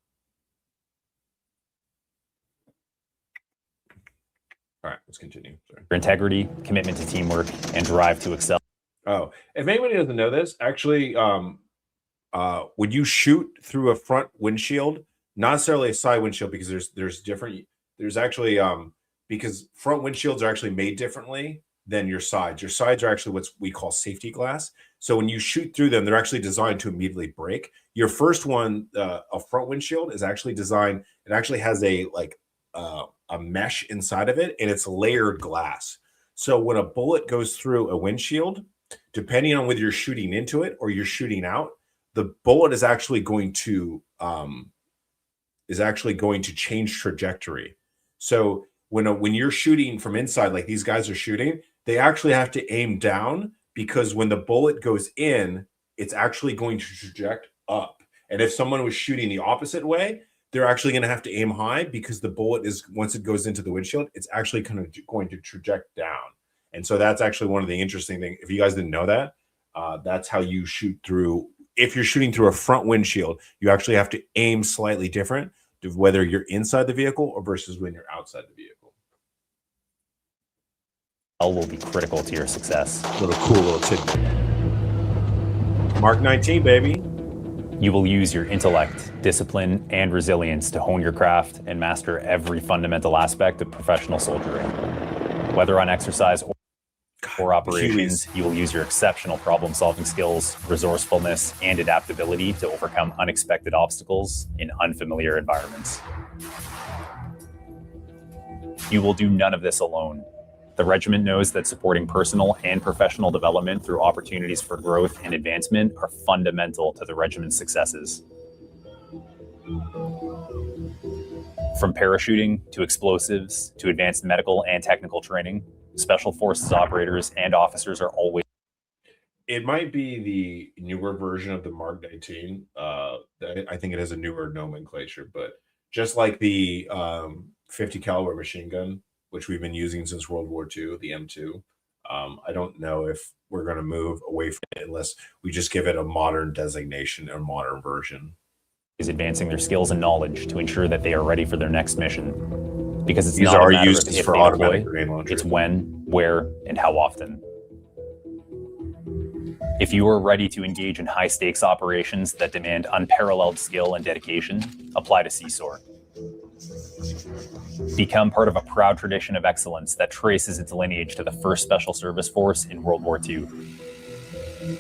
All right, let's continue. Sorry. Your integrity, commitment to teamwork, and drive to excel. Oh, if anybody doesn't know this, actually, when you shoot through a front windshield, not necessarily a side windshield, because there's actually because front windshields are actually made differently than your sides. Your sides are actually what we call safety glass. So when you shoot through them, they're actually designed to immediately break. Your first one, a front windshield, is actually designed. It actually has a mesh inside of it, and it's layered glass. So when a bullet goes through a windshield, depending on whether you're shooting into it or you're shooting out, the bullet is actually going to change trajectory. So when you're shooting from inside, like these guys are shooting, they actually have to aim down, because when the bullet goes in, it's actually going to traject up. And if someone was shooting the opposite way, they're actually going to have to aim high, because the bullet is, once it goes into the windshield, it's actually kind of going to traject down. And so that's actually one of the interesting things. If you guys didn't know that, that's how you shoot through. If you're shooting through a front windshield, you actually have to aim slightly different, whether you're inside the vehicle or versus when you're outside the vehicle. Will be critical to your success. Cool little tidbit. Mark 19, baby. You will use your intellect, discipline, and resilience to hone your craft and master every fundamental aspect of professional soldiering. Whether on exercise or operations, you will use your exceptional problem-solving skills, resourcefulness, and adaptability to overcome unexpected obstacles in unfamiliar environments. You will do none of this alone. The regiment knows that supporting personal and professional development through opportunities for growth and advancement are fundamental to the regiment's successes. From parachuting to explosives to advanced medical and technical training, Special Forces operators and officers are always... it might be the newer version of the Mark 19. I think it has a newer nomenclature, but just like the 50 caliber machine gun, which we've been using since World War II, the M2. I don't know if we're going to move away from it unless we just give it a modern designation, a modern version. Is advancing their skills and knowledge to ensure that they are ready for their next mission. Because it's These not are a matter used of if for they automatic deploy, grenade launchers. it's when, where, and how often. If you are ready to engage in high-stakes operations that demand unparalleled skill and dedication, apply to CSOR. Become part of a proud tradition of excellence that traces its lineage to the 1st Special Service Force in World War II.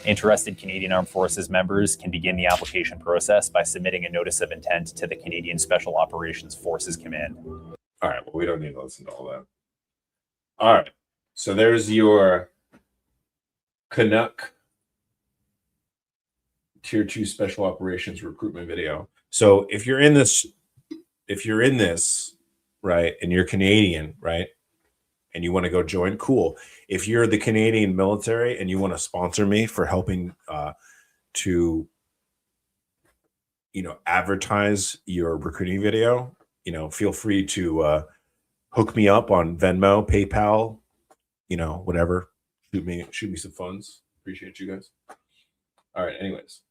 Interested Canadian Armed Forces members can begin the application process by submitting a notice of intent to the Canadian Special Operations Forces Command. All right, well, we don't need to listen to all that. All right, so there's your Canuck Tier 2 Special Operations recruitment video. So if you're in this, right, and you're Canadian, right, and you want to go join, cool. If you're the Canadian military and you want to sponsor me for helping to, advertise your recruiting video, feel free to hook me up on Venmo, PayPal, whatever. Shoot me some funds. Appreciate you guys. All right. Anyways,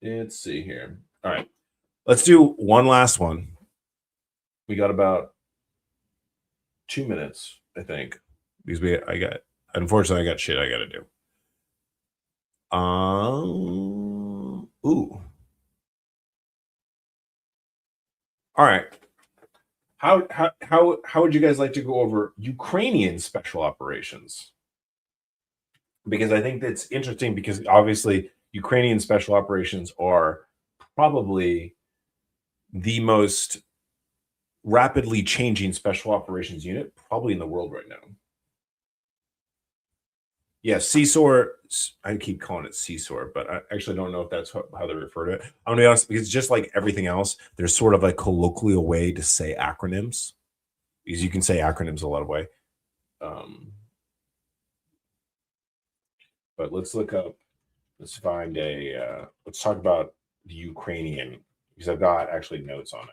let's see here. All right, let's do one last one. We got about 2 minutes, I think, because unfortunately, I got shit I got to do. Ooh. All right. How would you guys like to go over Ukrainian special operations? Because I think that's interesting, because obviously Ukrainian special operations are probably the most rapidly changing special operations unit probably in the world right now. Yeah, CSOR, I keep calling it CSOR, but I actually don't know if that's how they refer to it. I'm going to be honest, because just like everything else, there's sort of a colloquial way to say acronyms, because you can say acronyms a lot of way. But let's look up, let's find let's talk about the Ukrainian, because I've got actually notes on it.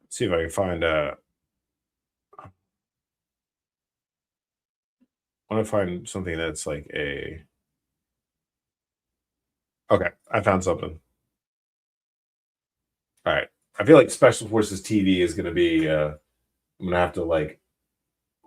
See if I can find I want to find something that's like okay, I found something. All right, I feel like Special Forces TV is going to be I'm going to have to like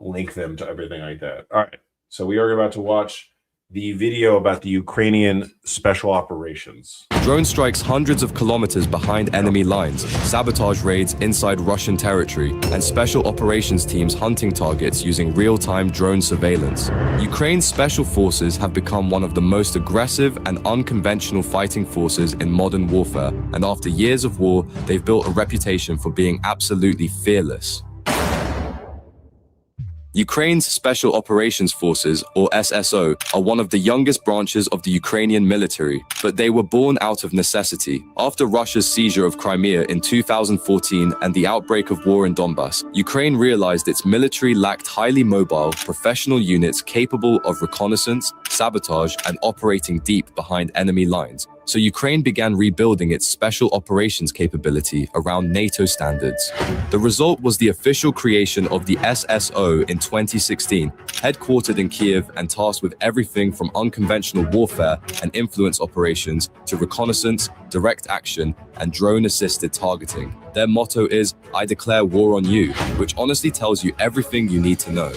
link them to everything like that. All right, so we are about to watch the video about the Ukrainian special operations. Drone strikes hundreds of kilometers behind enemy lines, sabotage raids inside Russian territory, and special operations teams hunting targets using real-time drone surveillance. Ukraine's special forces have become one of the most aggressive and unconventional fighting forces in modern warfare, and after years of war, they've built a reputation for being absolutely fearless. Ukraine's Special Operations Forces, or SSO, are one of the youngest branches of the Ukrainian military, but they were born out of necessity. After Russia's seizure of Crimea in 2014 and the outbreak of war in Donbass, Ukraine realized its military lacked highly mobile, professional units capable of reconnaissance, sabotage, and operating deep behind enemy lines. So Ukraine began rebuilding its special operations capability around NATO standards. The result was the official creation of the SSO in 2016, headquartered in Kiev and tasked with everything from unconventional warfare and influence operations to reconnaissance, direct action, and drone-assisted targeting. Their motto is, "I declare war on you," which honestly tells you everything you need to know.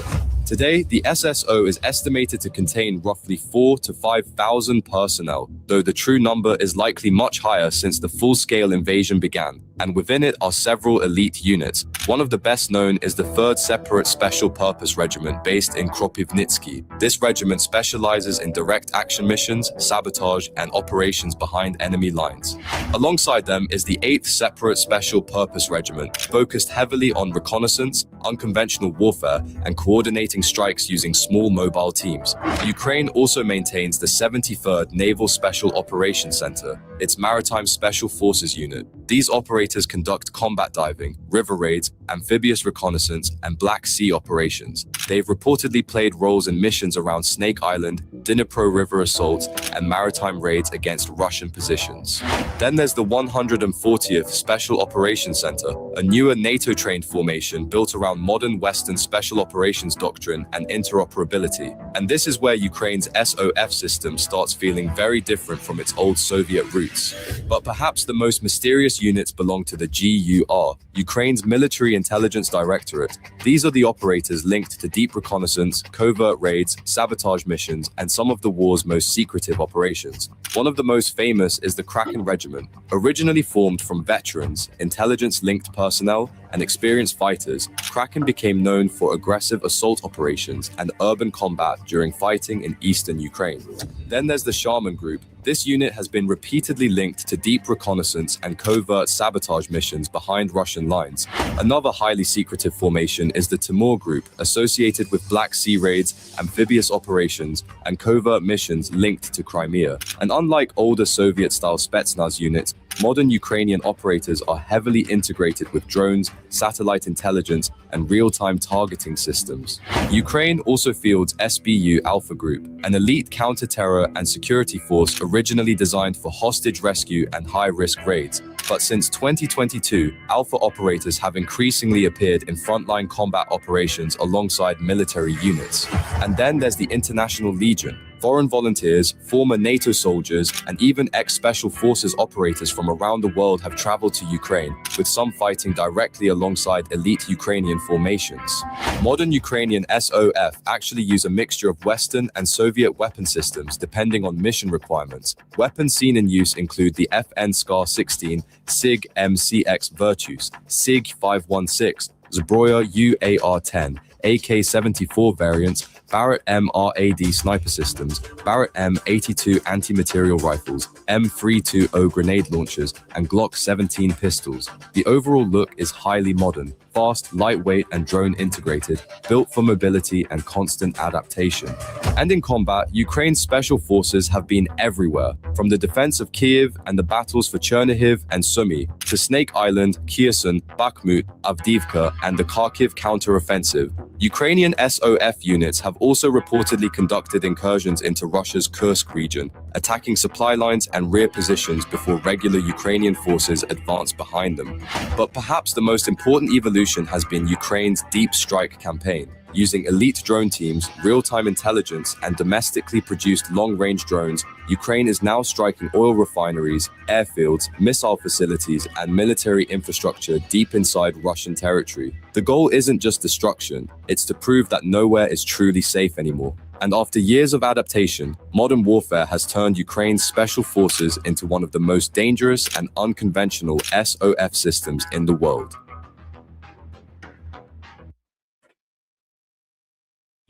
Today, the SSO is estimated to contain roughly 4,000 to 5,000 personnel, though the true number is likely much higher since the full-scale invasion began. and within it are several elite units. One of the best known is the 3rd Separate Special Purpose Regiment based in Kropivnitsky. This regiment specializes in direct action missions, sabotage, and operations behind enemy lines. Alongside them is the 8th Separate Special Purpose Regiment, focused heavily on reconnaissance, unconventional warfare, and coordinating strikes using small mobile teams. Ukraine also maintains the 73rd Naval Special Operations Center, its Maritime Special Forces unit. These operators conduct combat diving, river raids, amphibious reconnaissance, and Black Sea operations. They've reportedly played roles in missions around Snake Island, Dnipro River assaults, and maritime raids against Russian positions. Then there's the 140th Special Operations Center, a newer NATO-trained formation built around modern Western special operations doctrine and interoperability. And this is where Ukraine's SOF system starts feeling very different from its old Soviet roots. But perhaps the most mysterious units belong to the GRU, Ukraine's Military Intelligence Directorate. These are the operators linked to deep reconnaissance, covert raids, sabotage missions, and some of the war's most secretive operations. One of the most famous is the Kraken Regiment. Originally formed from veterans, intelligence-linked personnel, and experienced fighters, Kraken became known for aggressive assault operations and urban combat during fighting in eastern Ukraine. Then there's the Shaman Group. This unit has been repeatedly linked to deep reconnaissance and covert sabotage missions behind Russian lines. Another highly secretive formation is the Timur Group, associated with Black Sea raids, amphibious operations, and covert missions linked to Crimea. And unlike older Soviet-style Spetsnaz units, modern Ukrainian operators are heavily integrated with drones, satellite intelligence, and real-time targeting systems. Ukraine also fields SBU Alpha Group, an elite counter-terror and security force originally designed for hostage rescue and high-risk raids. But since 2022, Alpha operators have increasingly appeared in frontline combat operations alongside military units. And then there's the International Legion. Foreign volunteers, former NATO soldiers, and even ex-special forces operators from around the world have traveled to Ukraine, with some fighting directly alongside elite Ukrainian formations. Modern Ukrainian SOF actually use a mixture of Western and Soviet weapon systems depending on mission requirements. Weapons seen in use include the FN SCAR-16, SIG MCX Virtus, SIG 516, Zbroya UAR-10, AK-74 variants, Barrett M-RAD sniper systems, Barrett M-82 anti-material rifles, M320 grenade launchers, and Glock 17 pistols. The overall look is highly modern, fast, lightweight, and drone integrated, built for mobility and constant adaptation. And in combat, Ukraine's special forces have been everywhere, from the defense of Kyiv and the battles for Chernihiv and Sumy, to Snake Island, Kherson, Bakhmut, Avdiivka, and the Kharkiv counteroffensive. Ukrainian SOF units have also reportedly conducted incursions into Russia's Kursk region, attacking supply lines and rear positions before regular Ukrainian forces advance behind them. But perhaps the most important evolution has been Ukraine's deep strike campaign. Using elite drone teams, real-time intelligence, and domestically produced long-range drones, Ukraine is now striking oil refineries, airfields, missile facilities, and military infrastructure deep inside Russian territory. The goal isn't just destruction, it's to prove that nowhere is truly safe anymore. And after years of adaptation, modern warfare has turned Ukraine's special forces into one of the most dangerous and unconventional SOF systems in the world.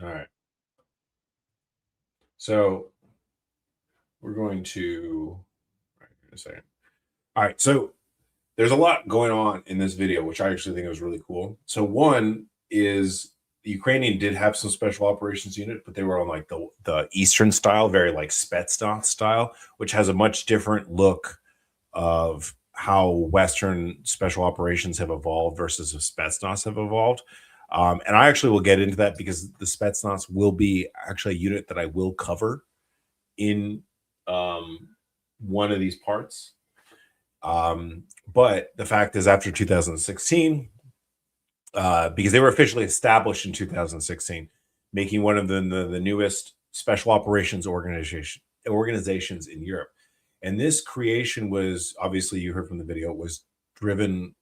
All right. So we're going to, a second. All right. So there's a lot going on in this video, which I actually think was really cool. So one is the Ukrainian did have some special operations unit, but they were on like the Eastern style, very like Spetsnaz style, which has a much different look of how Western special operations have evolved versus the Spetsnaz have evolved. And I actually will get into that because the Spetsnaz will be actually a unit that I will cover in one of these parts. But the fact is, after 2016, because they were officially established in 2016, making one of the newest special operations organizations in Europe. And this creation was, obviously, you heard from the video, was driven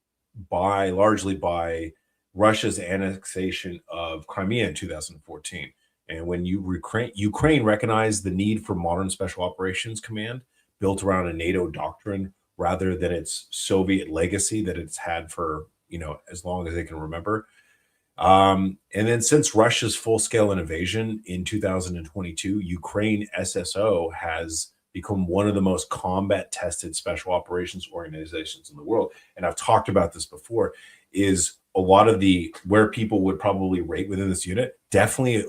largely by Russia's annexation of Crimea in 2014. And when Ukraine recognized the need for modern special operations command built around a NATO doctrine rather than its Soviet legacy that it's had for, as long as they can remember. And then since Russia's full-scale invasion in 2022, Ukraine SSO has become one of the most combat-tested special operations organizations in the world. And I've talked about this before, is a lot of where people would probably rate within this unit definitely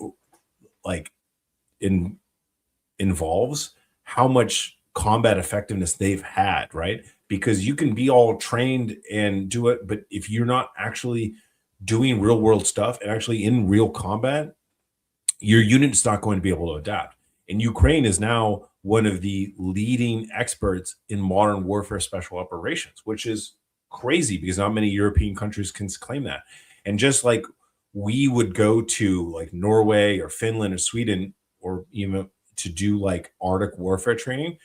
involves how much combat effectiveness they've had, right? Because you can be all trained and do it, but if you're not actually doing real world stuff and actually in real combat, your unit's not going to be able to adapt. And Ukraine is now one of the leading experts in modern warfare special operations, which is crazy because not many European countries can claim that. And just like we would go to like Norway or Finland or Sweden or even to do like Arctic warfare training,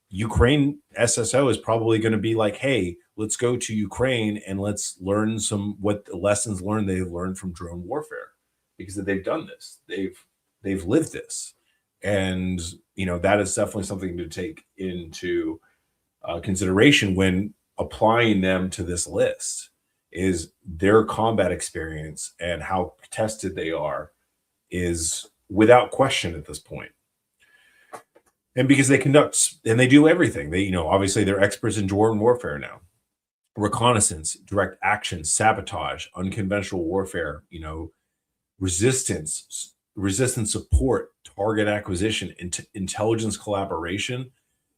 Ukraine SSO is probably going to be like, hey, let's go to Ukraine and let's learn what the lessons learned they've learned from drone warfare, because they've done this. They've lived this. And, that is definitely something to take into consideration when applying them to this list, is their combat experience and how tested they are is without question at this point. And because they conduct and they do everything, they, obviously they're experts in drone warfare now, reconnaissance, direct action, sabotage, unconventional warfare, resistance support, target acquisition, intelligence collaboration,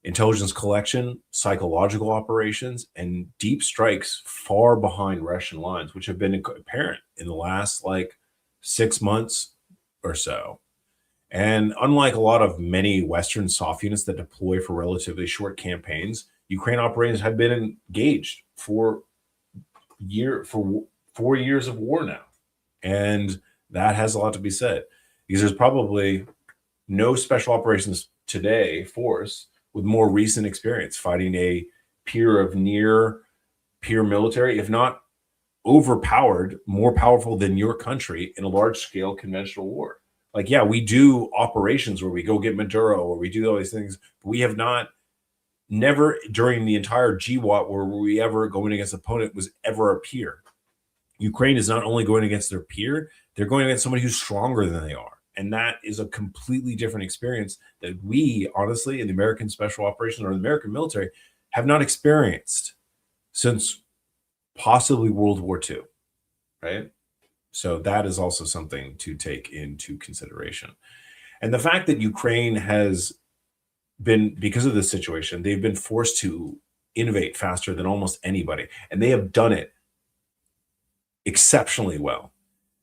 intelligence collection, psychological operations, and deep strikes far behind Russian lines, which have been apparent in the last 6 months or so. And unlike a lot of many Western soft units that deploy for relatively short campaigns, Ukraine operators have been engaged for 4 years of war now. And that has a lot to be said, because there's probably no special operations today force with more recent experience fighting a peer of near peer military, if not overpowered, more powerful than your country in a large scale conventional war. We do operations where we go get Maduro or we do all these things, but we have never during the entire GWAT where we ever going against an opponent was ever a peer. Ukraine is not only going against their peer, they're going against somebody who's stronger than they are. And that is a completely different experience that we, honestly, in the American Special Operations or the American military, have not experienced since possibly World War II, right? So that is also something to take into consideration. And the fact that Ukraine has been, because of this situation, they've been forced to innovate faster than almost anybody. And they have done it exceptionally well.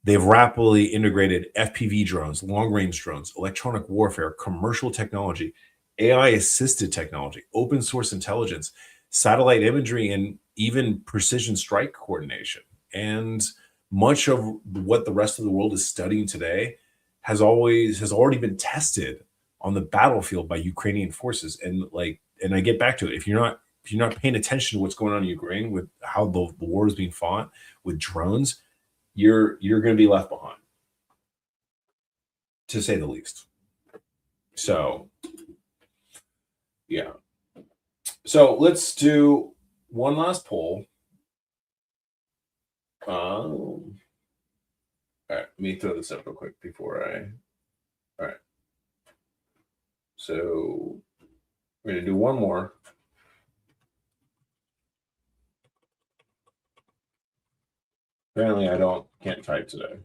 They've rapidly integrated FPV drones, long-range drones, electronic warfare, commercial technology, AI-assisted technology, open source intelligence, satellite imagery, and even precision strike coordination. And much of what the rest of the world is studying today has already been tested on the battlefield by Ukrainian forces. And I get back to it. If you're not paying attention to what's going on in Ukraine with how the war is being fought with drones, you're going to be left behind, to say the least. So, yeah. So let's do one last poll. All right, let me throw this up real quick before all right. So we're going to do one more. Apparently I can't type today.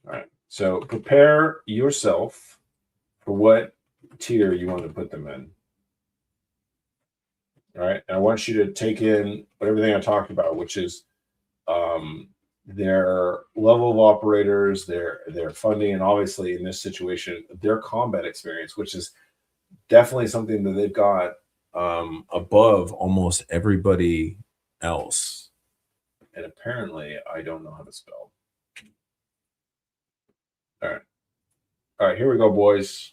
All right. So prepare yourself for what tier you want to put them in. All right. And I want you to take in everything I talked about, which is their level of operators, their funding, and obviously in this situation, their combat experience, which is definitely something that they've got above almost everybody else. And apparently I don't know how to spell. All right, here we go, boys.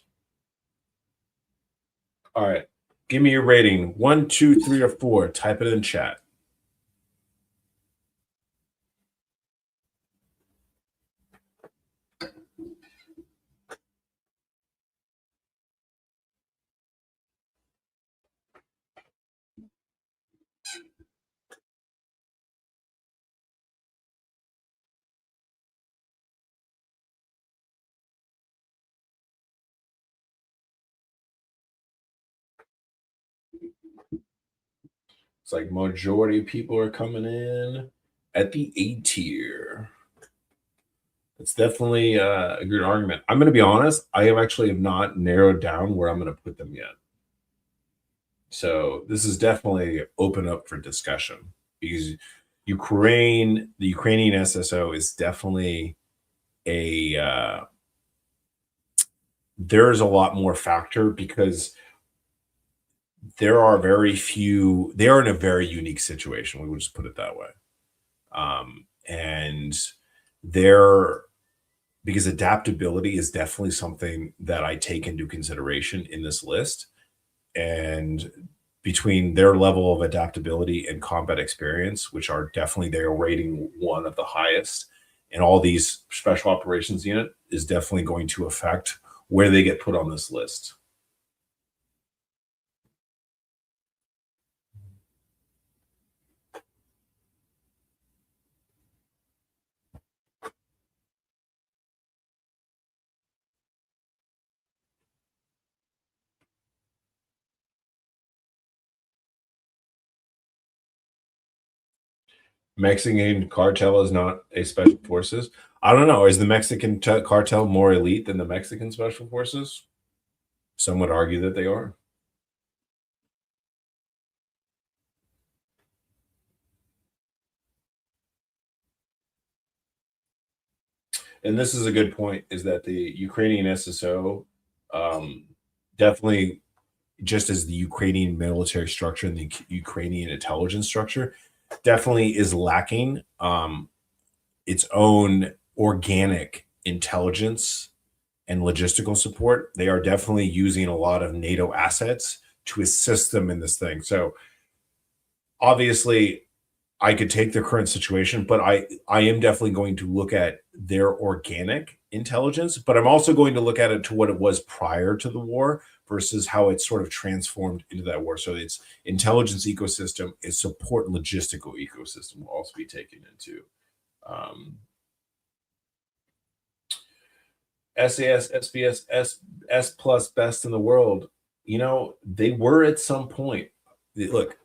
All right, give me your rating. 1, 2, 3, or 4. Type it in chat. It's like majority of people are coming in at the A tier. It's definitely a good argument. I'm going to be honest. I have not narrowed down where I'm going to put them yet. So this is definitely open up for discussion because the Ukrainian SSO is definitely there's a lot more factor because there are very few. They are in a very unique situation. We would just put it that way, and because adaptability is definitely something that I take into consideration in this list. And between their level of adaptability and combat experience, which are definitely they're rating one of the highest, and all these special operations unit is definitely going to affect where they get put on this list. Mexican cartel is not a special forces. I don't know. Is the Mexican cartel more elite than the Mexican special forces? Some would argue that they are. And this is a good point, is that the Ukrainian SSO definitely, just as the Ukrainian military structure and the Ukrainian intelligence structure, definitely is lacking its own organic intelligence and logistical support. They are definitely using a lot of NATO assets to assist them in this thing. So obviously I could take the current situation, but I am definitely going to look at their organic intelligence, but I'm also going to look at it to what it was prior to the war versus how it's sort of transformed into that war. So its intelligence ecosystem, its support logistical ecosystem will also be taken into. SAS, SBS, S plus best in the world. You know, they were at some point. Look,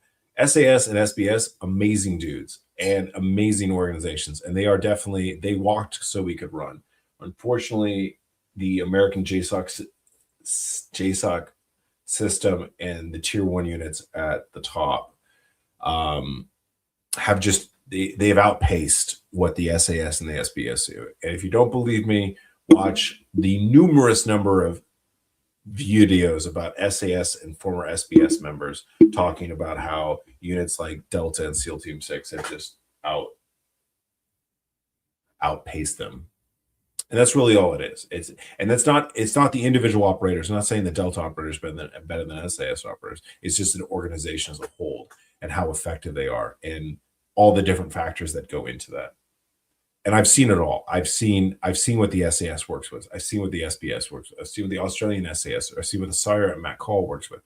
SAS and SBS, amazing dudes and amazing organizations. And they are definitely, they walked so we could run. Unfortunately, the American JSOC system and the tier 1 units at the top have just, they've outpaced what the SAS and the SBS do. And if you don't believe me, watch the numerous number of videos about SAS and former SBS members talking about how units like Delta and SEAL Team 6 have just outpaced them. And that's really all it is. It's not the individual operators. I'm not saying the Delta operators better than SAS operators. It's just an organization as a whole and how effective they are and all the different factors that go into that. And I've seen it all. I've seen what the SAS works with. I've seen what the SBS works with. I've seen what the Australian SAS. I've seen what the Sire and Matt Call works with.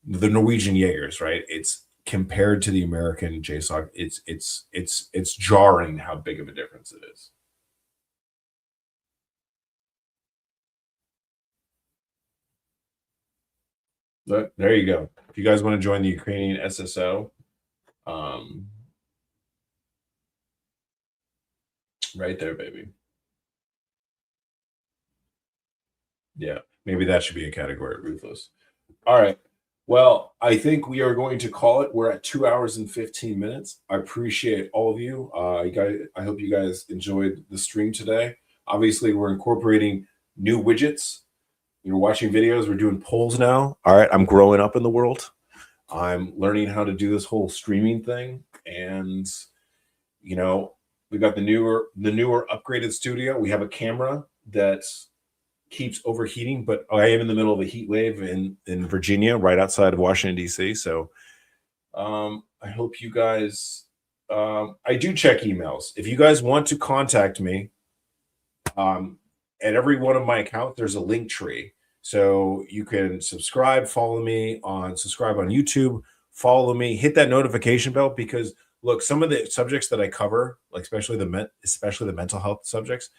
The Norwegian Jaegers, right? It's compared to the American JSOC. It's jarring how big of a difference it is. But there you go. If you guys want to join the Ukrainian SSO, right there, baby. Yeah, maybe that should be a category, ruthless. All right. Well, I think we are going to call it. We're at 2 hours and 15 minutes. I appreciate all of you. I hope you guys enjoyed the stream today. Obviously, we're incorporating new widgets. You're watching videos. We're doing polls now. All right. I'm growing up in the world. I'm learning how to do this whole streaming thing. And, you know, we got the newer upgraded studio. We have a camera that keeps overheating, but I am in the middle of a heat wave in Virginia, right outside of Washington, D.C. So I hope you guys, I do check emails. If you guys want to contact me, at every one of my accounts, there's a link tree. So you can subscribe on YouTube, follow me, hit that notification bell, because look, some of the subjects that I cover, like especially the mental health subjects,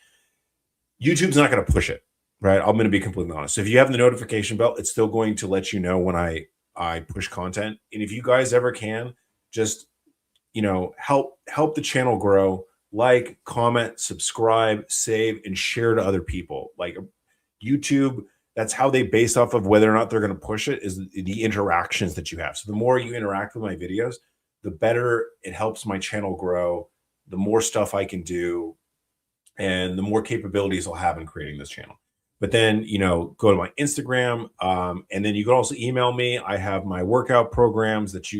YouTube's not going to push it, right? I'm going to be completely honest. So if you have the notification bell, it's still going to let you know when I I push content. And if you guys ever can, just, help the channel grow, like, comment, subscribe, save, and share to other people. Like YouTube, that's how they base off of whether or not they're going to push it, is the interactions that you have. So the more you interact with my videos, the better it helps my channel grow, the more stuff I can do, and the more capabilities I'll have in creating this channel. But then, go to my Instagram, and then you can also email me. I have my workout programs that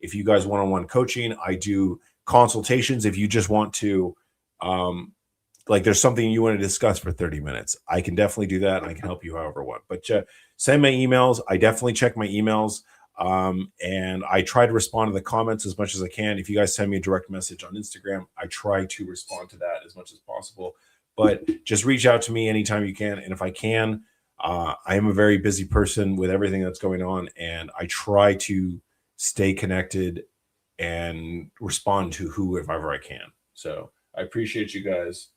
if you guys one-on-one coaching, I do consultations. If you just want to, there's something you want to discuss for 30 minutes, I can definitely do that. And I can help you however want. But send my emails. I definitely check my emails. And I try to respond to the comments as much as I can. If you guys send me a direct message on Instagram, I try to respond to that as much as possible. But just reach out to me anytime you can. And if I can, I am a very busy person with everything that's going on. And I try to stay connected and respond to whoever I can. So I appreciate you guys.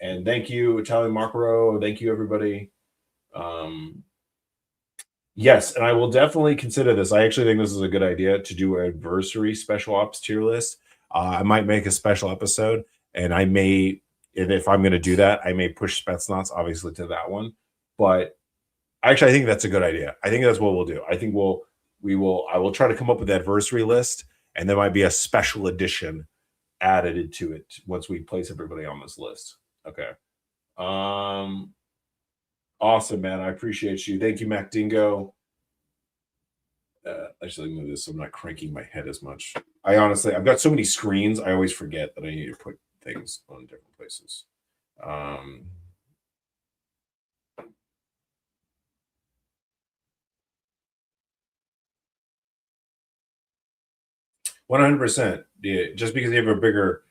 And thank you, Italian Macro. Thank you, everybody. Yes, and I will definitely consider this. I actually think this is a good idea to do an adversary special ops tier list. I might make a special episode, and I may, if I'm going to do that, I may push Spetsnaz obviously to that one. But actually, I think that's a good idea. I think that's what we'll do. I think I will try to come up with the adversary list, and there might be a special edition added to it once we place everybody on this list. Okay. Awesome, man. I appreciate you. Thank you, Mac Dingo. Actually, move this so I'm not cranking my head as much. I've got so many screens, I always forget that I need to put things on different places. 100%. Yeah, just because you have a bigger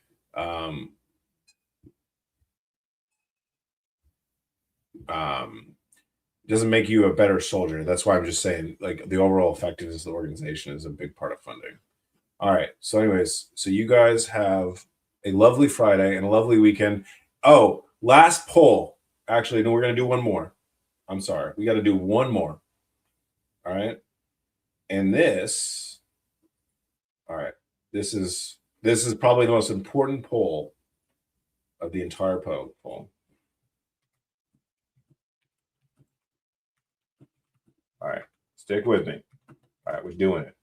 doesn't make you a better soldier. That's why I'm just saying, like, the overall effectiveness of the organization is a big part of funding. All right. So anyways, so you guys have a lovely Friday and a lovely weekend. Oh, last poll. Actually, no, we're going to do one more. I'm sorry. We got to do one more. All right. And this, all right. This is probably the most important poll of the entire poll. All right, stick with me. All right, we're doing it.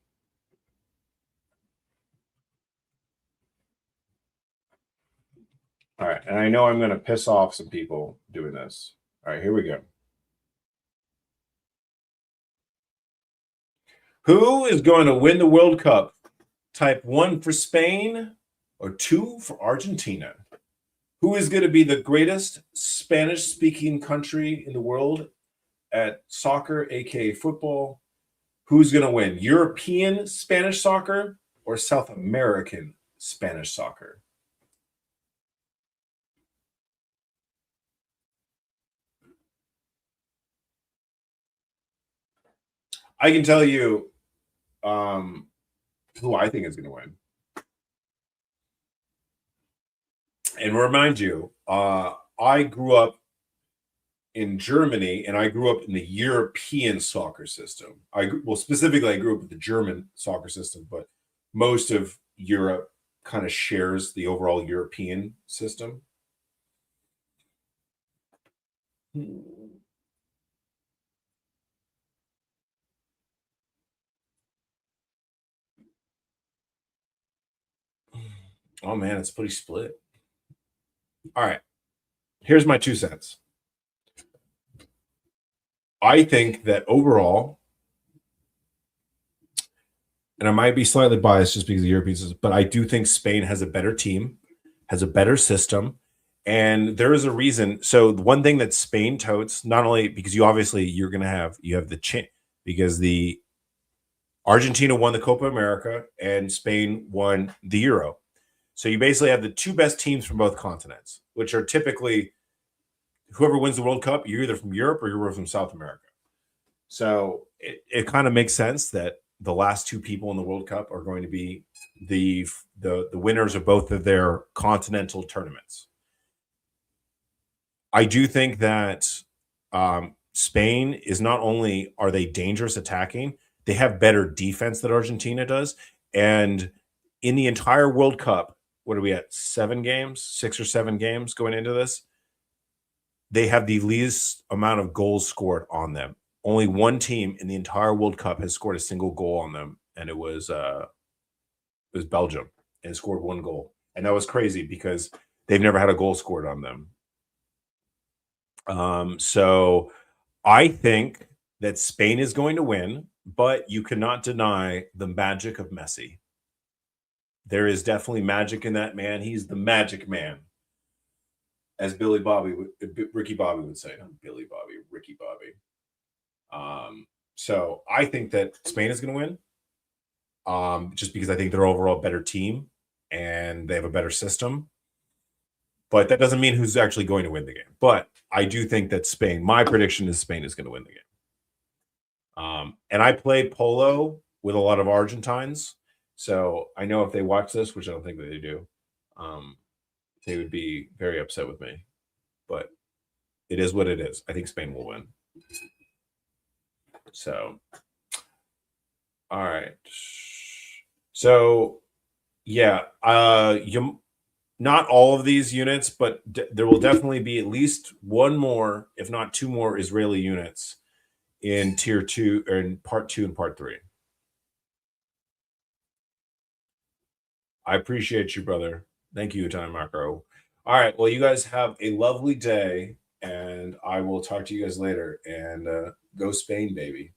All right, and I know I'm going to piss off some people doing this. All right, here we go. Who is going to win the World Cup? Type 1 for Spain or 2 for Argentina. Who is going to be the greatest Spanish-speaking country in the world at soccer, aka football? Who's going to win? European Spanish soccer or South American Spanish soccer? I can tell you who I think is going to win. And remind you, I grew up in Germany, and I grew up in the European soccer system. Specifically, I grew up with the German soccer system, but most of Europe kind of shares the overall European system. Oh man, it's pretty split. All right, here's my 2 cents. I think that overall, and I might be slightly biased just because of the European system, but I do think Spain has a better team, has a better system, and there is a reason. So the one thing that Spain totes, not only because you have the chance, because the Argentina won the Copa America and Spain won the Euro. So you basically have the 2 best teams from both continents, which are typically whoever wins the World Cup, you're either from Europe or you're from South America. So it kind of makes sense that the last 2 people in the World Cup are going to be the winners of both of their continental tournaments. I do think that Spain is not only are they dangerous attacking, they have better defense than Argentina does. And in the entire World Cup, what are we at? 7 games, 6 or 7 games going into this? They have the least amount of goals scored on them. Only one team in the entire World Cup has scored a single goal on them, and it was Belgium, and scored 1 goal. And that was crazy because they've never had a goal scored on them. So I think that Spain is going to win, but you cannot deny the magic of Messi. There is definitely magic in that man. He's the magic man, as Ricky Bobby would say. Not Billy Bobby, Ricky Bobby. So I think that Spain is going to win, just because I think they're overall a better team and they have a better system. But that doesn't mean who's actually going to win the game. But I do think that Spain, my prediction is Spain is going to win the game. And I play polo with a lot of Argentines. So I know if they watch this, which I don't think that they do, they would be very upset with me. But it is what it is. I think Spain will win. So, all right. So, yeah, not all of these units, but there will definitely be at least one more, if not 2 more Israeli units in tier 2 or in part 2 and part 3. I appreciate you, brother. Thank you, Time Macro. All right. Well, you guys have a lovely day, and I will talk to you guys later. And go Spain, baby.